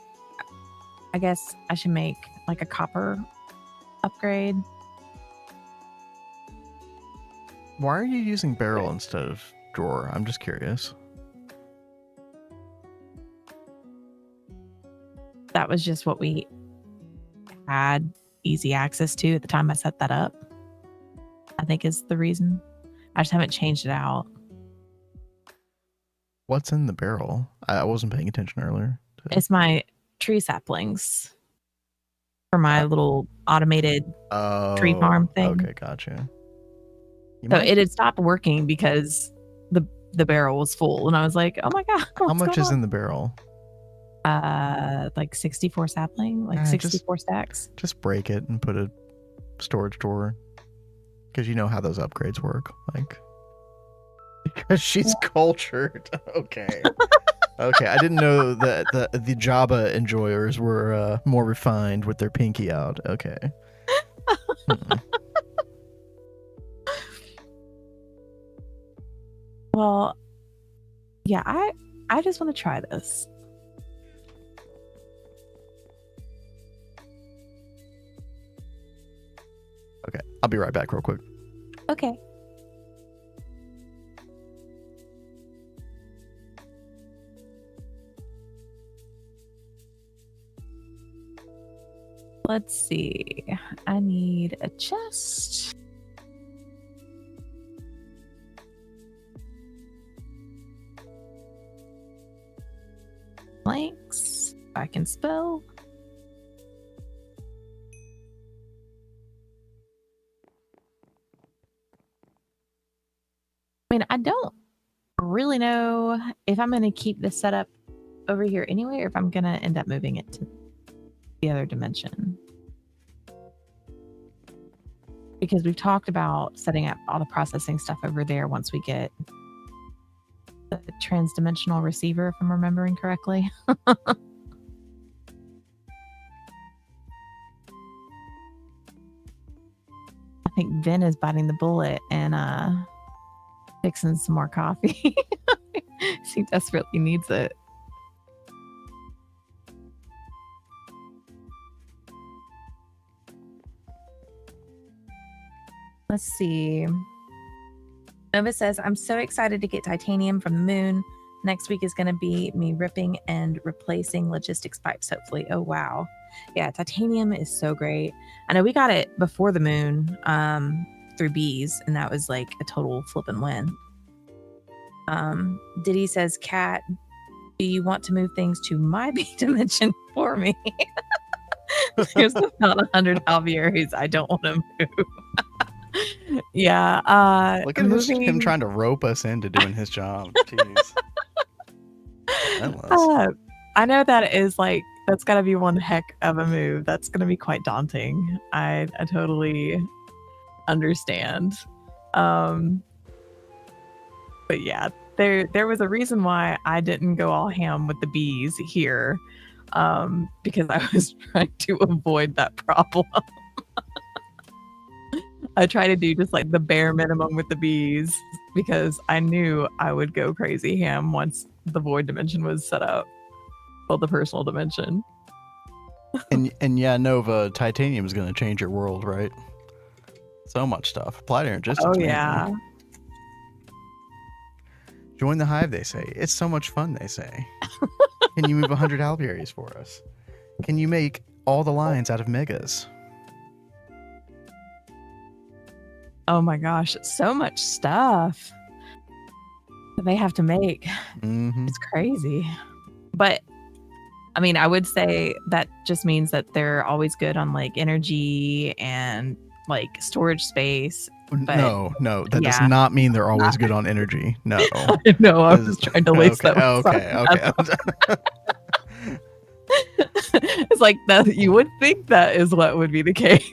I guess I should make like a copper upgrade. Why are you using barrel instead of drawer? I'm just curious. That was just what we had easy access to at the time I set that up, I think is the reason. I just haven't changed it out. What's in the barrel? I wasn't paying attention earlier. It's my tree saplings for my little automated tree farm thing. Okay, gotcha. So it had stopped working because the barrel was full, and I was like, "Oh my god!" How much is in the barrel? Like 64 sapling, like 64 stacks. Just break it and put a storage drawer, because you know how those upgrades work. Like, because she's cultured. Okay. Okay, I didn't know that the Java enjoyers were more refined with their pinky out. Okay. Well, yeah, I just want to try this. Okay, I'll be right back real quick. Okay. Let's see. I need a chest. Blanks. I can spell. I mean, I don't really know if I'm going to keep this setup over here anyway, or if I'm going to end up moving it to the other dimension. Because we've talked about setting up all the processing stuff over there once we get the transdimensional receiver, if I'm remembering correctly. I think Vin is biting the bullet and fixing some more coffee. He desperately needs it. Let's see. Nova says, I'm so excited to get titanium from the moon. Next week is going to be me ripping and replacing logistics pipes, hopefully. Oh, wow. Yeah, titanium is so great. I know we got it before the moon through bees, and that was like a total flip and win. Diddy says, Kat, do you want to move things to my B dimension for me? There's about 100 Javieris I don't want to move. Yeah. Look at him trying to rope us into doing his job. Jeez. I know that is like, that's got to be one heck of a move. That's going to be quite daunting. I totally understand. But yeah, there was a reason why I didn't go all ham with the bees here, because I was trying to avoid that problem. I try to do just like the bare minimum with the bees because I knew I would go crazy ham once the void dimension was set up. Well, the personal dimension. And yeah, Nova, titanium is going to change your world, right? So much stuff. Apply to Energistics. Oh man. yeah. Join the hive, they say. It's so much fun, they say. Can you move 100 alvearies for us? Can you make all the lines out of megas? Oh my gosh, so much stuff that they have to make. Mm-hmm. It's crazy. But I mean, I would say that just means that they're always good on like energy and like storage space. But no, that does not mean they're always good on energy. No. No, I was trying to lace that. Okay. It's like that. You would think that is what would be the case.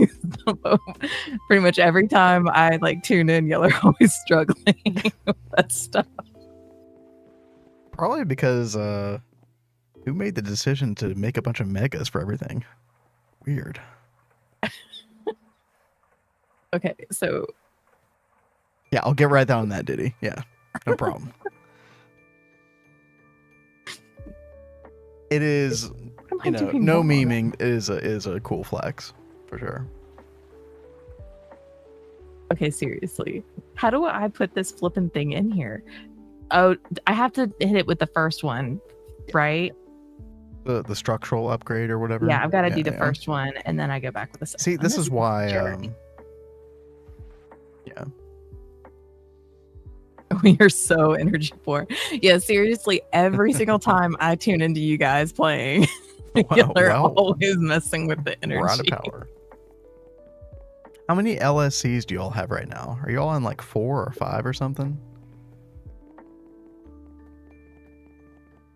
Pretty much every time I like tune in, y'all are always struggling with that stuff. Probably because who made the decision to make a bunch of megas for everything? Weird. Okay, so yeah, I'll get right down on that, Diddy. Yeah, no problem. It is, you know, no memeing is a cool flex for sure. Okay, seriously, how do I put this flipping thing in here? Oh, I have to hit it with the first one, right? The structural upgrade or whatever. Yeah, I've got to do the first one, and then I go back with the second. See, this is why. Yeah. We are so energy poor. Yeah, seriously, every single time I tune into you guys playing, you're always messing with the energy. We're out of power. How many LSCs do you all have right now? Are you all on like 4 or 5 or something?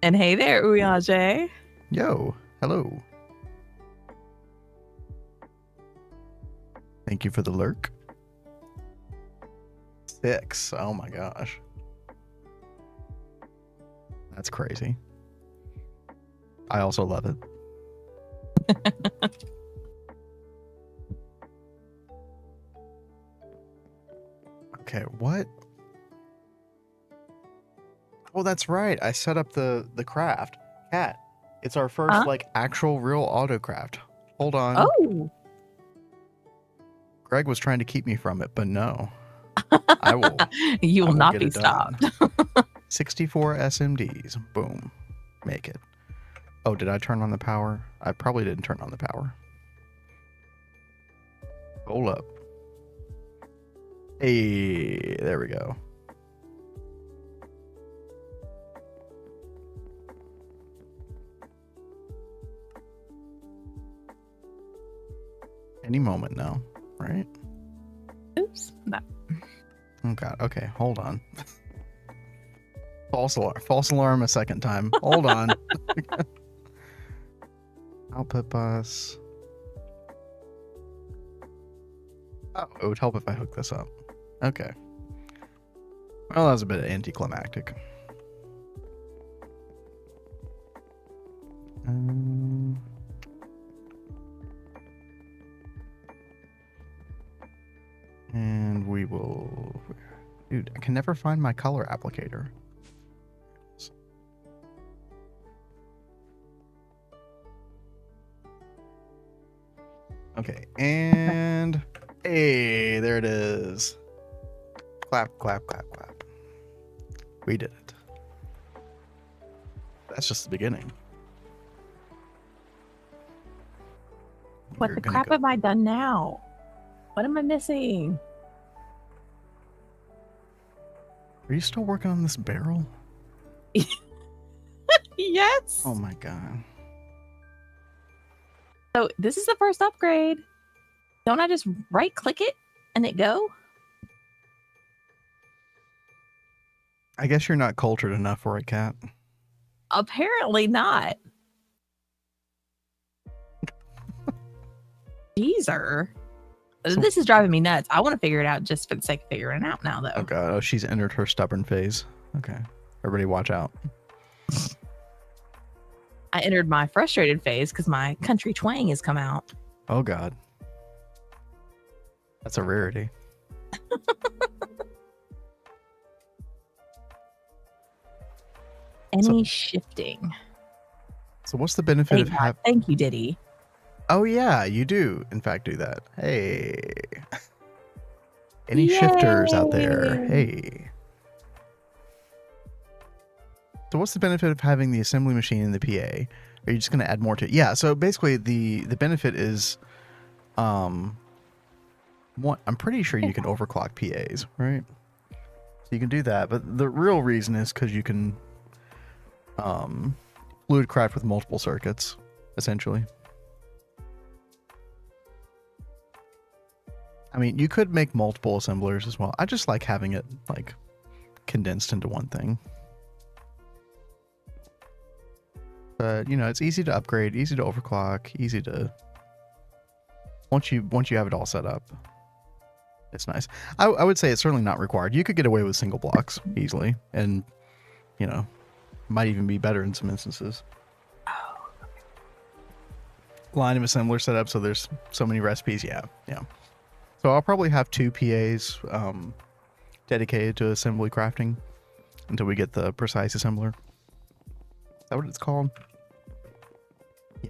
And hey there, Uyage. Yo, hello. Thank you for the lurk. 6. Oh my gosh. That's crazy. I also love it. Okay, what? Oh, that's right. I set up the craft. Cat, it's our first like actual real autocraft. Hold on. Oh. Greg was trying to keep me from it, but no. I will. You will not be stopped. 64 SMDs. Boom. Make it. Oh, did I turn on the power? I probably didn't turn on the power. Hold up. Hey, there we go. Any moment now, right? Oops. No. Oh god. Okay, hold on. False alarm a second time. Hold on. Output bus. Oh, it would help if I hook this up. Okay. Well, that was a bit anticlimactic. And we will... Dude, I can never find my color applicator. Okay, and... Hey, there it is. Clap, clap, clap, clap. We did it. That's just the beginning. What the crap have I done now? What am I missing? Are you still working on this barrel? Yes. Oh my god. So this is the first upgrade. Don't I just right click it and it go? I guess you're not cultured enough for it, Cat. Apparently not. Jeezer. So- This is driving me nuts. I want to figure it out just for the sake of figuring it out now, though. Oh god, oh, she's entered her stubborn phase. Okay. Everybody watch out. I entered my frustrated phase because my country twang has come out. Oh god. That's a rarity. Any shifting. So what's the benefit of having... Thank you, Diddy. Oh yeah, you do in fact do that. Hey. Any Yay! shifters out there? Hey. So what's the benefit of having the assembly machine in the PA? Are you just going to add more to it? Yeah, so basically the benefit is I'm pretty sure you can overclock PAs, right? So you can do that, but the real reason is because you can fluid craft with multiple circuits, essentially. I mean, you could make multiple assemblers as well. I just like having it like condensed into one thing. But you know, it's easy to upgrade, easy to overclock, easy to once you have it all set up. It's nice. I would say it's certainly not required. You could get away with single blocks easily, and you know, might even be better in some instances. Line of assembler set up, so there's so many recipes. Yeah. So I'll probably have 2 PAs dedicated to assembly crafting until we get the precise assembler. Is that what it's called?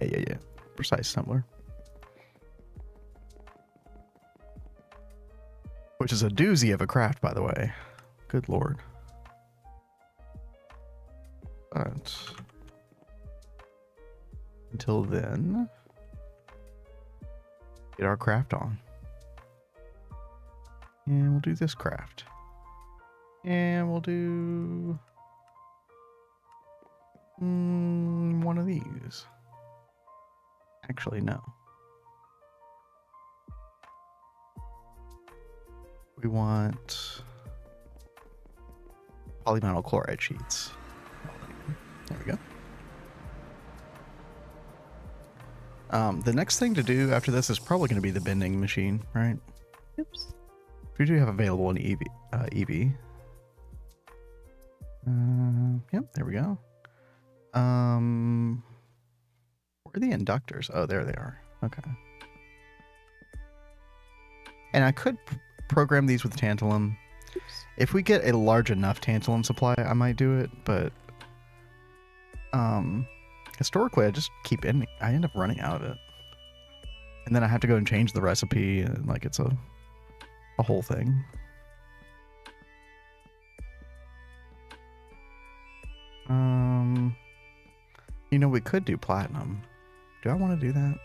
Yeah. Precise assembler. Which is a doozy of a craft, by the way. Good lord. But until then, get our craft on. And we'll do this craft. And we'll do one of these. Actually, no. We want polyvinyl chloride sheets. There we go. The next thing to do after this is probably going to be the bending machine, right? Oops. We do have available an EV. Yep, there we go. Where are the inductors? Oh, there they are. Okay. And I could program these with tantalum. Oops. If we get a large enough tantalum supply, I might do it, but historically I end up running out of it. And then I have to go and change the recipe, and like it's a whole thing. You know, we could do platinum. Do I want to do that?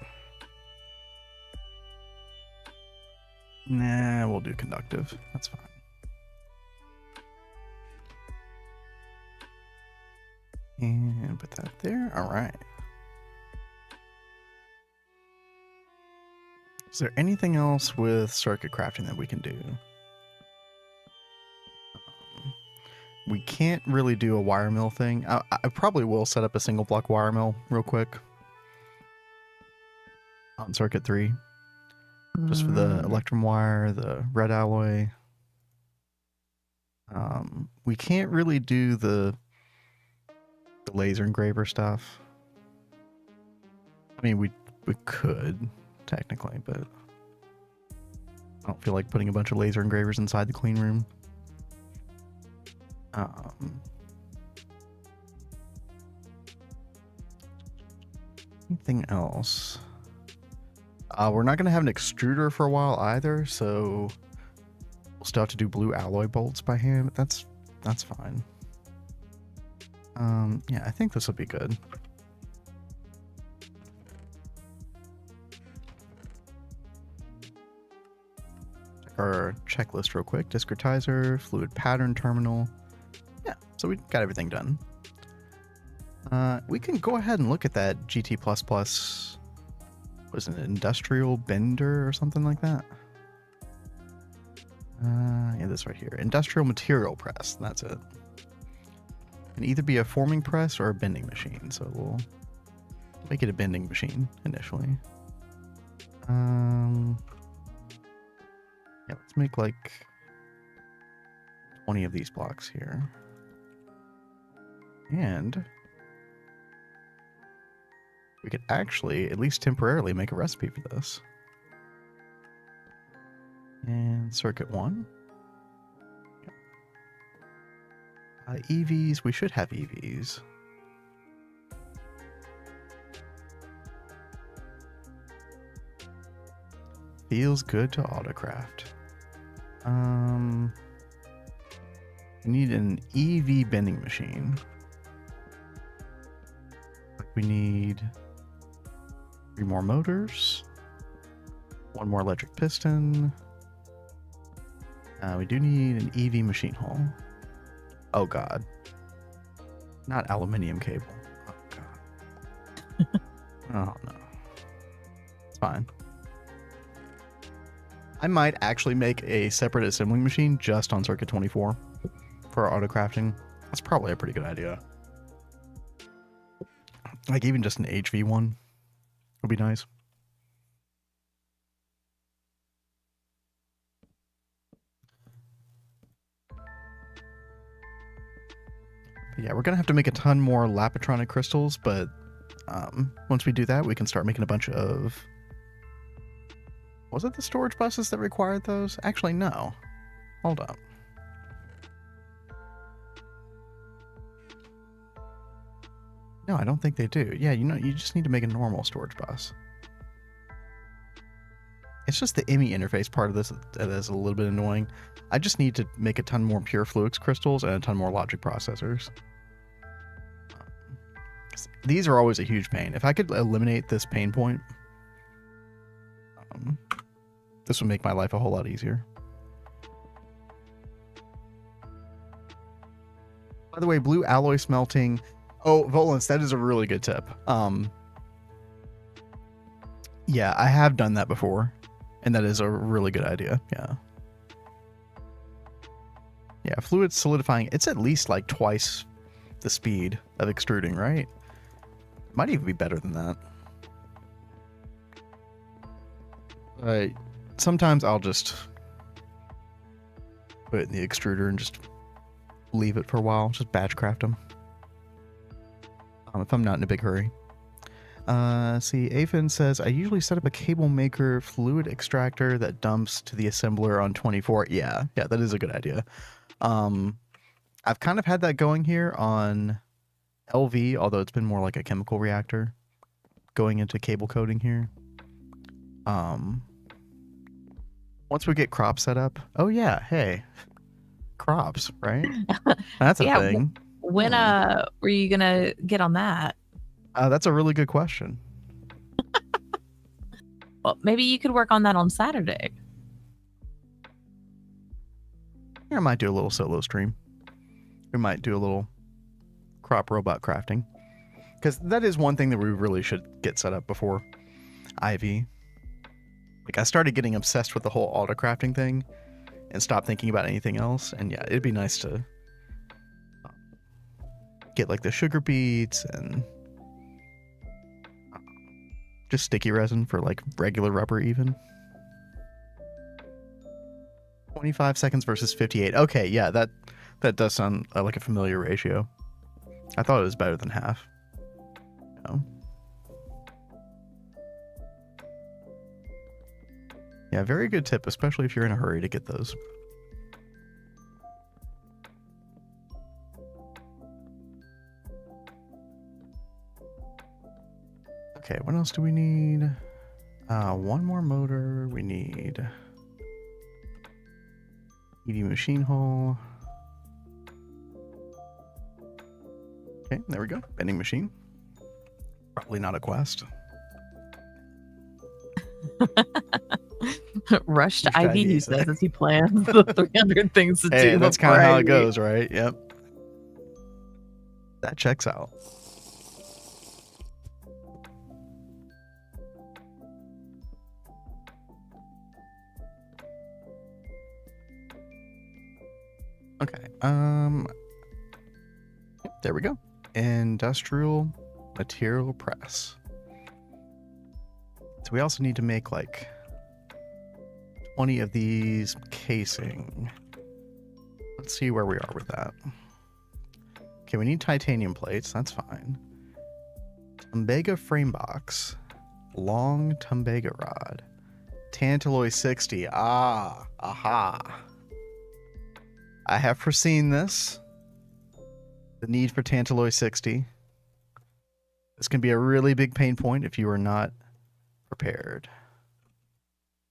Nah, we'll do conductive. That's fine. And put that there. All right. Is there anything else with circuit crafting that we can do? We can't really do a wire mill thing. I probably will set up a single block wire mill real quick on circuit 3. Just for the electrum wire, the red alloy. We can't really do the laser engraver stuff. I mean, we could technically, but I don't feel like putting a bunch of laser engravers inside the clean room. Anything else? We're not going to have an extruder for a while either, so we'll still have to do blue alloy bolts by hand, but that's fine. Yeah, I think this will be good. Check our checklist real quick. Discretizer, fluid pattern terminal. Yeah, so we got everything done. We can go ahead and look at that GT++, was it an industrial bender or something like that? Yeah, this right here. Industrial material press, that's it. Can either be a forming press or a bending machine, so we'll make it a bending machine initially. Yeah, let's make like 20 of these blocks here. And we could actually, at least temporarily, make a recipe for this. And circuit 1. EVs, we should have EVs. Feels good to autocraft. We need an EV bending machine. We need 3 more motors, 1 more electric piston. We do need an EV machine hull. Oh god. Not aluminium cable. Oh god. Oh no. It's fine. I might actually make a separate assembling machine just on circuit 24 for auto crafting. That's probably a pretty good idea. Like even just an HV one would be nice. But yeah, we're gonna have to make a ton more Lapitronic crystals, but once we do that, we can start making a bunch of... Was it the storage buses that required those? Actually, no. Hold up. No, I don't think they do. Yeah, you know, you just need to make a normal storage bus. It's just the IMI interface part of this that is a little bit annoying. I just need to make a ton more pure Fluix crystals and a ton more logic processors. These are always a huge pain. If I could eliminate this pain point, this would make my life a whole lot easier. By the way, blue alloy smelting... Oh, Volans, that is a really good tip. Yeah, I have done that before, and that is a really good idea. Yeah. Yeah, fluid solidifying, it's at least like twice the speed of extruding, right? Might even be better than that. Sometimes I'll just put it in the extruder and just leave it for a while, just batch craft them. If I'm not in a big hurry. See, Aphin says, I usually set up a cable maker fluid extractor that dumps to the assembler on 24. Yeah, that is a good idea. I've kind of had that going here on LV, although it's been more like a chemical reactor going into cable coating here. Once we get crops set up. Oh yeah, hey. Crops, right? That's a thing. When were you gonna get on that? That's a really good question. Well, maybe you could work on that on Saturday. I might do a little solo stream. We might do a little crop robot crafting. Because that is one thing that we really should get set up before Ivy. Like, I started getting obsessed with the whole auto crafting thing and stopped thinking about anything else. And yeah, it'd be nice to get like the sugar beets and just sticky resin for like regular rubber even. 25 seconds versus 58. Okay, yeah, that does sound like a familiar ratio. I thought it was better than half. No. Yeah, very good tip, especially if you're in a hurry to get those. Okay, what else do we need? One more motor. We need EV machine hull. Okay, there we go. Bending machine. Probably not a quest. Rushed IV, he says, as he plans the 300 things to do. That's kind of how it goes, right? Yep. That checks out. Okay. There we go. Industrial material press. So we also need to make like 20 of these casing. Let's see where we are with that. Okay, we need titanium plates. That's fine. Tumbaga frame box. Long Tumbaga rod. Tantalloy 60. Ah, aha. I have foreseen this. The need for Tantalloy 60. This can be a really big pain point if you are not prepared.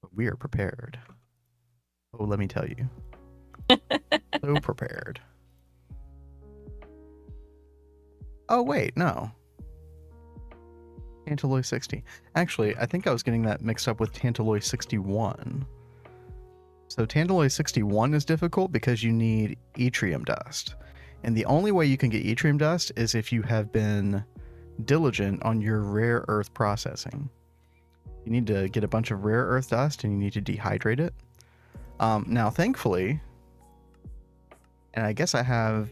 But we are prepared. Oh, let me tell you. So prepared. Oh, wait, no. Tantalloy 60. Actually, I think I was getting that mixed up with Tantalloy 61. So Tantalloy 61 is difficult because you need yttrium dust. And the only way you can get yttrium dust is if you have been diligent on your rare earth processing. You need to get a bunch of rare earth dust and you need to dehydrate it. Now, thankfully, and I guess I have,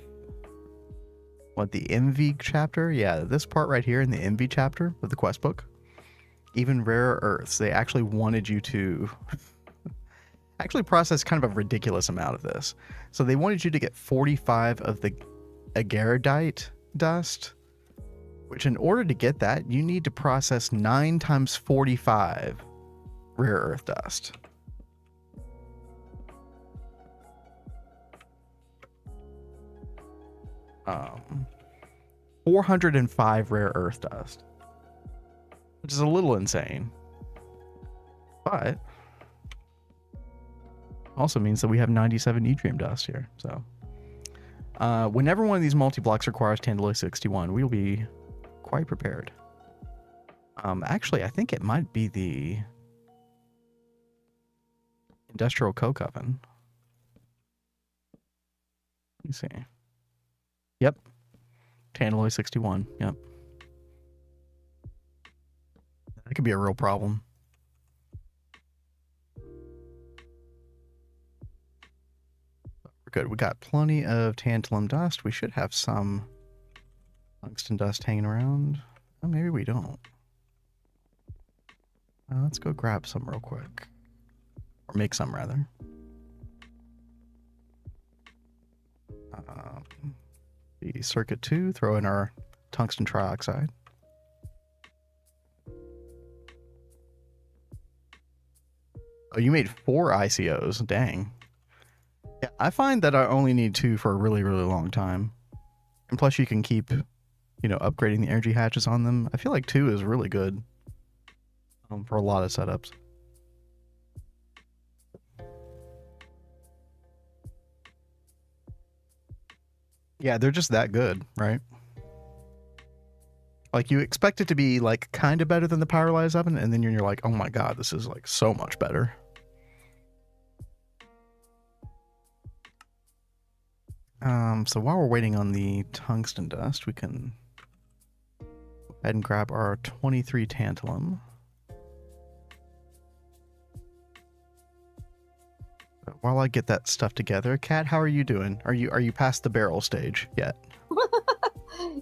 what, the MV chapter? Yeah, this part right here in the MV chapter of the quest book. Even rare earths, they actually wanted you to actually process kind of a ridiculous amount of this. So they wanted you to get 45 of the agaradite dust, which in order to get that, you need to process 9 times 45 rare earth dust. Um, 405 rare earth dust, which is a little insane, but also means that we have 97 yttrium dust here. So whenever one of these multi-blocks requires Tantalloy 61, we'll be quite prepared. Actually, I think it might be the industrial coke oven. Let me see. Yep. Tantalloy 61. Yep. That could be a real problem. We're good. We got plenty of tantalum dust. We should have some tungsten dust hanging around. Oh, maybe we don't. Let's go grab some real quick. Or make some, rather. The circuit 2, throw in our tungsten trioxide. Oh, you made 4 ICOs. Dang. Yeah, I find that I only need 2 for a really, really long time. And plus you can keep, upgrading the energy hatches on them. I feel like 2 is really good for a lot of setups. Yeah, they're just that good, right? Like, you expect it to be, like, kind of better than the Pyrolyze oven, and then you're like, oh my god, this is, like, so much better. So while we're waiting on the tungsten dust, we can go ahead and grab our 23 tantalum. While I get that stuff together, Kat, how are you doing? Are you past the barrel stage yet?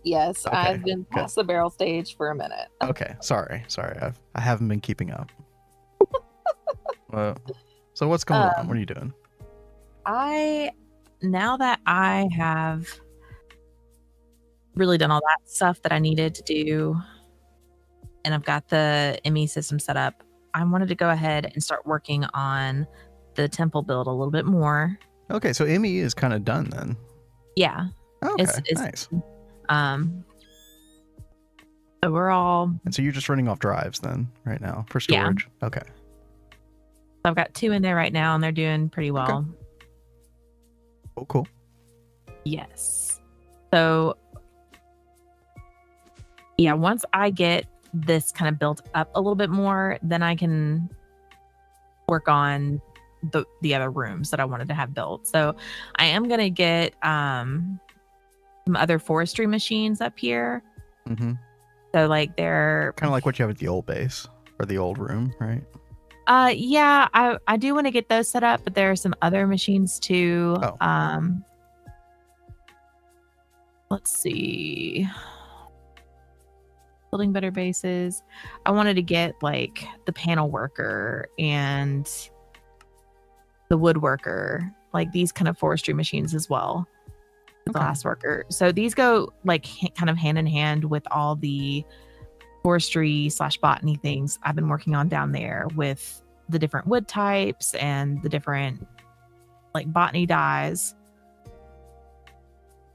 Yes, Okay, I've been past the barrel stage for a minute. Okay, sorry, I haven't been keeping up. So what's going on? What are you doing? Now that I have really done all that stuff that I needed to do, and I've got the ME system set up, I wanted to go ahead and start working on the temple build a little bit more. Okay, so ME is kind of done then. Yeah. Okay, nice. So we're all... And so you're just running off drives then, right now, for storage? Yeah. Okay. So I've got 2 in there right now, and they're doing pretty well. Okay. Oh, cool. Yes. So, yeah, once I get this kind of built up a little bit more, then I can work on the other rooms that I wanted to have built. So I am going to get some other forestry machines up here. Mm-hmm. So, like, they're... kind of like what you have at the old base, or the old room, right? Yeah, I do want to get those set up, but there are some other machines too. Oh. Let's see. Building better bases. I wanted to get like the panel worker and the woodworker, like these kind of forestry machines as well. The Okay. glass worker. So these go like kind of hand in hand with all the forestry / botany things I've been working on down there with the different wood types and the different like botany dyes.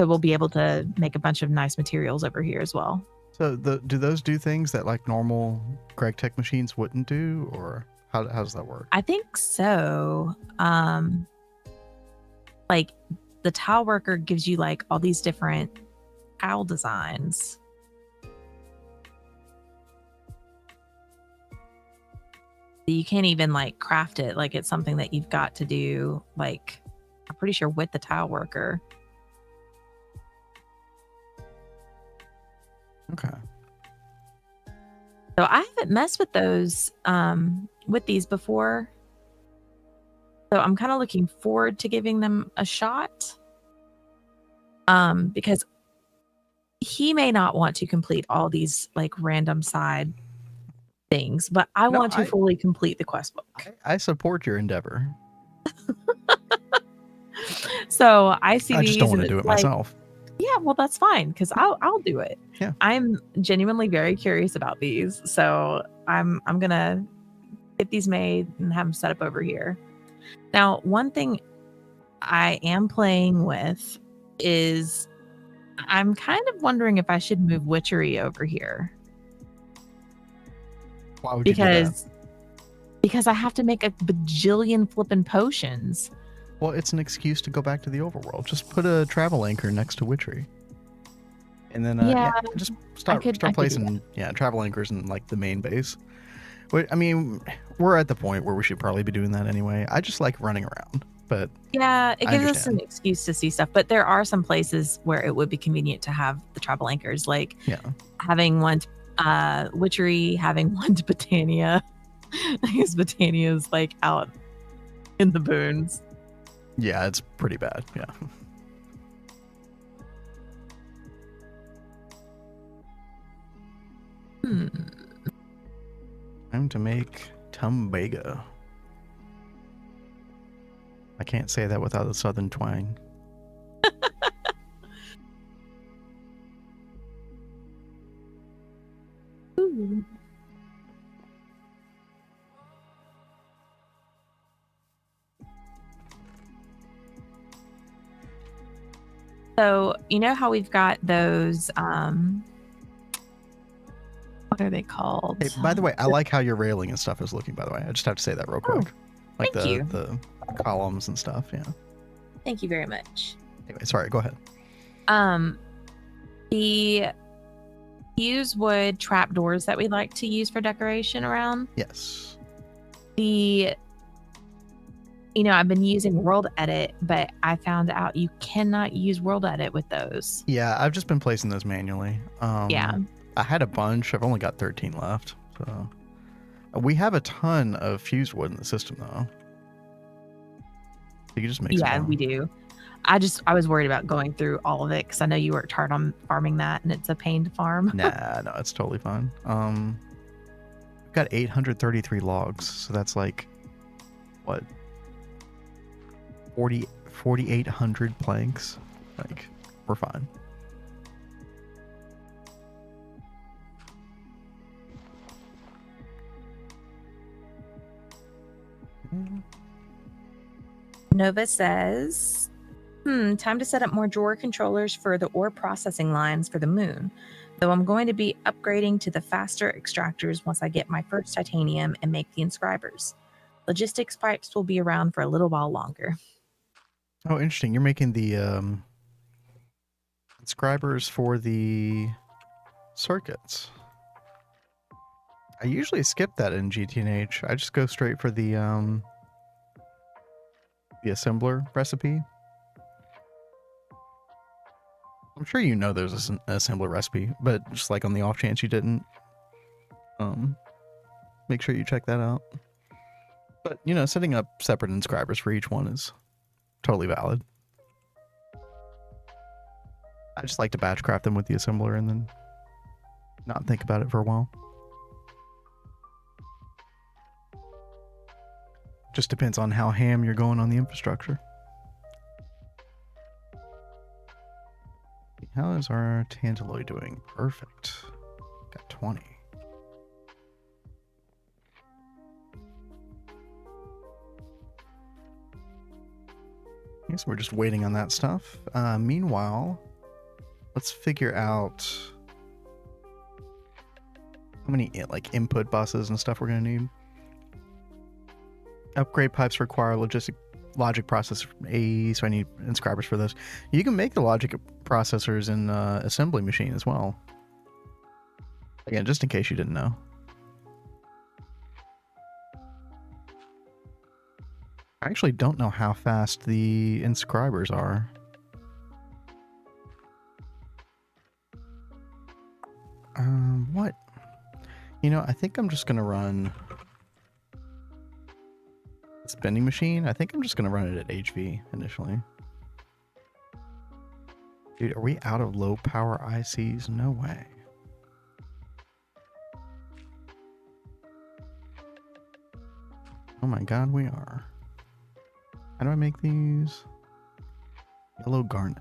So we'll be able to make a bunch of nice materials over here as well. So do those do things that like normal Gregtech machines wouldn't do, or how does that work? I think so. Like the tile worker gives you like all these different tile designs. You can't even like craft it. Like it's something that you've got to do, like I'm pretty sure with the tile worker. Okay. So I haven't messed with those with these before. So I'm kind of looking forward to giving them a shot. Because he may not want to complete all these like random side things, but I No, want to fully complete the quest book. I support your endeavor. So I see I these just don't want and to do it's it like, myself. yeah, well that's fine because I'll do it. Yeah. I'm genuinely very curious about these, so I'm gonna get these made and have them set up over here. Now, one thing I am playing with is I'm kind of wondering if I should move witchery over here. Why would you do that? Because I have to make a bajillion flippin' potions. Well, it's an excuse to go back to the overworld. Just put a travel anchor next to witchery. And then just start could do placing travel anchors in like the main base. But I mean, we're at the point where we should probably be doing that anyway. I just like running around, but yeah, it I gives us understand. an excuse to see stuff. But there are some places where it would be convenient to have the travel anchors, like having one to witchery, having one to Botania. Because Botania is like out in the boons. Yeah, it's pretty bad. Yeah. Time to make Tumbaga. I can't say that without a southern twang. Ooh. So, you know how we've got those, what are they called? Hey, by the way, I like how your railing and stuff is looking, by the way. I just have to say that real quick. Like thank the columns and stuff, yeah. Thank you very much. Anyway, sorry, go ahead. The fuse wood trapdoors that we like to use for decoration around. Yes. I've been using World Edit, but I found out you cannot use World Edit with those. Yeah, I've just been placing those manually. Yeah. I had a bunch. I've only got 13 left. So we have a ton of fuse wood in the system, though. You can just make some. Yeah, we do. I was worried about going through all of it because I know you worked hard on farming that, and it's a pain to farm. Nah, no, it's totally fine. We've got 833 logs, so that's like what? 4,800 planks. Like, we're fine. Nova says, time to set up more drawer controllers for the ore processing lines for the moon. Though I'm going to be upgrading to the faster extractors once I get my first titanium and make the inscribers. Logistics pipes will be around for a little while longer. Oh, interesting. You're making the inscribers for the circuits. I usually skip that in GTNH. I just go straight for the assembler recipe. I'm sure you know there's an assembler recipe, but just like on the off chance you didn't, make sure you check that out. But, setting up separate inscribers for each one is totally valid. I just like to batch craft them with the assembler and then not think about it for a while. Just depends on how ham you're going on the infrastructure. How is our Tantalloy doing? Perfect. Got 20. So we're just waiting on that stuff. Meanwhile, let's figure out how many like input buses and stuff we're gonna need. Upgrade pipes require logic processor A, so I need inscribers for those. You can make the logic processors in assembly machine as well. Again, just in case you didn't know. I actually don't know how fast the inscribers are. What? You know, I think I'm just gonna run the spending machine. I think I'm just gonna run it at HV initially. Dude, are we out of low power ICs? No way. Oh my god, we are. How do I make these? Yellow garnet.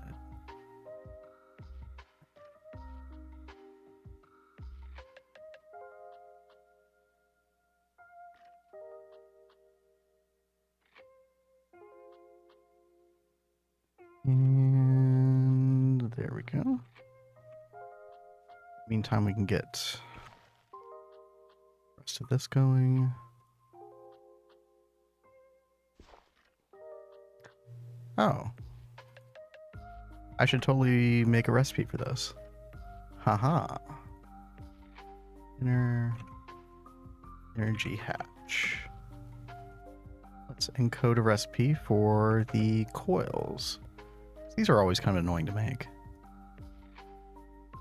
And there we go. Meantime, we can get the rest of this going. Oh. I should totally make a recipe for this. Haha. Energy hatch. Let's encode a recipe for the coils. These are always kind of annoying to make.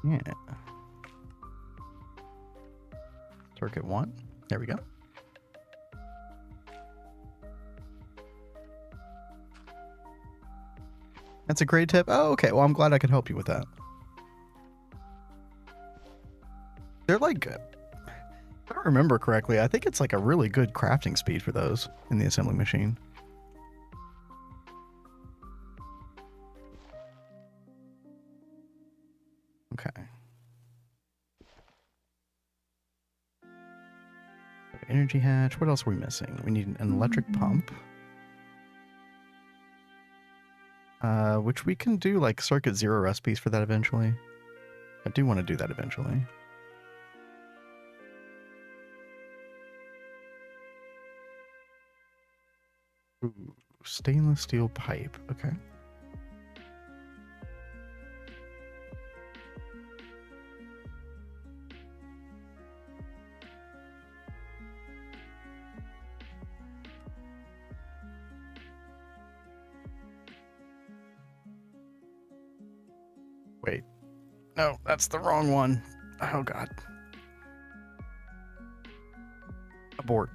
Yeah. Circuit 1. There we go. That's a great tip. Oh, okay. Well, I'm glad I could help you with that. They're like, if I don't remember correctly, I think it's like a really good crafting speed for those in the assembly machine. Okay. Energy hatch. What else are we missing? We need an electric pump. Which we can do like circuit 0 recipes for that eventually. I do want to do that eventually. Ooh, stainless steel pipe. Okay. Wait. No, that's the wrong one. Oh, God. Abort.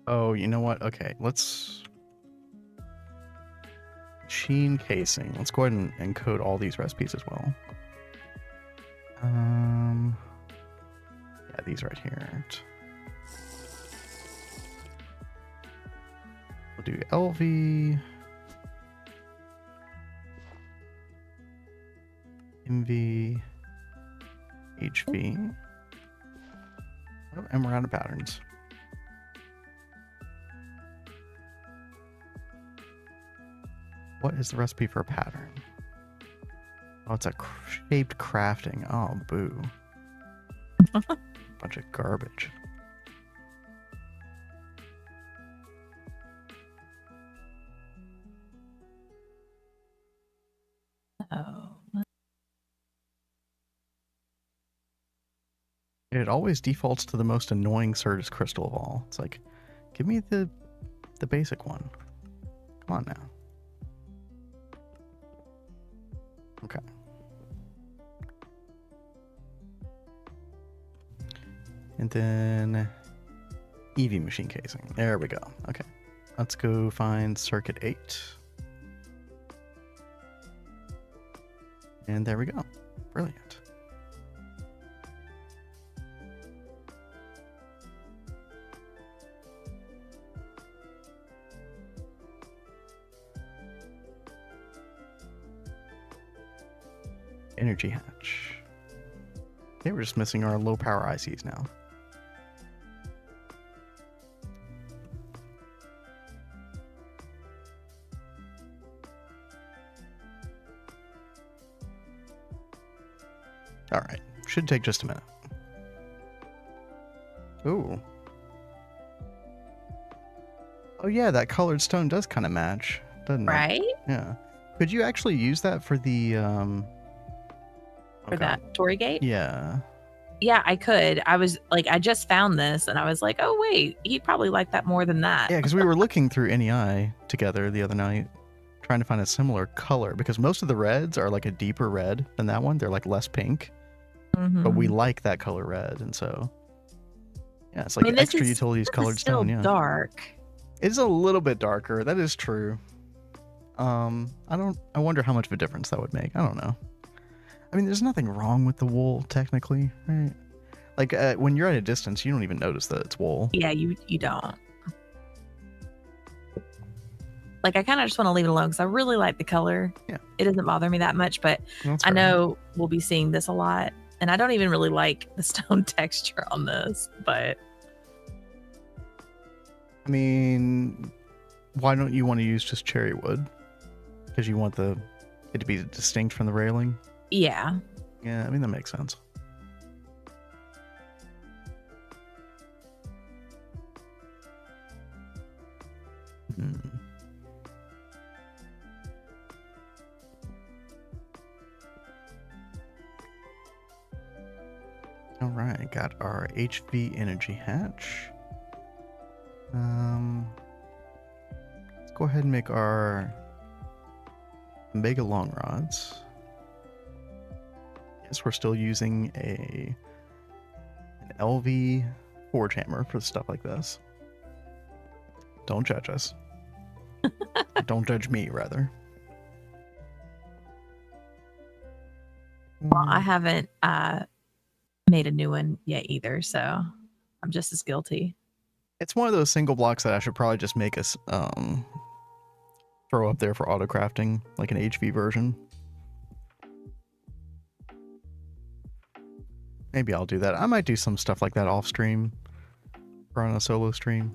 Oh, you know what? Okay, let's... Machine casing. Let's go ahead and encode all these recipes as well. Yeah, these right here. We'll do LV, MV, HV. Oh, and we're out of patterns. What is the recipe for a pattern? Oh, it's a shaped crafting. Oh, boo. Bunch of garbage. Oh. It always defaults to the most annoying Certus crystal of all. It's like, give me the basic one. Come on now. Okay. And then EV machine casing. There we go. Okay. Let's go find circuit 8. And there we go. Brilliant. Energy hatch. Okay, we're just missing our low power ICs now. All right, should take just a minute. Ooh. Oh yeah, that colored stone does kind of match, doesn't it? Right? Yeah. Could you actually use that for the For that Tory gate? Yeah. Yeah, I could. I was like, I just found this and I was like, oh, wait, he'd probably like that more than that. Yeah, because we were looking through NEI together the other night, trying to find a similar color, because most of the reds are like a deeper red than that one. They're like less pink, but we like that color red, and so yeah, it's like extra utilities colored stone. Yeah, dark. It's a little bit darker. That is true. I wonder how much of a difference that would make. I don't know. I mean, there's nothing wrong with the wool technically, right? Like when you're at a distance, you don't even notice that it's wool. Yeah, you don't. Like, I kind of just want to leave it alone because I really like the color. Yeah. It doesn't bother me that much, but I know we'll be seeing this a lot. And I don't even really like the stone texture on this, but... I mean, why don't you want to use just cherry wood? Because you want it to be distinct from the railing? Yeah. Yeah, I mean, that makes sense. All right, got our HV energy hatch. Let's go ahead and make our mega long rods. Yes, we're still using an LV forge hammer for stuff like this. Don't judge us. Don't judge me, rather. Well, I haven't made a new one yet either, so I'm just as guilty. It's one of those single blocks that I should probably just make us throw up there for auto crafting, like an HV version. Maybe I'll do that. I might do some stuff like that off stream or on a solo stream,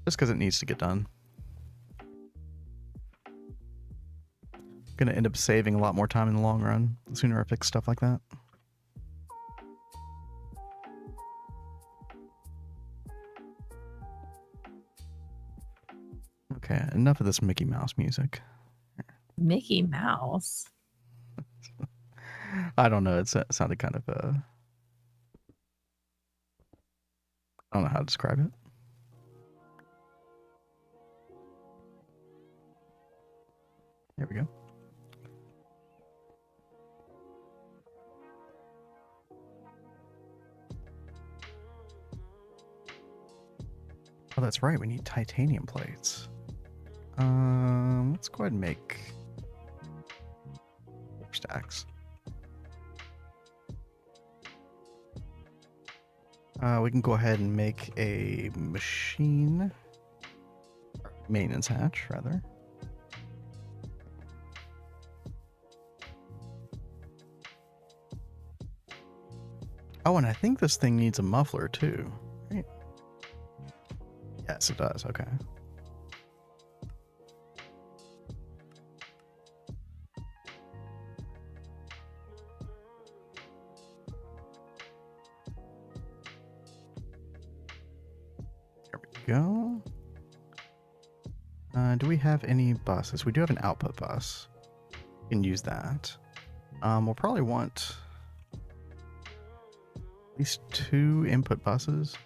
just because it needs to get done. I'm gonna end up saving a lot more time in the long run the sooner I fix stuff like that. Okay, enough of this Mickey Mouse music. Mickey Mouse? I don't know. It sounded kind of I don't know how to describe it. There we go. Oh, that's right. We need titanium plates. Let's go ahead and make 4 stacks. We can go ahead and make a maintenance hatch, rather. Oh, and I think this thing needs a muffler too, right? Yes, it does. Okay. There we go. Do we have any buses? We do have an output bus. We can use that. We'll probably want at least 2 input buses.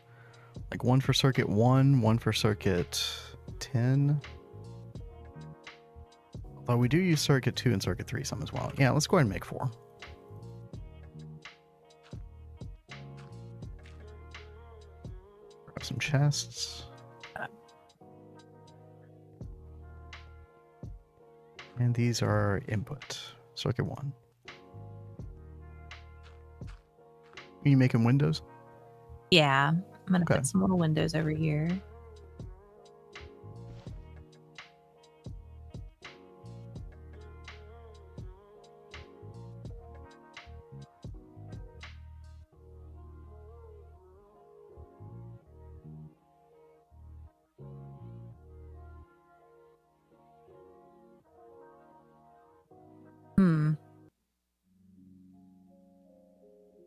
Like one for circuit 1, one for circuit 10. Although we do use circuit 2 and circuit 3 some as well. Yeah, let's go ahead and make 4. some chests. And these are input. Circuit 1. Are you making windows? Yeah, I'm gonna Okay. put some little windows over here.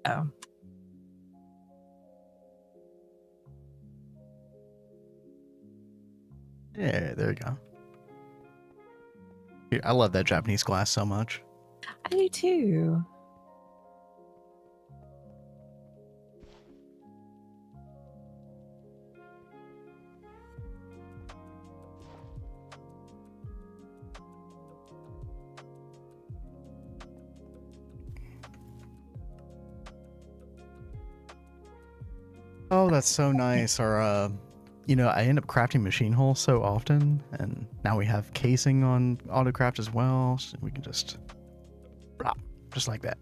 Oh. Yeah, there you go. Yeah, I love that Japanese glass so much. I do too. Oh, that's so nice. Our, I end up crafting machine holes so often, and now we have casing on AutoCraft as well, so we can just like that.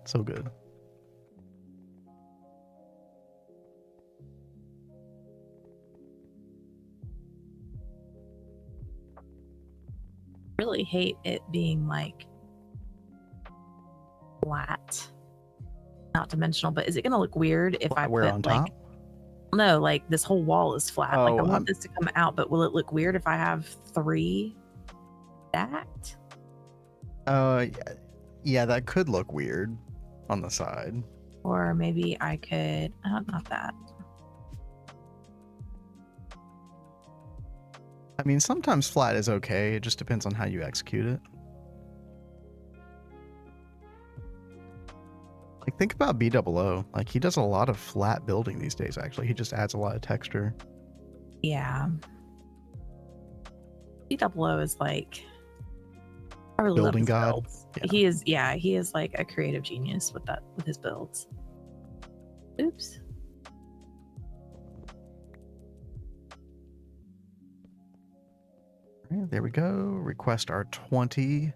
So good. Really hate it being like flat, not dimensional. But is it gonna look weird if I Where put on like top? no, like this whole wall is flat? Like I Oh, want this to come out, but will it look weird if I have 3 stacked? Yeah, that could look weird on the side. Or maybe I could not that. I mean, sometimes flat is okay. It just depends on how you execute it. Like, think about BOO. Like, he does a lot of flat building these days, actually. He just adds a lot of texture. Yeah. BOO is like, I really Building love his god. builds. Yeah. He is like a creative genius with his builds. Oops. Yeah, there we go. Request our 20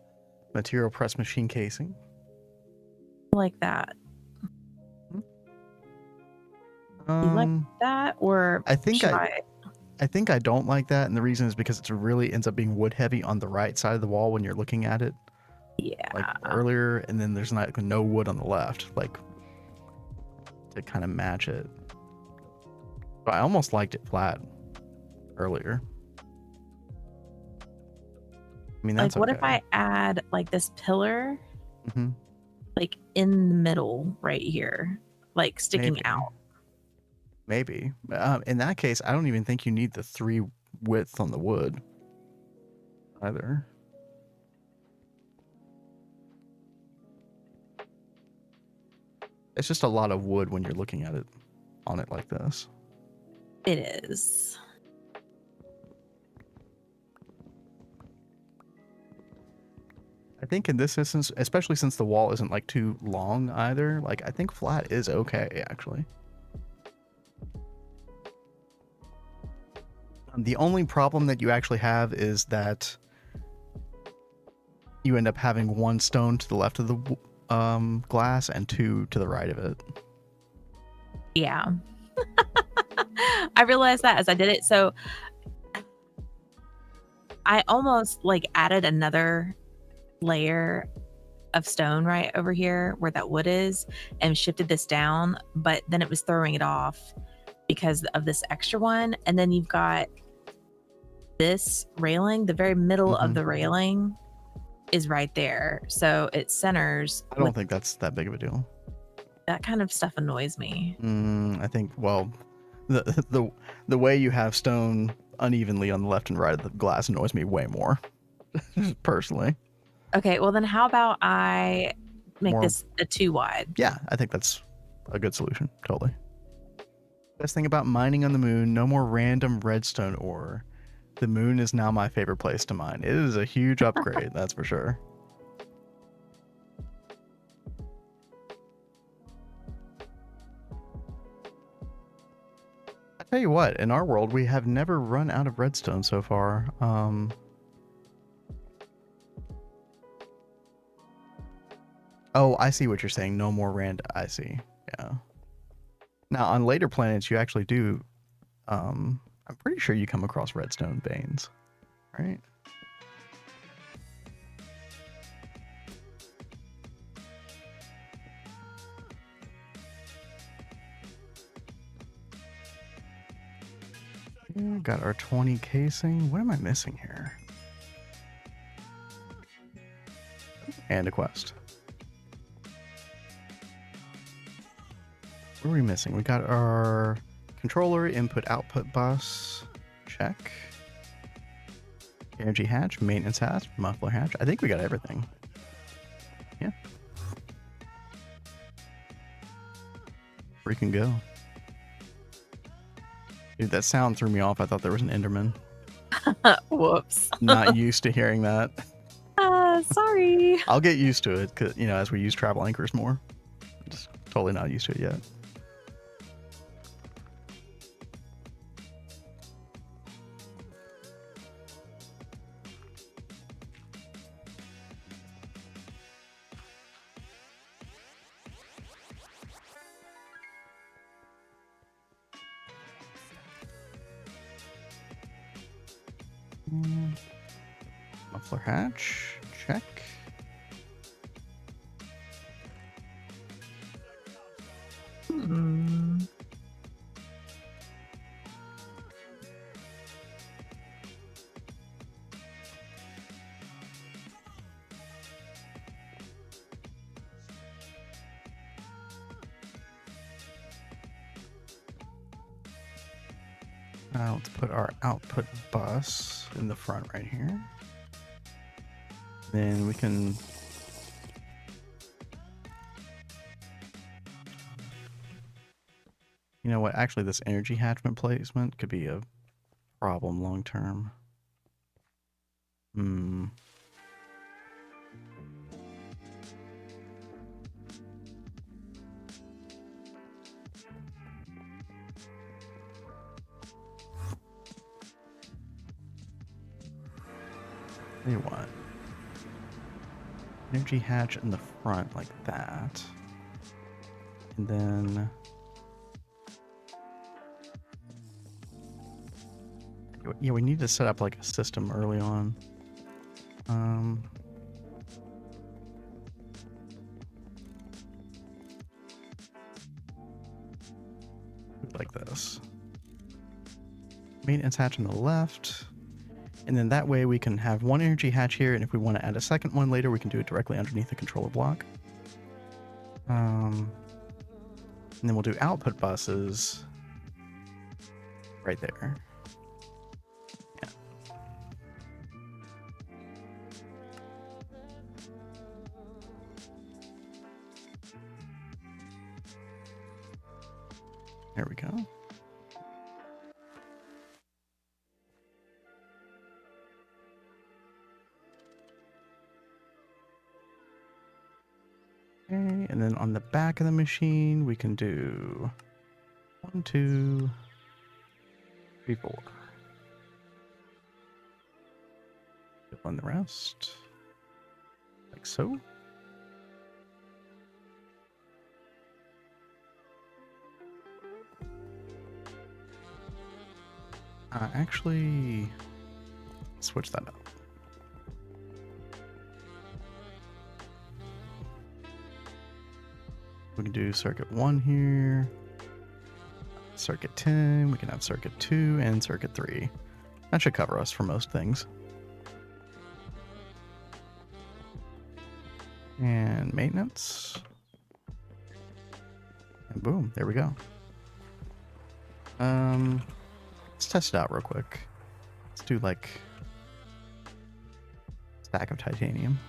material press machine casing. Like that. You like Um, that, or I think should I think I don't like that, and the reason is because it really ends up being wood heavy on the right side of the wall when you're looking at it. Yeah. Like earlier, and then there's no wood on the left, like to kind of match it. But I almost liked it flat earlier. I mean, that's like what okay. if I add like this pillar Mm-hmm. like in the middle right here, like sticking Maybe. out? Maybe. In that case, I don't even think you need the 3 width on the wood either. It's just a lot of wood when you're looking at it on it like this. It is. I think in this instance, especially since the wall isn't like too long either, like I think flat is okay actually. The only problem that you actually have is that you end up having 1 stone to the left of the glass and 2 to the right of it. Yeah. I realized that as I did it. So I almost like added another layer of stone right over here where that wood is and shifted this down, but then it was throwing it off because of this extra one. And then you've got this railing, the very middle of the railing is right there. So it centers. I don't think that's that big of a deal. That kind of stuff annoys me. I think, well, the way you have stone unevenly on the left and right of the glass annoys me way more, personally. Okay, well then how about I make this a 2 wide? Yeah, I think that's a good solution. Totally. Best thing about mining on the moon, no more random redstone ore. The moon is now my favorite place to mine. It is a huge upgrade, that's for sure. tell you what, in our world, we have never run out of redstone so far. Oh, I see what you're saying. No more I see. Yeah. Now, on later planets, you actually do... I'm pretty sure you come across redstone veins, right? Yeah, got our 20 casing. What am I missing here? And a quest. What are we missing? We got our controller, input output bus. Check. Energy hatch, maintenance hatch, muffler hatch. I think we got everything. Yeah. We can go. Dude, that sound threw me off. I thought there was an Enderman. Whoops. Not used to hearing that. Sorry. I'll get used to it, 'cause, you know, as we use travel anchors more. Just totally not used to it yet. Muffler hatch, check. Let's put our output bus in the front right here. Then we can... You know what? Actually, this energy hatchment placement could be a problem long term. Tell you what. Energy hatch in the front like that. And then... Yeah, we need to set up like a system early on. Like this. Maintenance hatch on the left. And then that way we can have one energy hatch here, and if we want to add a second one later, we can do it directly underneath the controller block. And then we'll do output buses right there. Yeah. There we go. Okay, and then on the back of the machine, we can do 1, 2, 3, 4. Fill in the rest, like so. Actually, switch that up. We can do circuit 1 here, circuit 10, we can have circuit 2 and circuit 3. That should cover us for most things. And maintenance. And boom, there we go. Let's test it out real quick. Let's do like stack of titanium.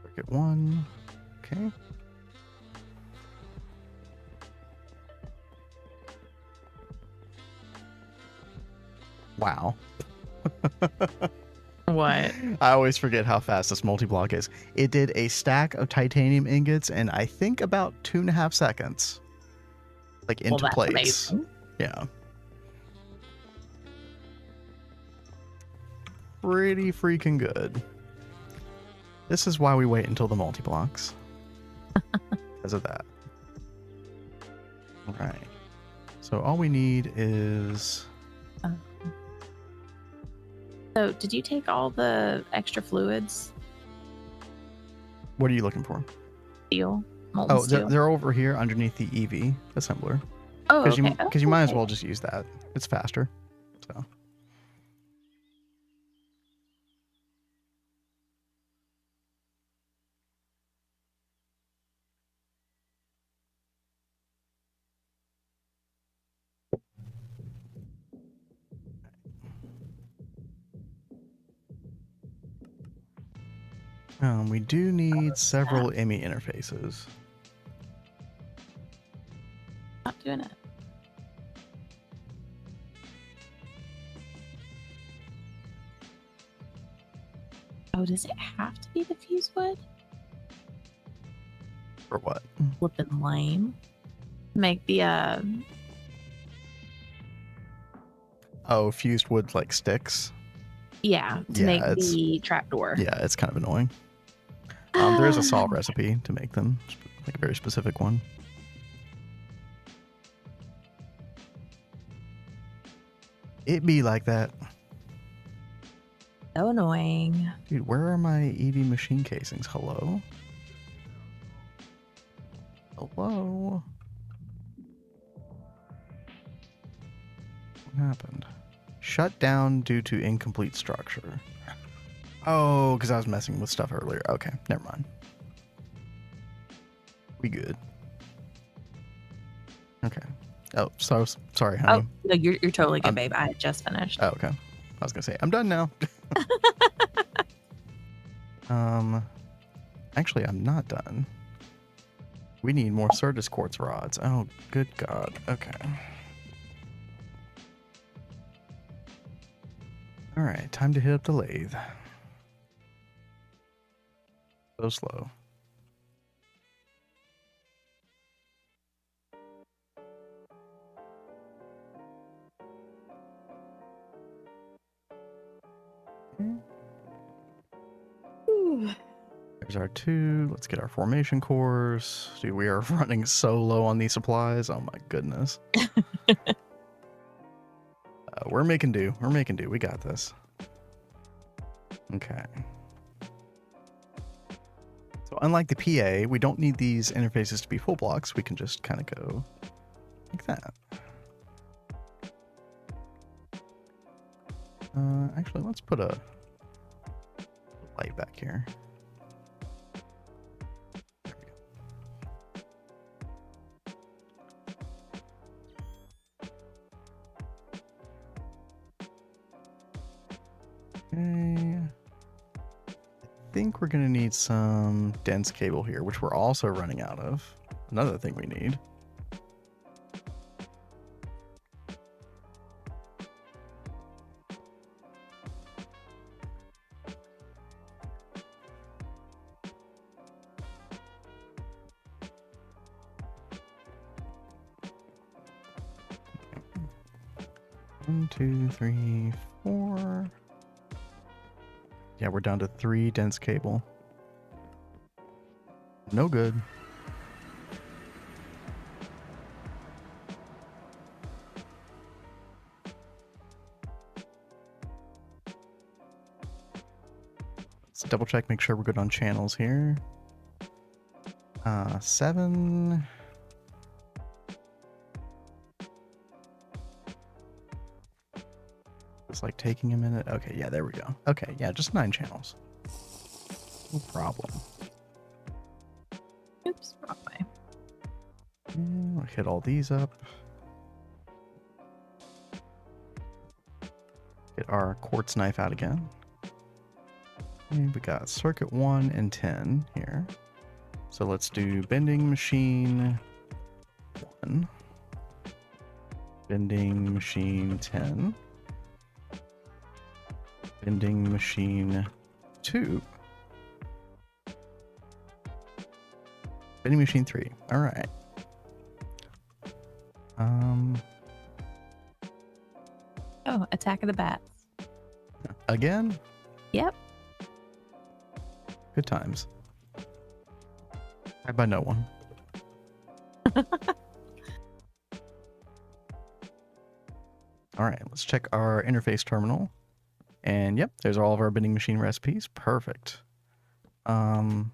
Circuit 1, okay. Wow. What? I always forget how fast this multi-block is. It did a stack of titanium ingots in I think about 2.5 seconds. Like into Well, that's place. amazing. Yeah. Pretty freaking good. This is why we wait until the multi-blocks. Because of that. All right. So all we need is... So, did you take all the extra fluids? What are you looking for? Steel? Molten Oh, steel? they're over here underneath the EV assembler. Oh, Because okay. you might as Okay. well just use that. It's faster. So... we do need several ME interfaces. Not doing it. Oh, does it have to be the fuse wood? For what? Flippin' lame. Make the Oh, fused wood like sticks. yeah, to Yeah, make it's- the trapdoor. Yeah, it's kind of annoying. There is a solve recipe to make them, like a very specific one. It be like that. So annoying. Dude, where are my EV machine casings? Hello? Hello? What happened? Shut down due to incomplete structure. Oh, because I was messing with stuff earlier. Okay, never mind. We good. Okay. Oh, so sorry, honey. Oh, no, you're totally good, I'm- babe. I had just finished. Oh, okay. I was gonna say I'm done now. Actually, I'm not done. We need more Certus quartz rods. Oh, good God. Okay. All right, time to hit up the lathe. So slow. There's our 2. Let's get our formation cores. Dude, we are running so low on these supplies. Oh my goodness. We're making do. We're making do. We got this. Okay. So unlike the PA, we don't need these interfaces to be full blocks. We can just kind of go like that. Actually, let's put a light back here. There we go. Okay. I think we're going to need some dense cable here, which we're also running out of. Another thing we need. One, 2, 3, 4. Yeah, we're down to 3 dense cable. No good. Let's double check, make sure we're good on channels here. 7. It's like taking a minute. Okay, yeah, there we go. Okay, yeah, just 9 channels. No problem. Oops, wrong way. We'll hit all these up. Get our quartz knife out again. And we got circuit 1 and 10 here. So let's do bending machine 1. Bending machine 10. Bending machine 2. Bending machine 3. All right. Oh, Attack of the Bats. Again? Yep. Good times. I buy no one. All right, let's check our interface terminal. And yep, there's all of our vending machine recipes. Perfect. I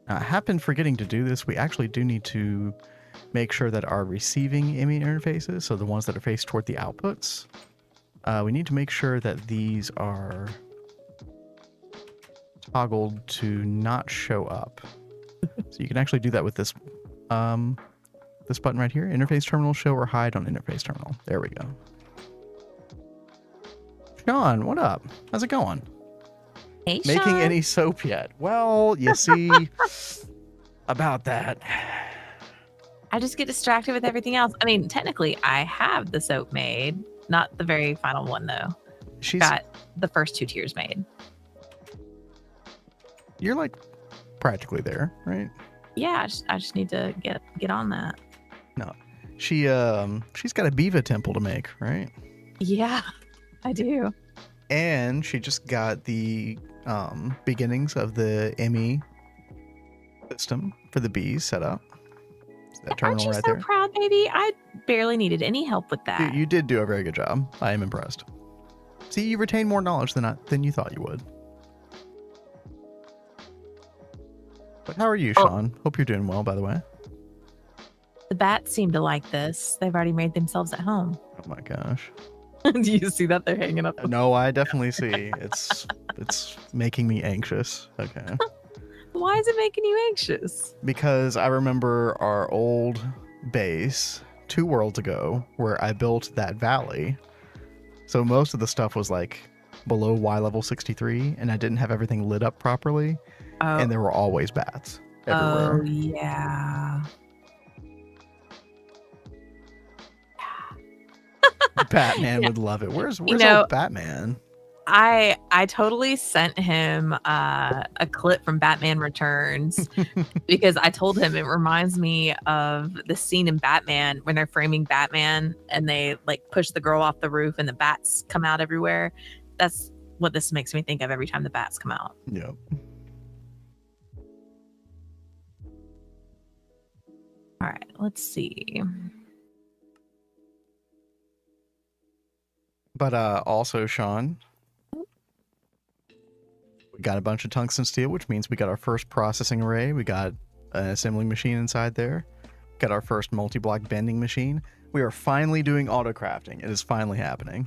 have been forgetting to do this. We actually do need to make sure that our receiving ME interfaces, so the ones that are faced toward the outputs, we need to make sure that these are toggled to not show up. So you can actually do that with this this button right here, interface terminal, show or hide on interface terminal. There we go. Sean, what up? How's it going? Hey, Making Sean. any soap yet? Well, you see, about that. I just get distracted with everything else. I mean, technically, I have the soap made. Not the very final one, though. She's Got the first 2 tiers made. You're like practically there, right? Yeah, I just need to get on that. No, she's got a Biva temple to make, right? Yeah, I do. And she just got the beginnings of the ME system for the bees set up. That Aren't terminal you right so there. proud, baby? I barely needed any help with that. You did do a very good job. I am impressed. See, you retained more knowledge than you thought you would. But how are you, Sean? Hope you're doing well, by the way. The bats seem to like this. They've already made themselves at home. Oh my gosh. Do you see that they're hanging up? No, I definitely see. It's making me anxious. Okay. Why is it making you anxious? Because I remember our old base 2 worlds ago where I built that valley. So most of the stuff was like below Y level 63 and I didn't have everything lit up properly. Oh, And there were always bats everywhere. oh yeah. Batman would love it. Where's old Batman? I totally sent him a clip from Batman Returns because I told him it reminds me of the scene in Batman when they're framing Batman and they like push the girl off the roof and the bats come out everywhere. That's what this makes me think of every time the bats come out. Yep. All right, let's see. But also, Sean, we got a bunch of tungsten steel, which means we got our first processing array. We got an assembling machine inside there. Got our first multi-block bending machine. We are finally doing auto crafting. It is finally happening.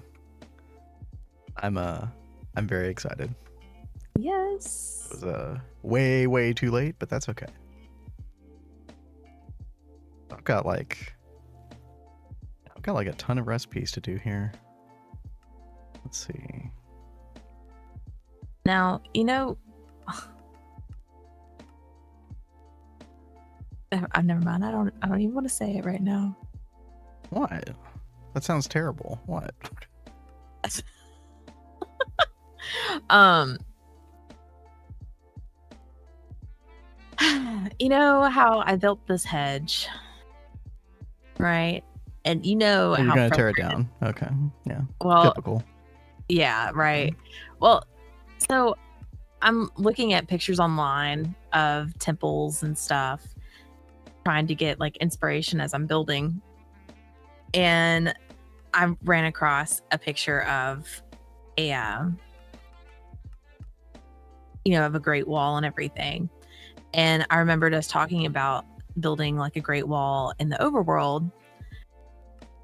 I'm very excited. Yes. It was way too late, but that's okay. I've got like a ton of recipes to do here. Let's see. Now, never mind. I don't even want to say it right now. What? That sounds terrible. What? You know how I built this hedge, right? And you know You're how gonna tear it down. Okay. Yeah. Well, Typical. yeah, right. Well, so I'm looking at pictures online of temples and stuff, trying to get like inspiration as I'm building. And I ran across a picture of a, of a great wall and everything. And I remembered us talking about building like a great wall in the overworld.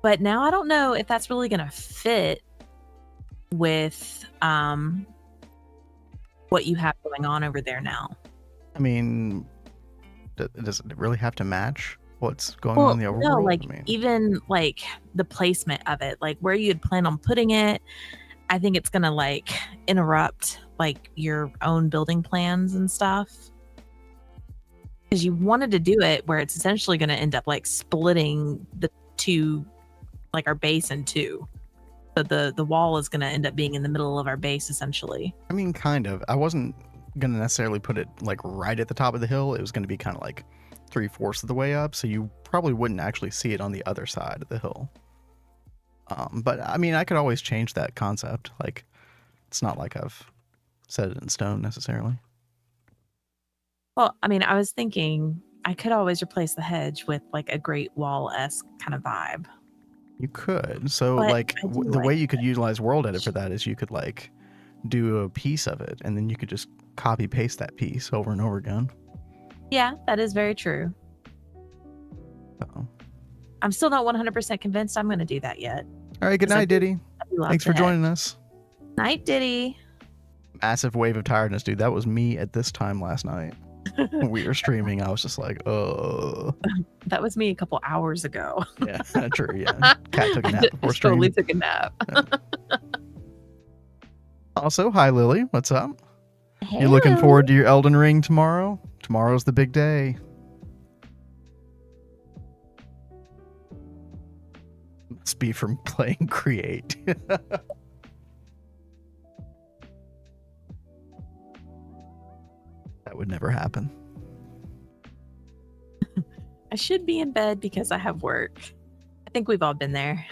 But now I don't know if that's really going to fit with what you have going on over there now. I mean, does it really have to match what's going on in the overworld? No, like even like the placement of it, like where you'd plan on putting it. I think it's gonna like interrupt like your own building plans and stuff. Because you wanted to do it where it's essentially going to end up like splitting the two, like our base in two. So the wall is going to end up being in the middle of our base essentially. I mean, kind of. I wasn't gonna necessarily put it like right at the top of the hill. It was gonna be kind of like 3/4 of the way up, so you probably wouldn't actually see it on the other side of the hill. But I mean, I could always change that concept. Like, it's not like I've set it in stone necessarily. Well, I mean, I was thinking I could always replace the hedge with like a Great Wall-esque kind of vibe. You could. So, But like, I do the like way you could utilize World Edit for that is you could, like, do a piece of it, and then you could just copy paste that piece over and over again. Yeah, that is very true. So. I'm still not 100% convinced I'm going to do that yet. All right, good night, Diddy. Thanks for joining us. Night, Diddy. Massive wave of tiredness, dude. That was me at this time last night. When we were streaming, I was just like, oh. That was me a couple hours ago. Yeah, true, yeah. Cat took a nap before stream. Totally took a nap. Yeah. Also, hi, Lily. What's up? Hey, You looking Lily. forward to your Elden Ring tomorrow? Tomorrow's the big day. Must be from playing Create. That would never happen. I should be in bed because I have work. I think we've all been there.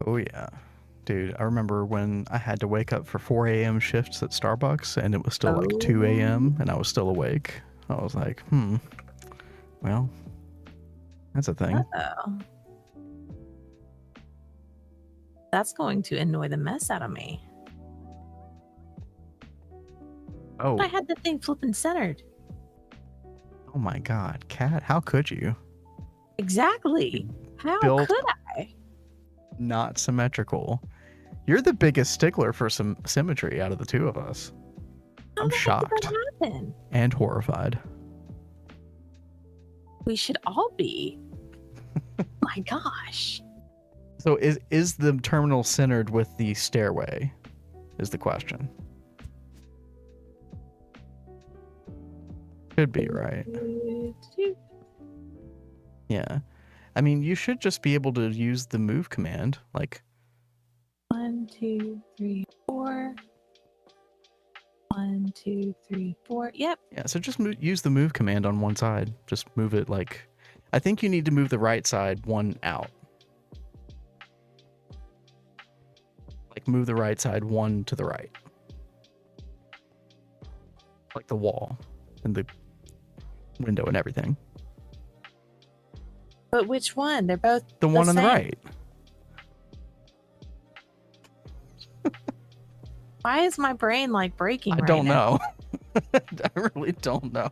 Oh, yeah. Dude, I remember when I had to wake up for 4 a.m. shifts at Starbucks, and it was still like 2 a.m., and I was still awake. I was like, well, that's a thing. Uh-oh. That's going to annoy the mess out of me. Oh, I had the thing flipping centered. oh my God, Cat, how could you? Exactly. How Built- could I? Not symmetrical. You're the biggest stickler for some symmetry out of the two of us. How I'm the heck did shocked that happen? and horrified. We should all be. My gosh. So is the terminal centered with the stairway? Is the question. Could be, right? Yeah. I mean, you should just be able to use the move command. Like, 1, 2, 3, 4. 1, 2, 3, 4. Yep. yeah, so just use the move command on one side. Just move it like, I think you need to move the right side one out. Like, move the right side one to the right. Like the wall and the window and everything. But which one? They're both The one on the same. right. Why is my brain like breaking I right don't now? know. I really don't know.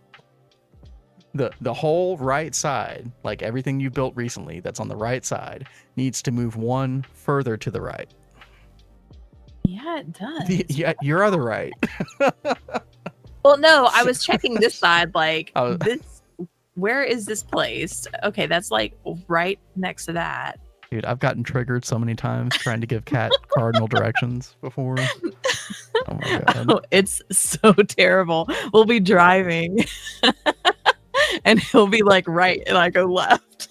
The whole right side, like everything you built recently that's on the right side, needs to move one further to the right. Yeah, it does. Yeah, your other right. Well, no, I was checking this side. Like Oh. this, where is this placed? Okay, that's like right next to that. Dude, I've gotten triggered so many times trying to give Cat cardinal directions before. Oh my God. Oh, it's so terrible. We'll be driving, and he'll be like right, and I go left.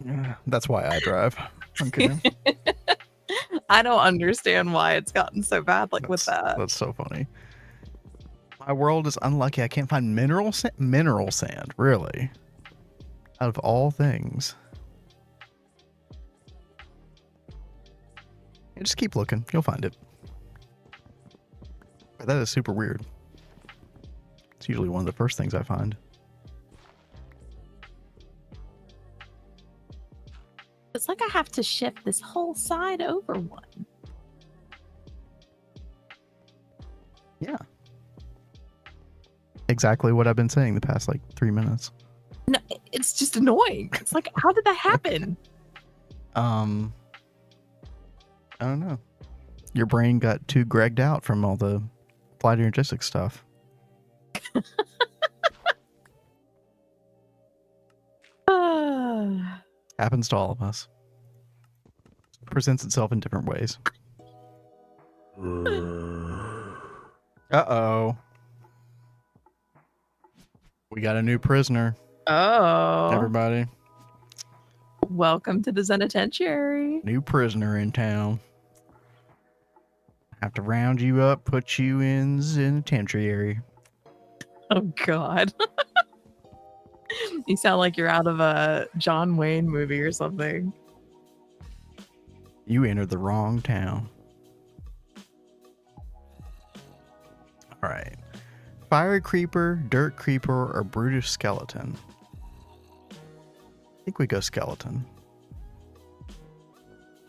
Yeah, that's why I drive. I'm kidding. I don't understand why it's gotten so bad. Like with that. That's so funny. My world is unlucky. I can't find mineral sand, really. Out of all things. Yeah, just keep looking. You'll find it. But that is super weird. It's usually one of the first things I find. It's like I have to shift this whole side over one. Yeah. Exactly what I've been saying the past like 3 minutes. No, it's just annoying. It's like, how did that happen? I don't know. Your brain got too Gregged out from all the applied energistics stuff. Happens to all of us. Presents itself in different ways. Uh-oh. We got a new prisoner, Oh, everybody. welcome to the Zenitentiary. New prisoner in town. Have to round you up, put you in Zenitentiary. Oh God. You sound like you're out of a John Wayne movie or something. You entered the wrong town. All right. Fire creeper, dirt creeper, or brutish skeleton? I think we go skeleton.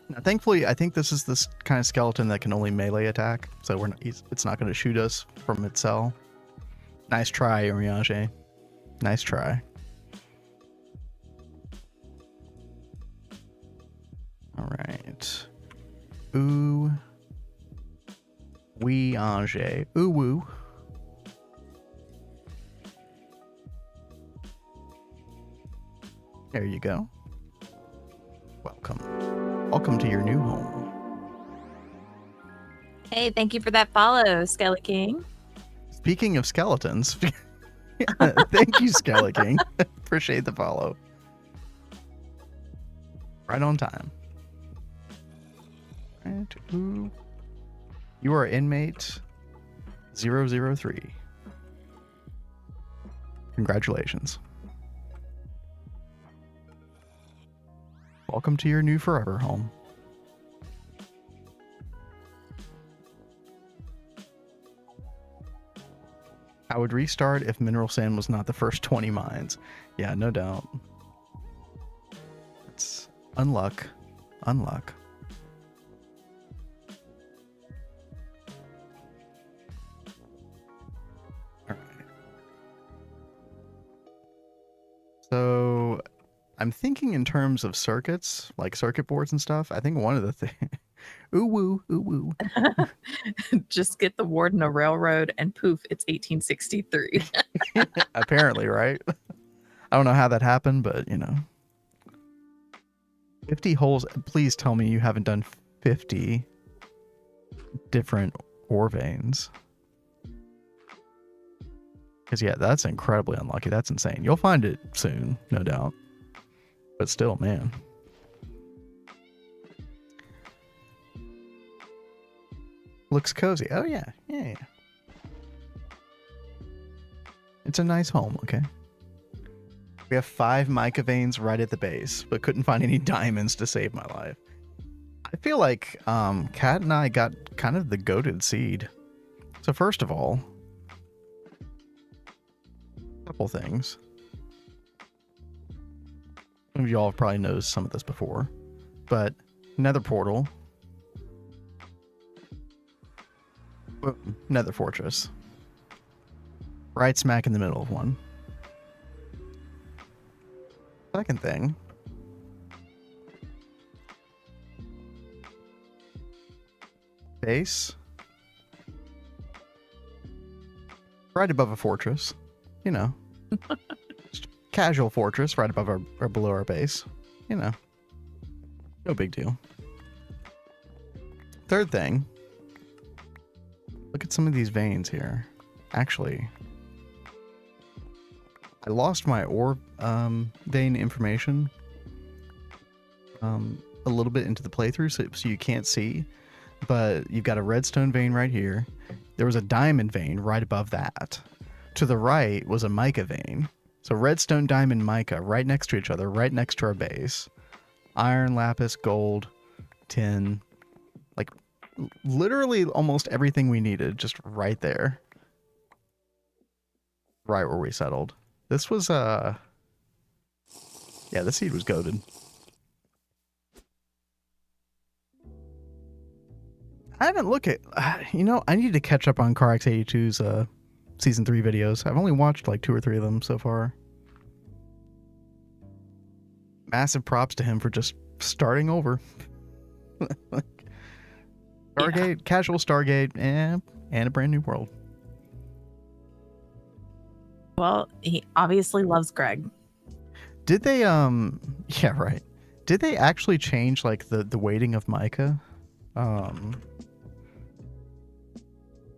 Now, thankfully, I think this is this kind of skeleton that can only melee attack, so it's not going to shoot us from its cell. Nice try, Oriage. Nice try. All right. Ooh. Wee Ange. Ooh woo. There you go. Welcome. Welcome to your new home. Hey, thank you for that follow, Skelly King. Speaking of skeletons, thank you, Skelly King. Appreciate the follow. Right on time. Right. Ooh. You are inmate 003. Congratulations. Welcome to your new forever home. I would restart if mineral sand was not the first 20 mines. Yeah, no doubt. It's unluck. Unluck. All right. So I'm thinking in terms of circuits, like circuit boards and stuff. I think one of the things... ooh woo, ooh woo. Just get the warden a railroad and poof, it's 1863. Apparently, right? I don't know how that happened, but, you know. 50 holes. Please tell me you haven't done 50 different ore veins. Because, yeah, that's incredibly unlucky. That's insane. You'll find it soon, no doubt. But still, man. Looks cozy. Oh, yeah. Yeah. It's a nice home, okay? We have 5 mica veins right at the base, but couldn't find any diamonds to save my life. I feel like Kat and I got kind of the goated seed. So first of all, a couple things. Some of y'all have probably noticed some of this before, but Nether portal, Nether fortress, right smack in the middle of one. Second thing, base, right above a fortress, you know. Just casual fortress right above or below our base, you know. No big deal. Third thing, look at some of these veins here. Actually, I lost my ore vein information a little bit into the playthrough, so you can't see. But you've got a redstone vein right here. There was a diamond vein right above that. To the right was a mica vein. So redstone, diamond, mica right next to each other, right next to our base. Iron, lapis, gold, tin. Like, literally almost everything we needed just right there. Right where we settled. This was, yeah, the seed was goated. I haven't looked at, you know, I need to catch up on CarX82's Season 3 videos. I've only watched like 2 or 3 of them so far. Massive props to him for just starting over. Stargate, yeah. Casual Stargate, and a brand new world. Well, he obviously loves Greg. Did they, yeah, right. Did they actually change like the weighting of mica?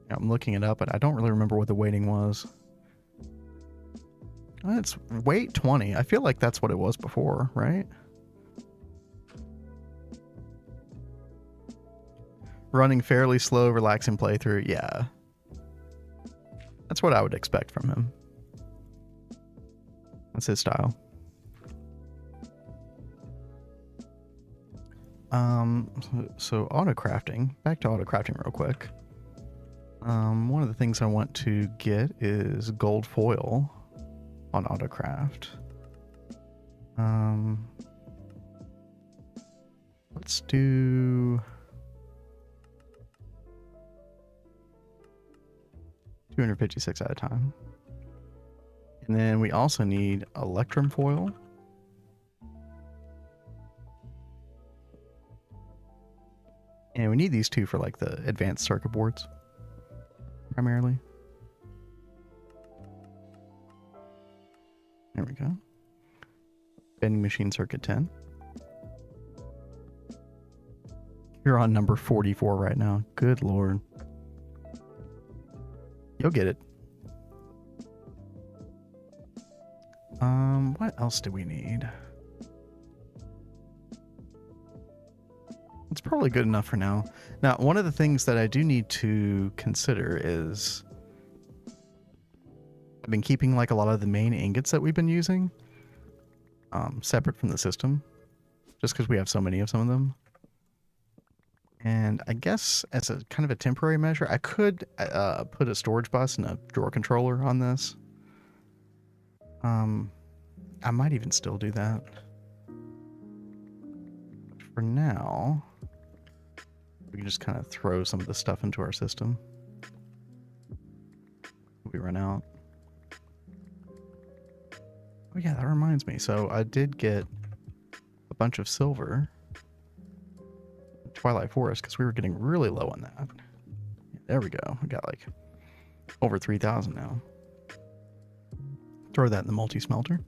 I'm looking it up, but I don't really remember what the weighting was. It's weight 20. I feel like that's what it was before, right? Running fairly slow, relaxing playthrough. Yeah. That's what I would expect from him. That's his style. So auto crafting. Back to auto crafting real quick. One of the things I want to get is gold foil on autocraft. Let's do 256 at a time. And then we also need electrum foil. And we need these two for like the advanced circuit boards, primarily. There we go. Vending machine circuit 10. You're on number 44 right now. Good lord. You'll get it. What else do we need? It's probably good enough for now. Now, one of the things that I do need to consider is I've been keeping like a lot of the main ingots that we've been using separate from the system, just because we have so many of some of them. And I guess as a kind of a temporary measure, I could put a storage bus and a drawer controller on this. I might even still do that. But for now, we can just kind of throw some of the stuff into our system. We run out. Oh yeah, that reminds me. So I did get a bunch of silver Twilight Forest because we were getting really low on that. There we go. We got like over 3,000 now. Throw that in the multi-smelter.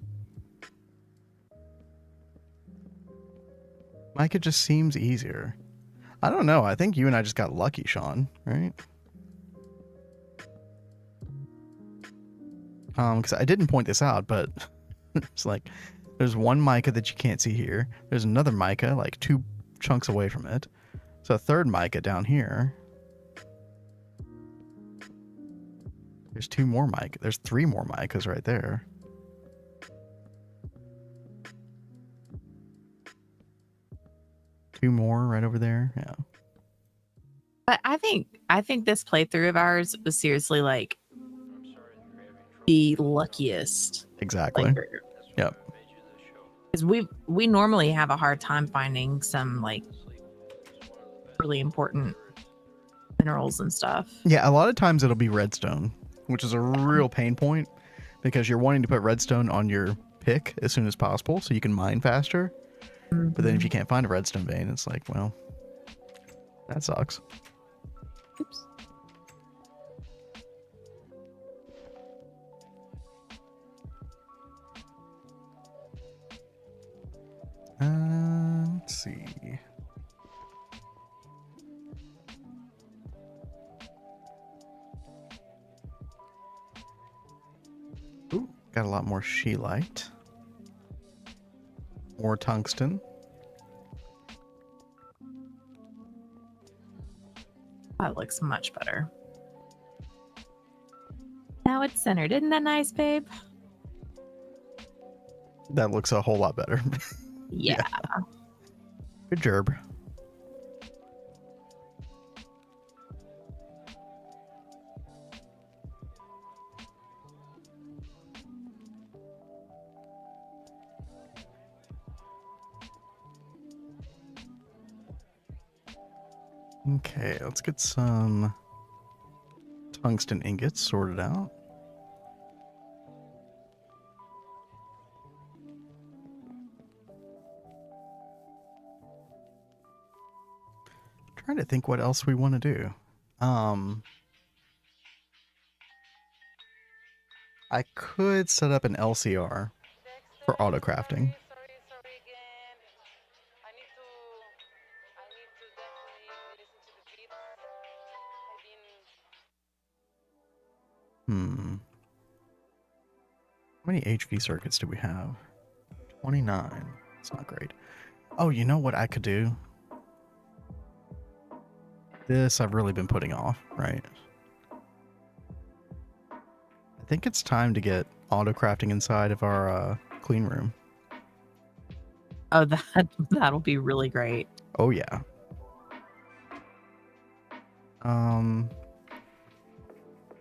Mica just seems easier. I don't know. I think you and I just got lucky, Sean, right? Because I didn't point this out, but it's like there's one mica that you can't see here. There's another mica like 2 chunks away from it. So a third mica down here. There's 2 more mica. There's 3 more micas right there. Two more right over there. Yeah. But I think this playthrough of ours was seriously like the luckiest Exactly. playthrough. Yep. Because we normally have a hard time finding some like really important minerals and stuff. Yeah, a lot of times it'll be redstone, which is a real pain point because you're wanting to put redstone on your pick as soon as possible so you can mine faster. Mm-hmm. But then if you can't find a redstone vein, it's like, well, that sucks. Oops. Let's see. Ooh, got a lot more scheelite. More tungsten. That looks much better. Now it's centered. Isn't that nice, babe? That looks a whole lot better. Yeah. Good job. Okay, let's get some tungsten ingots sorted out. Trying to think what else we want to do. I could set up an LCR for auto crafting. Sorry again. I need to definitely listen to the beats. I've been How many HV circuits do we have? 29. It's not great. Oh, you know what I could do? This I've really been putting off, right? I think it's time to get auto crafting inside of our clean room. Oh, that'll be really great. Oh yeah.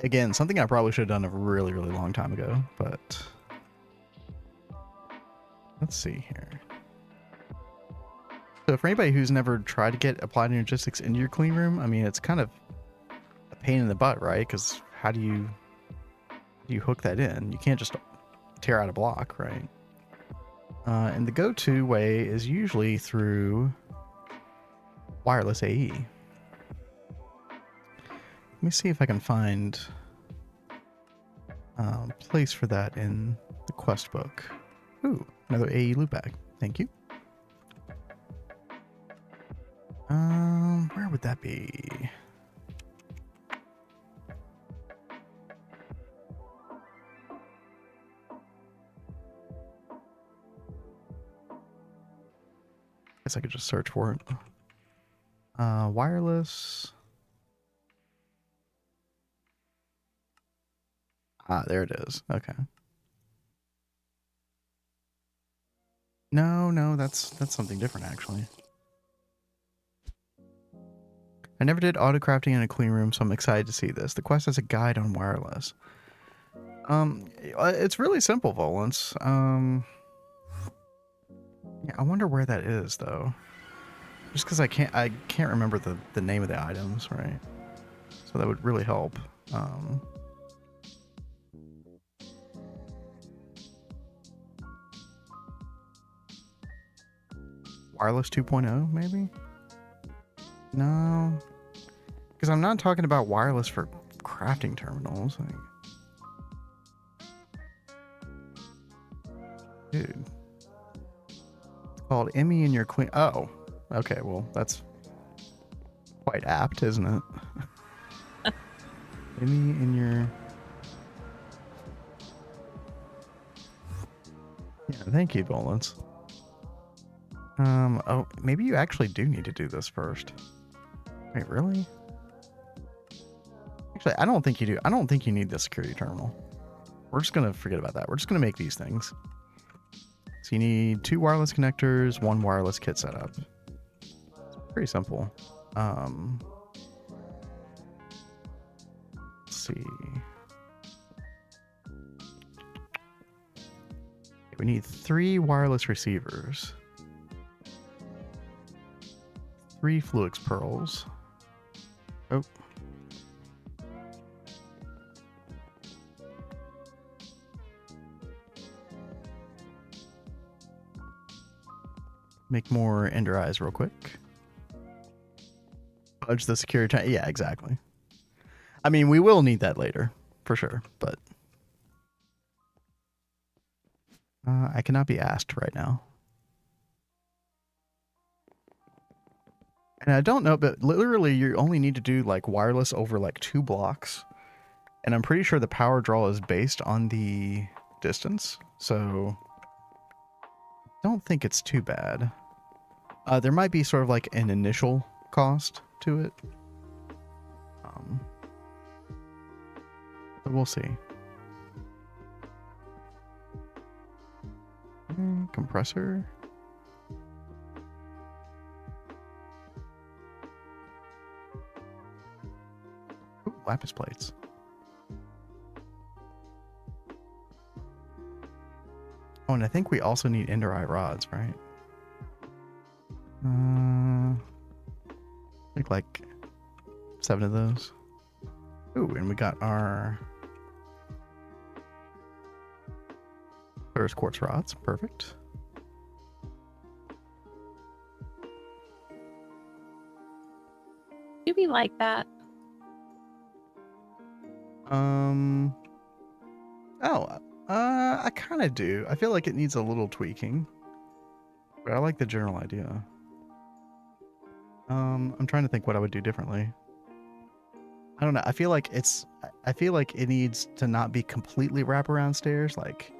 Again, something I probably should have done a really, really long time ago, but let's see here. So for anybody who's never tried to get applied energistics into your clean room, I mean, it's kind of a pain in the butt, right? Because how do you hook that in? You can't just tear out a block, right? And the go-to way is usually through wireless AE. Let me see if I can find a place for that in the quest book. Ooh, another AE loot bag. Thank you. Where would that be? Guess I could just search for it. Wireless. Ah, there it is. Okay. No, that's something different actually. I never did auto crafting in a clean room, so I'm excited to see this. The quest has a guide on wireless. It's really simple, Volance. Yeah, I wonder where that is though. Just because I can't remember the name of the items, right? So that would really help. Wireless 2.0, maybe? No. Because I'm not talking about wireless for crafting terminals. Like, dude. It's called Emmy in your clean... Oh. Okay, well, that's quite apt, isn't it? Emmy in your... Yeah, thank you, Volance. Oh, maybe you actually do need to do this first. Wait, really? Actually, I don't think you do. I don't think you need the security terminal. We're just gonna forget about that. We're just gonna make these things. So you need 2 wireless connectors, 1 wireless kit setup. It's pretty simple. Let's see. We need 3 wireless receivers. 3 Fluix pearls. Oh. Make more ender eyes real quick. Fudge the security time. Yeah, exactly. I mean, we will need that later, for sure, but I cannot be asked right now. And I don't know, but literally you only need to do like wireless over like 2 blocks. And I'm pretty sure the power draw is based on the distance. So don't think it's too bad. There might be sort of like an initial cost to it. But we'll see. Compressor. Ooh, lapis plates. Oh, and I think we also need ender eye rods, right? I think like 7 of those. Ooh, and we got our first quartz rods. Perfect. Do we like that? I kind of do. I feel like it needs a little tweaking, but I like the general idea. I'm trying to think what I would do differently. I don't know. I feel like it needs to not be completely wraparound stairs. Like,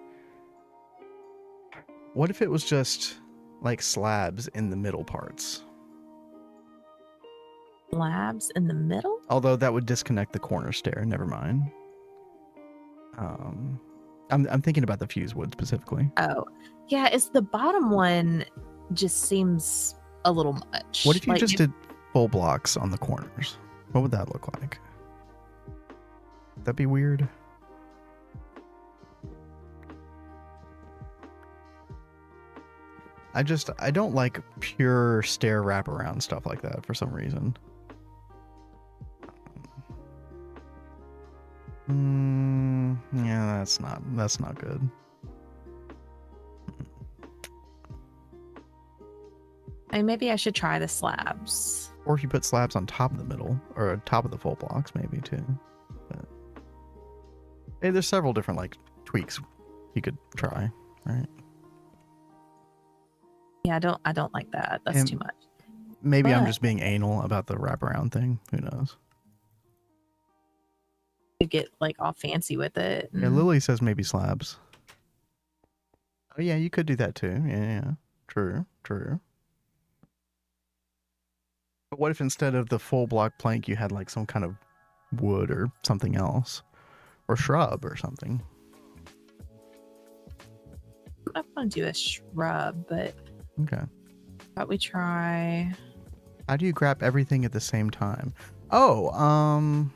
what if it was just like slabs in the middle parts? Slabs in the middle? Although that would disconnect the corner stair. Never mind. I'm thinking about the fuse wood specifically. Oh, yeah. Is the bottom one just seems a little much. What if you Like, just did full blocks on the corners? What would that look like? Would that be weird? I don't like pure stair wraparound stuff like that for some reason. Yeah, that's not good. I mean, maybe I should try the slabs. Or if you put slabs on top of the middle or top of the full blocks, maybe too. But hey, there's several different like tweaks you could try, right? Yeah, I don't like that. That's And too much. Maybe I'm But- just being anal about the wraparound thing. Who knows? To get like all fancy with it. Yeah, Lily says maybe slabs. Oh yeah, you could do that too. Yeah. True. But what if instead of the full block plank you had like some kind of wood or something else? Or shrub or something? I'm gonna do a shrub, but Okay. thought we try. How do you grab everything at the same time? Oh,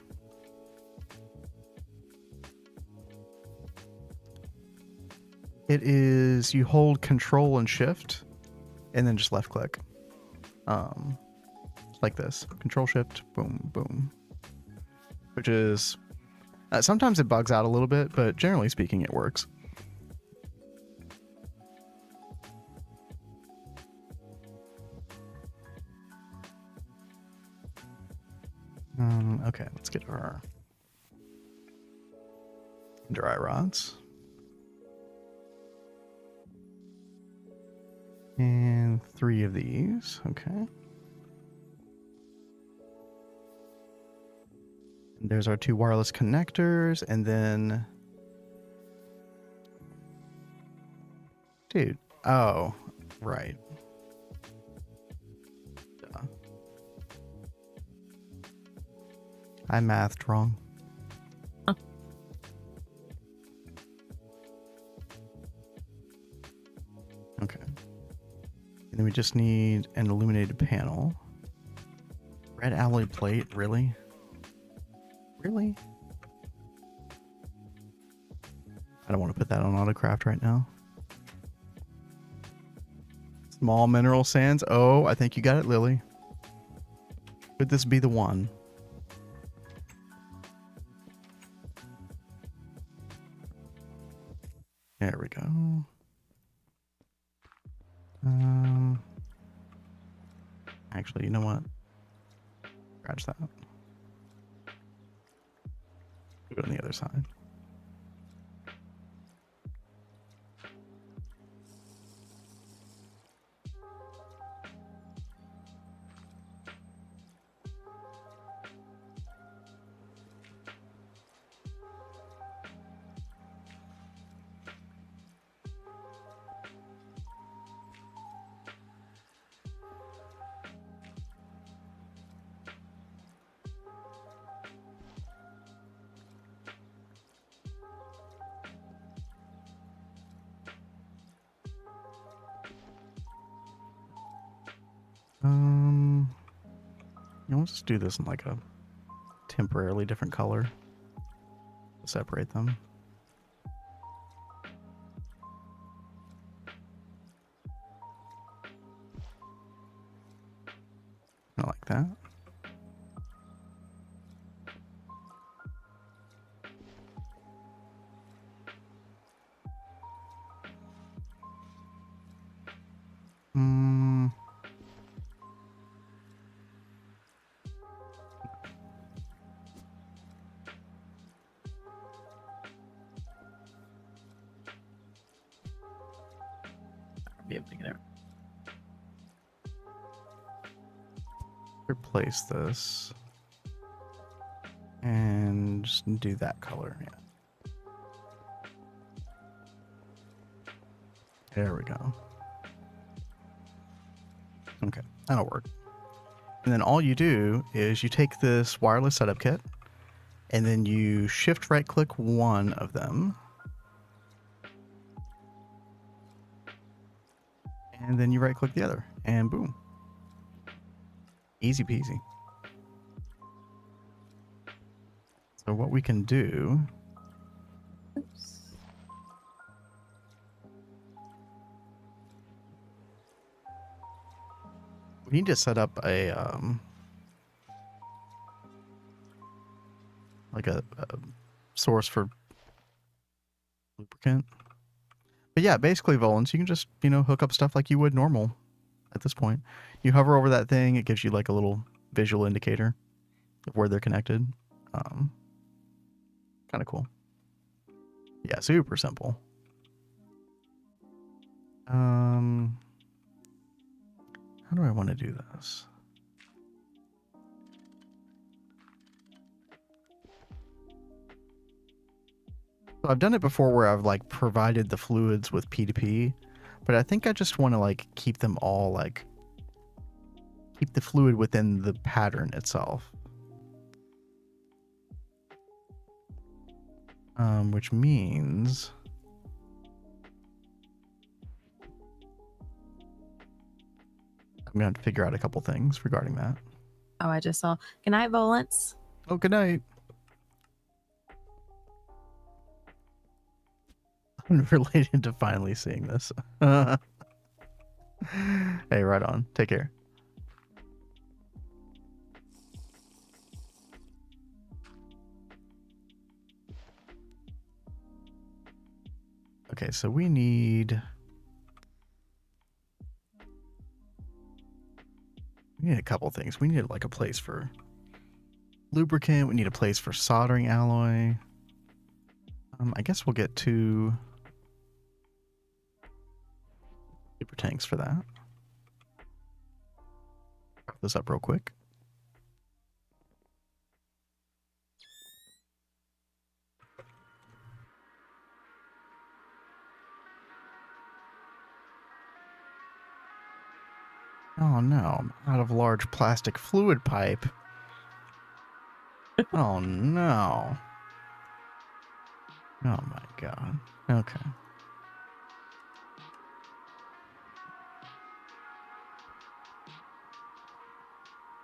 it is you hold Control and Shift, and then just left click. Like this. Control Shift, boom, boom. Which is sometimes it bugs out a little bit, but generally speaking, it works. Okay, let's get our dry rods. And 3 of these, okay. And there's our 2 wireless connectors, and then... Dude, oh, right. Duh. I mathed wrong. Huh. Okay. And then we just need an illuminated panel. Red alloy plate, really? Really? I don't want to put that on AutoCraft right now. Small mineral sands. Oh, I think you got it, Lily. Could this be the one? There we go. Actually, you know what? Scratch that. Do it on the other side. Let's just do this in like a temporarily different color to separate them. I like that. Be able to get it. Replace this and just do that color. Yeah. There we go. Okay, that'll work. And then all you do is you take this wireless setup kit and then you shift right click one of them And then you right click the other and boom. Easy peasy. So what we can do, Oops. we need to set up a like a source for lubricant. But yeah, basically, Volans, you can just, hook up stuff like you would normal at this point. You hover over that thing, it gives you like a little visual indicator of where they're connected. Kind of cool. Yeah, super simple. How do I want to do this? So I've done it before where I've like provided the fluids with P2P, but I think I just want to like keep them all like keep the fluid within the pattern itself. Which means I'm going to have to figure out a couple things regarding that. Oh, I just saw. Good night, Volants. Oh, good night. I'm related to finally seeing this. Hey, right on. Take care. Okay, so we need a couple things. We need like a place for lubricant. We need a place for soldering alloy. I guess we'll get 2 super tanks for that. Wrap this up real quick. Oh no, I'm out of large plastic fluid pipe. Oh no. Oh my god. Okay.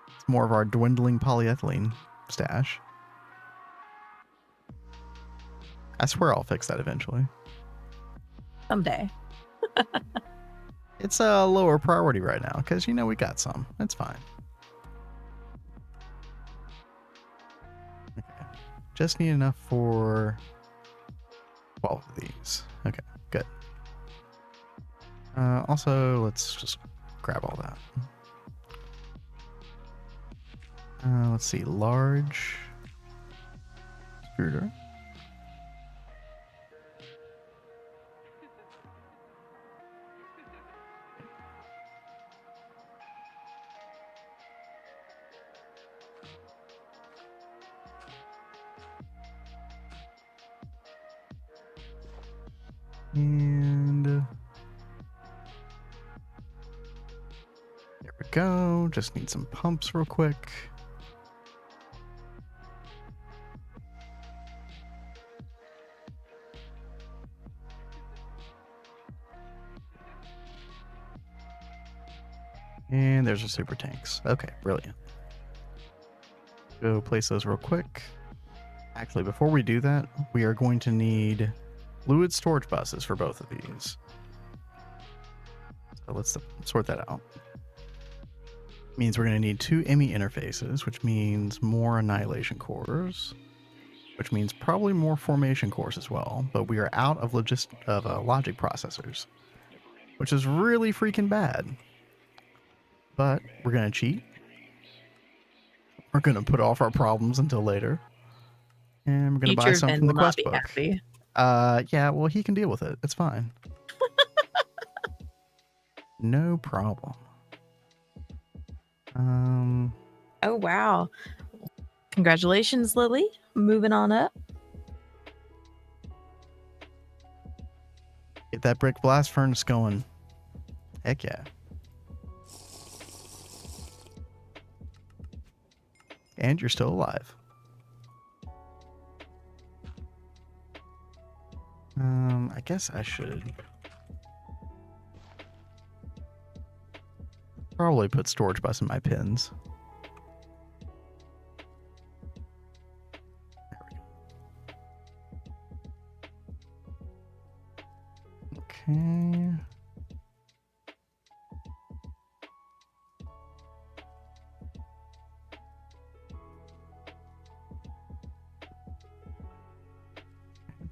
It's more of our dwindling polyethylene stash. I swear I'll fix that eventually. Someday. It's a lower priority right now because, we got some. It's fine. Okay. Just need enough for 12 of these. Okay, good. Also, let's just grab all that. Let's see. Large extruder. And there we go. Just need some pumps real quick. And there's our super tanks. Okay, brilliant. Go place those real quick. Actually, before we do that, we are going to need fluid storage buses for both of these. So let's sort that out. Means we're going to need 2 ME interfaces, which means more annihilation cores, which means probably more formation cores as well. But we are out of logic processors, which is really freaking bad. But we're going to cheat. We're going to put off our problems until later. And we're going to buy Future some Vin from the will not quest be book. happy. Yeah, well, he can deal with it. It's fine. No problem. Oh, wow. Congratulations, Lily. Moving on up. Get that brick blast furnace going. Heck yeah. And you're still alive. I guess I should Probably put storage bus in my pins. Okay.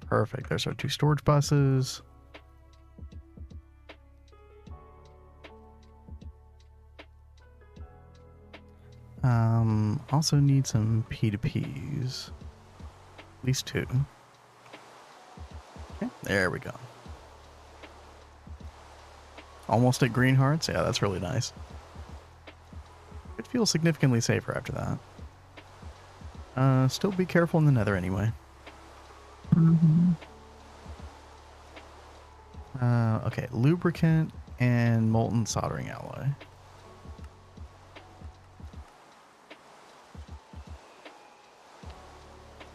Perfect. There's our 2 storage buses. Also need some P2Ps. At least 2. Okay, there we go. Almost at green hearts. Yeah, that's really nice. It feels significantly safer after that. Still be careful in the nether anyway. Mm-hmm. Okay, lubricant and molten soldering alloy.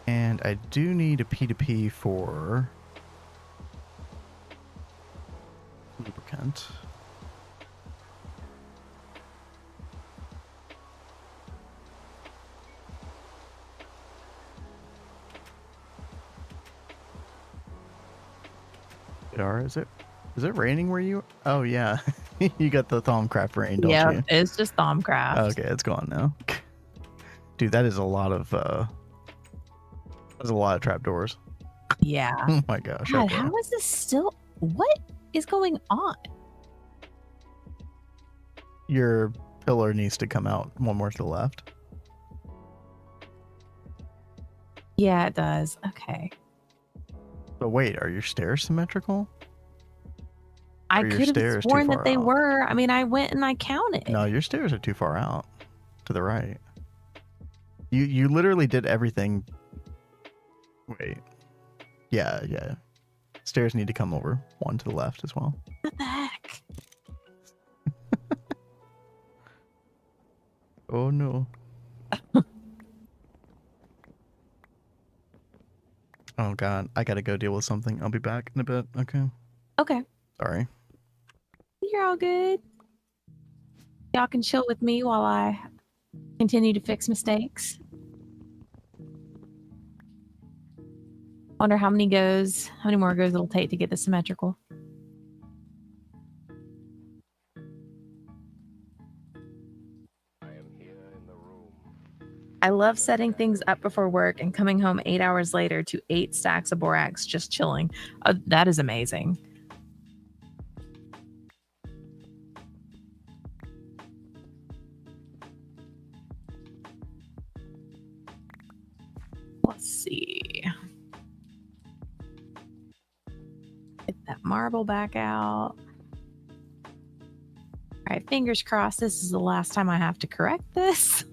And I do need a P2P for lubricant. Dara, is it raining where you? Oh yeah, you got the Thaumcraft rain, don't Yeah, you? it's just Thaumcraft. Okay, it's gone now. Dude, that is a lot of trapdoors. Yeah. Oh my gosh. God, Okay. how is this still? What is going on? Your pillar needs to come out one more to the left. Yeah, it does. Okay. But wait, are your stairs symmetrical? I Or your could have stairs too sworn far that they out? were. I mean, I went and I counted. No, your stairs are too far out to the right. You literally did everything. Wait. Yeah. Stairs need to come over one to the left as well. What the heck? Oh no. Oh god, I gotta go deal with something. I'll be back in a bit. Okay. Okay. Sorry. You're all good. Y'all can chill with me while I continue to fix mistakes. Wonder how many more goes it'll take to get this symmetrical. I love setting things up before work and coming home 8 hours later to 8 stacks of borax just chilling. That is amazing. Let's see. Get that marble back out. All right, fingers crossed this is the last time I have to correct this.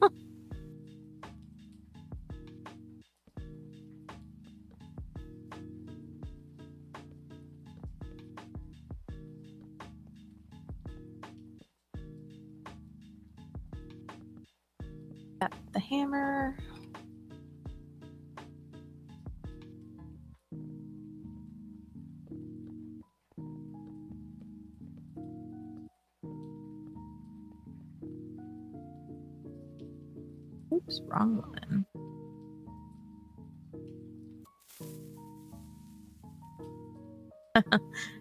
Got the hammer. Oops, wrong one.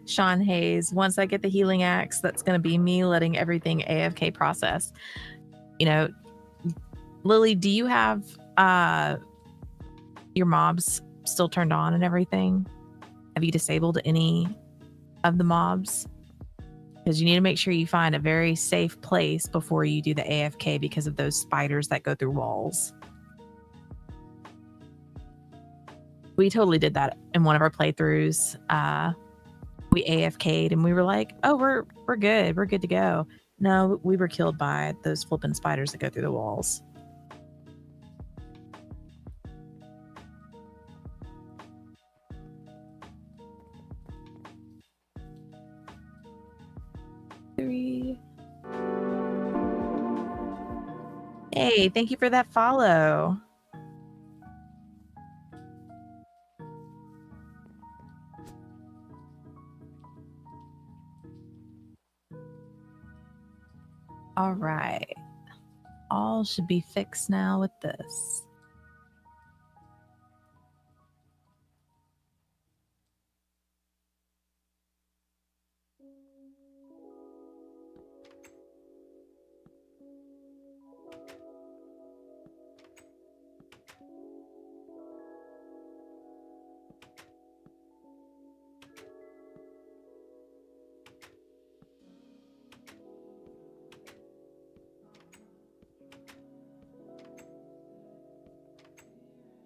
Sean Hayes, once I get the healing axe, that's going to be me letting everything AFK process. You know, Lily, do you have your mobs still turned on and everything? Have you disabled any of the mobs? Because you need to make sure you find a very safe place before you do the AFK because of those spiders that go through walls. We totally did that in one of our playthroughs. We AFK'd and we were like, oh, we're good. We're good to go. No, we were killed by those flipping spiders that go through the walls. Three. Hey, thank you for that follow. All right. All should be fixed now with this.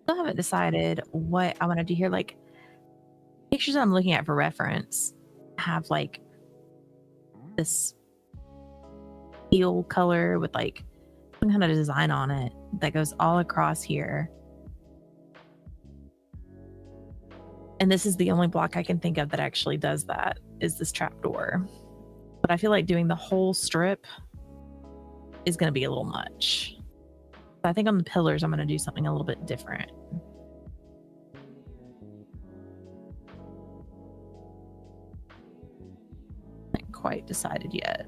Still haven't decided what I want to do here. Like, pictures I'm looking at for reference have like this teal color with like some kind of design on it that goes all across here. And this is the only block I can think of that actually does that, is this trapdoor. But I feel like doing the whole strip is going to be a little much. So I think on the pillars, I'm going to do something a little bit different. Not quite decided yet.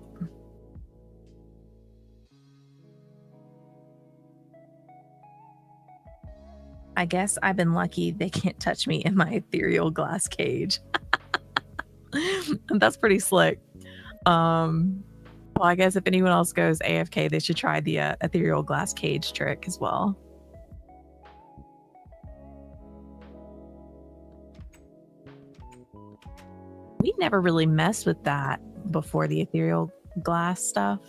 I guess I've been lucky they can't touch me in my ethereal glass cage. That's pretty slick. Well, I guess if anyone else goes AFK, they should try the ethereal glass cage trick as well. We never really messed with that before the ethereal glass stuff.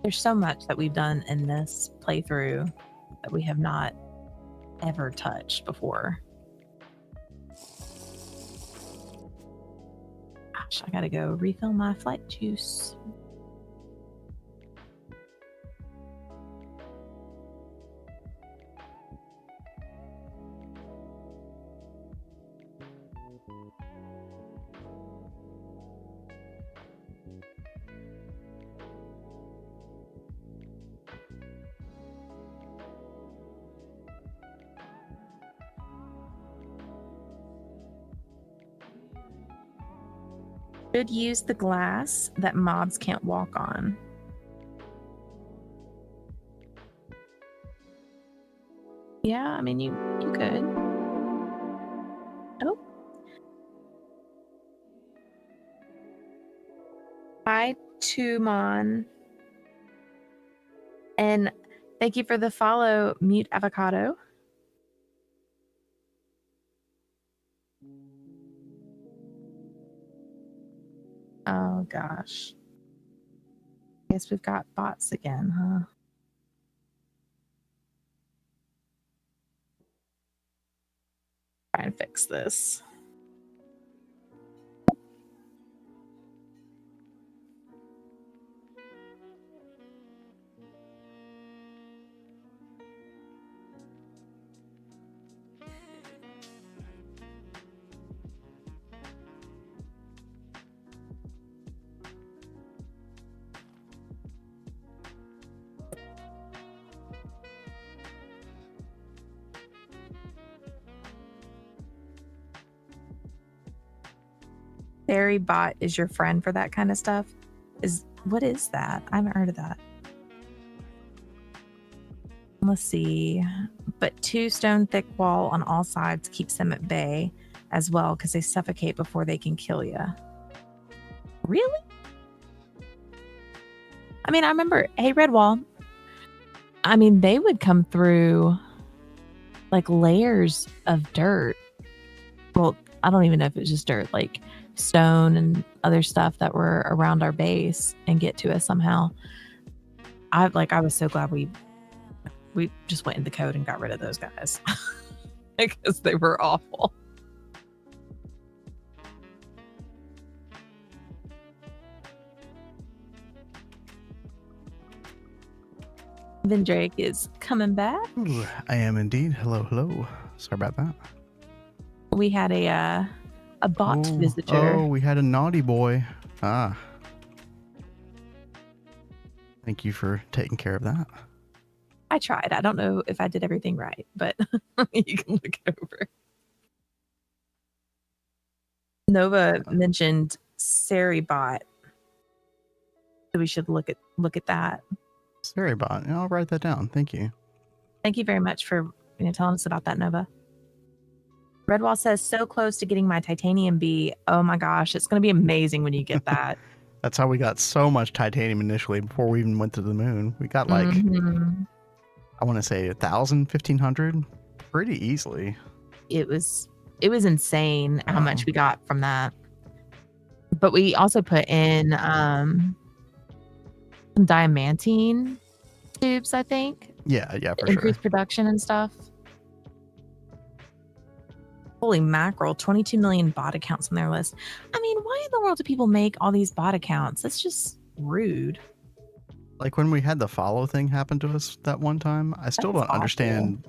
There's so much that we've done in this playthrough that we have not ever touched before. Gosh, I gotta go refill my flight juice. Should use the glass that mobs can't walk on. Yeah, I mean, you could. Oh. Hi, Tumon. And thank you for the follow, Mute Avocado. Oh gosh. Guess we've got bots again, huh? Try and fix this. Fairy bot is your friend for that kind of stuff? What is that? I haven't heard of that. Let's see. But 2 stone thick wall on all sides keeps them at bay as well because they suffocate before they can kill you. Really? I mean, I remember, hey, red wall. I mean, they would come through like layers of dirt. Well, I don't even know if it was just dirt, like stone and other stuff that were around our base and get to us somehow. I was so glad we just went in the code and got rid of those guys because they were awful. Then Drake is coming back. Ooh, I am indeed. Hello, hello. Sorry about that. We had a bot visitor. Oh, we had a naughty boy. Ah. Thank you for taking care of that. I tried. I don't know if I did everything right, but you can look it over. Nova mentioned Saribot So we should look at that. Seribot. I'll write that down. Thank you. Thank you very much for telling us about that, Nova. Redwall says, so close to getting my titanium bee. Oh my gosh, it's going to be amazing when you get that. That's how we got so much titanium initially before we even went to the moon. We got like, Mhm. I want to say 1,000, 1,500 pretty easily. It was insane how Oh. much we got from that. But we also put in some diamantine tubes, I think. Yeah, for sure. Increase production and stuff. Holy mackerel, 22 million bot accounts on their list. I mean, why in the world do people make all these bot accounts? That's just rude. Like when we had the follow thing happen to us that one time, I still was don't understand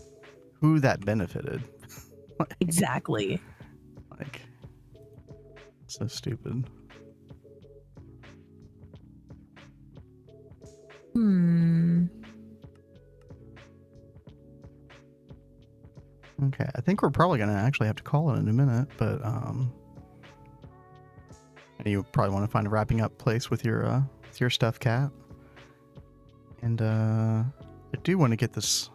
who that benefited. Exactly. Like, so stupid. Okay, I think we're probably gonna actually have to call it in a minute, but you probably want to find a wrapping up place with your stuff, Cat. And I do want to get this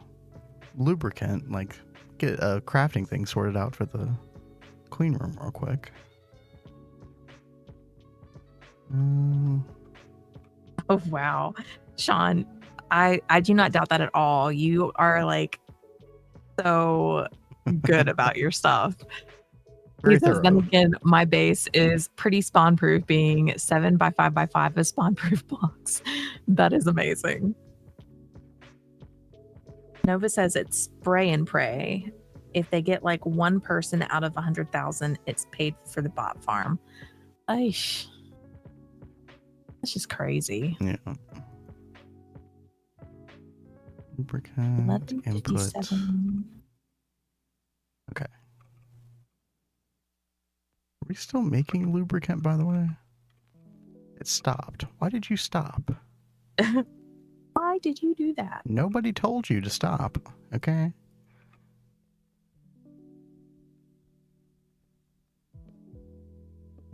lubricant, like get a crafting thing sorted out for the clean room real quick. Oh wow, Sean, I do not doubt that at all. You are like so good about your stuff. Very Because then thorough. again, my base is pretty spawn proof, being 7 by 5 by 5 of spawn proof blocks. That is amazing. Nova says it's spray and pray. If they get like one person out of 100,000, it's paid for the bot farm. Aish. That's just crazy. Yeah. Lubricant input. 1157. Okay. Are we still making lubricant, by the way? It stopped. Why did you stop? Why did you do that? Nobody told you to stop. Okay.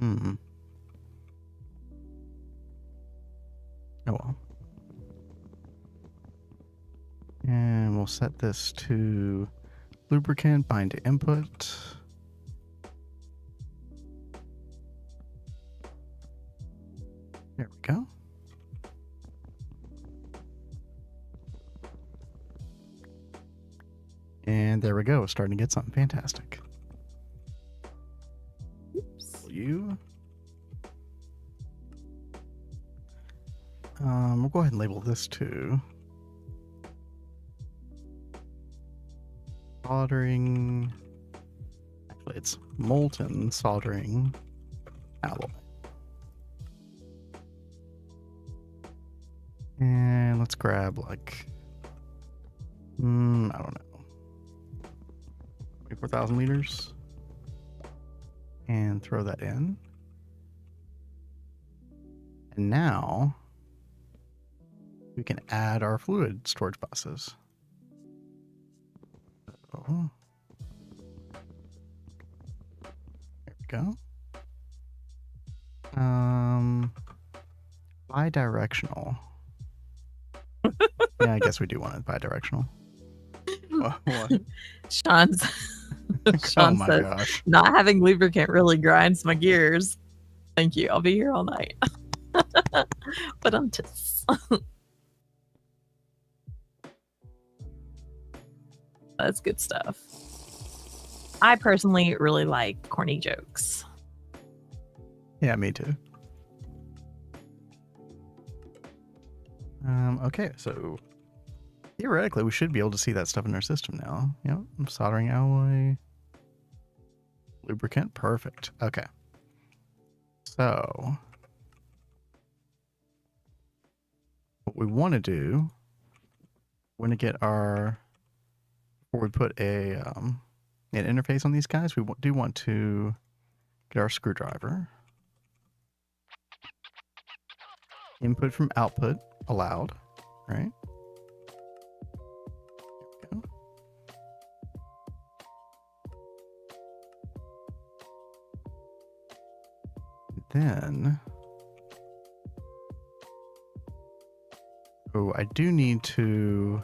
Oh well. And we'll set this to lubricant, bind to input. There we go. And there we go. Starting to get something fantastic. Oops. You. We'll go ahead and label this to soldering. Actually, it's molten soldering alloy. And let's grab like, I don't know, 24,000 liters and throw that in. And now we can add our fluid storage buses. So, there we go. Bi-directional. Yeah, I guess we do want it bi-directional. What? Sean Oh my says, gosh. not having lubricant really grinds my gears. Thank you. I'll be here all night. But I'm just. That's good stuff. I personally really like corny jokes. Yeah, me too. Okay, so theoretically we should be able to see that stuff in our system now. Yep, soldering alloy, lubricant, perfect. Okay. So what we want to do, we want to get our, before we put an interface on these guys, we do want to get our screwdriver. Input from output allowed, right? There we go. Then Oh, I do need to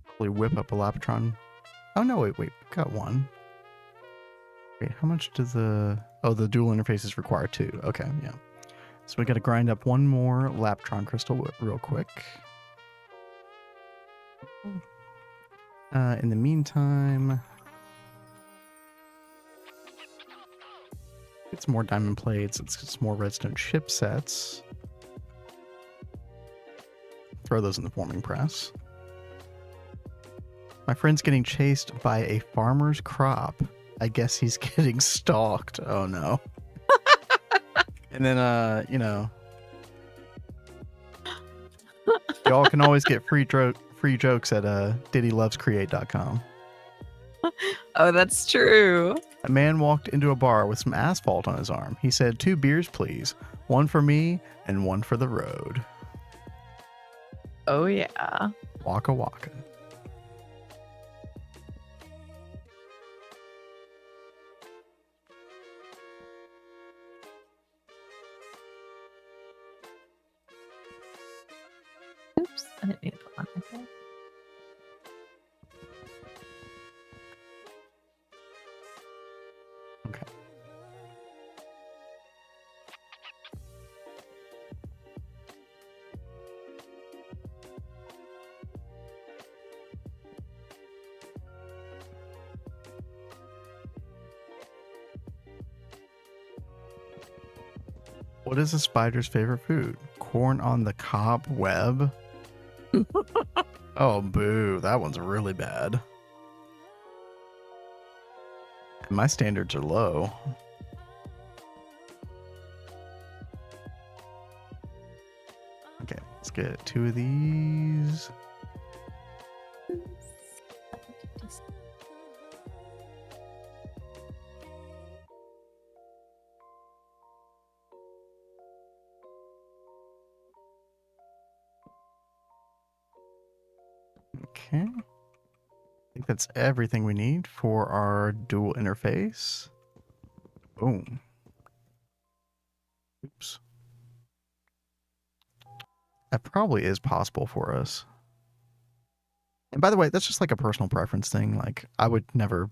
probably whip up a Laptron. Oh, no, wait. Got one. Wait, how much does the... Oh, the dual interfaces require 2. Okay, yeah. So we got to grind up one more Laptron crystal real quick. In the meantime... Get some more diamond plates. Let's get some more redstone chipsets. Throw those in the forming press. My friend's getting chased by a farmer's crop. I guess he's getting stalked. Oh no. And then, you know, y'all can always get free jokes at diddylovescreate.com. Oh, that's true. A man walked into a bar with some asphalt on his arm. He said, 2 beers, please. 1 for me and 1 for the road. Oh, yeah. Waka waka. Oops, I didn't mean to put one right there. Okay. What is a spider's favorite food? Corn on the cob web? Oh, boo. That one's really bad. My standards are low. Okay, let's get 2 of these. Okay. I think that's everything we need for our dual interface. Boom. Oops. That probably is possible for us. And by the way, that's just like a personal preference thing. Like, I would never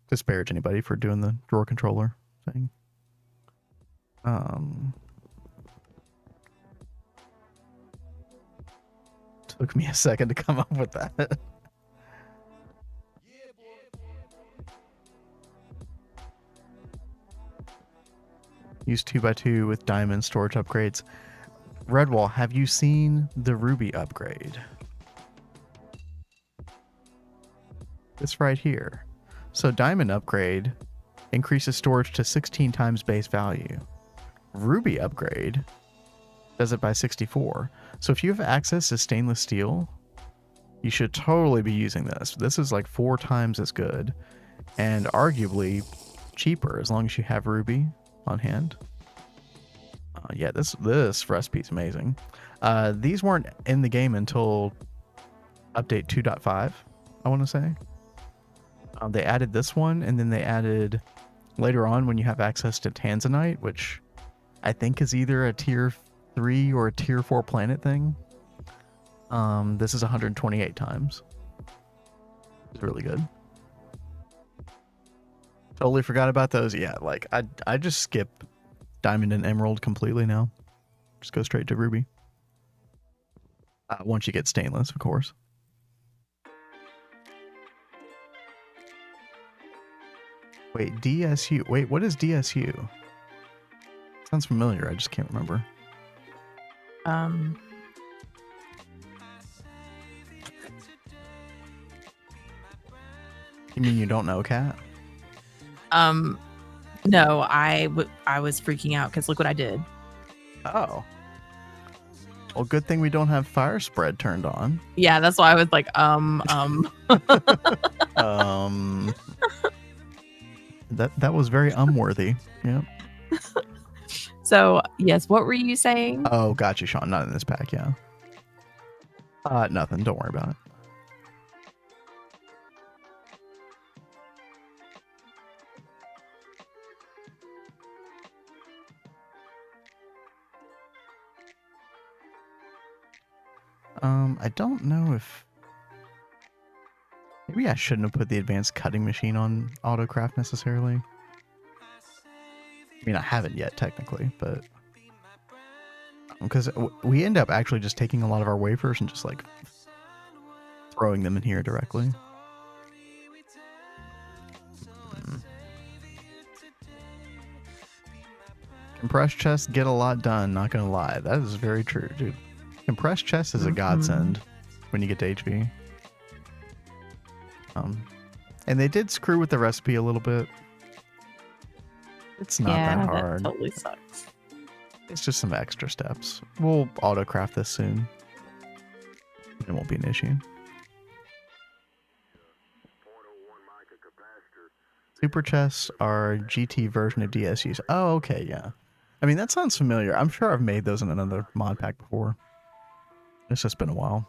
disparage anybody for doing the drawer controller thing. Took me a second to come up with that. Use 2x2 with diamond storage upgrades. Redwall, have you seen the ruby upgrade? This right here. So diamond upgrade increases storage to 16 times base value. Ruby upgrade does it by 64. So if you have access to stainless steel, you should totally be using this. This is like 4 times as good and arguably cheaper as long as you have ruby on hand. Yeah, this recipe is amazing. These weren't in the game until update 2.5, I want to say. They added this one, and then they added later on when you have access to Tanzanite, which I think is either a tier 3 or a tier 4 planet thing. This is 128 times. It's really good. Totally forgot about those. Yeah, like I just skip diamond and emerald completely now. Just go straight to ruby. Once you get stainless, of course. Wait, DSU. Wait, what is DSU? Sounds familiar. I just can't remember. You mean you don't know, Kat? No, I was freaking out because look what I did. Oh. Well, good thing we don't have fire spread turned on. Yeah, that's why I was like, That was very unworthy. Yeah. So yes, what were you saying? Oh, got you, Sean. Not in this pack, yeah. Nothing. Don't worry about it. I don't know if maybe I shouldn't have put the advanced cutting machine on autocraft necessarily. I mean, I haven't yet technically, but because we end up actually just taking a lot of our wafers and just like throwing them in here directly. Compressed chests get a lot done, not gonna lie. That is very true, dude. Compressed chest is a godsend when you get to HP. And they did screw with the recipe a little bit. It's not that hard. That totally sucks. It's just some extra steps. We'll autocraft this soon. It won't be an issue. Super chests are GT version of DSUs. Oh, okay, yeah. I mean, that sounds familiar. I'm sure I've made those in another mod pack before. It's just been a while.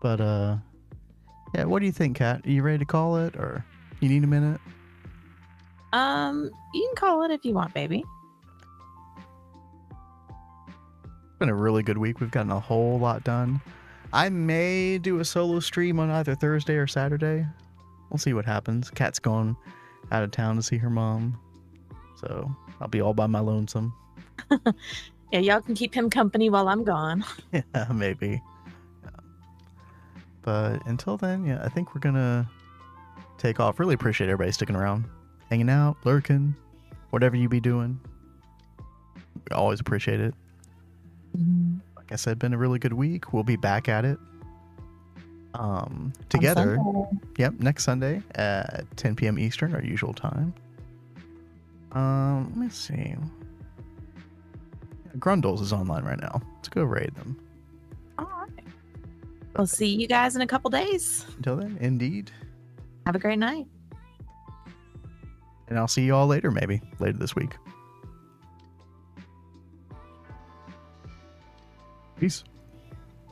But, yeah, what do you think, Kat? Are you ready to call it, or you need a minute? You can call it if you want, baby. It's been a really good week. We've gotten a whole lot done. I may do a solo stream on either Thursday or Saturday. We'll see what happens. Kat's going out of town to see her mom, so I'll be all by my lonesome. Yeah, y'all can keep him company while I'm gone. Yeah, maybe. But until then, yeah, I think we're gonna take off. Really appreciate everybody sticking around, hanging out, lurking, whatever you be doing. We always appreciate it. Like I said, been a really good week. We'll be back at it together. Yep, next Sunday at 10 p.m. Eastern, our usual time. Let me see. Grundles is online right now. Let's go raid them. All right. We'll see you guys in a couple days. Until then, indeed. Have a great night. And I'll see you all later, maybe later this week. Peace.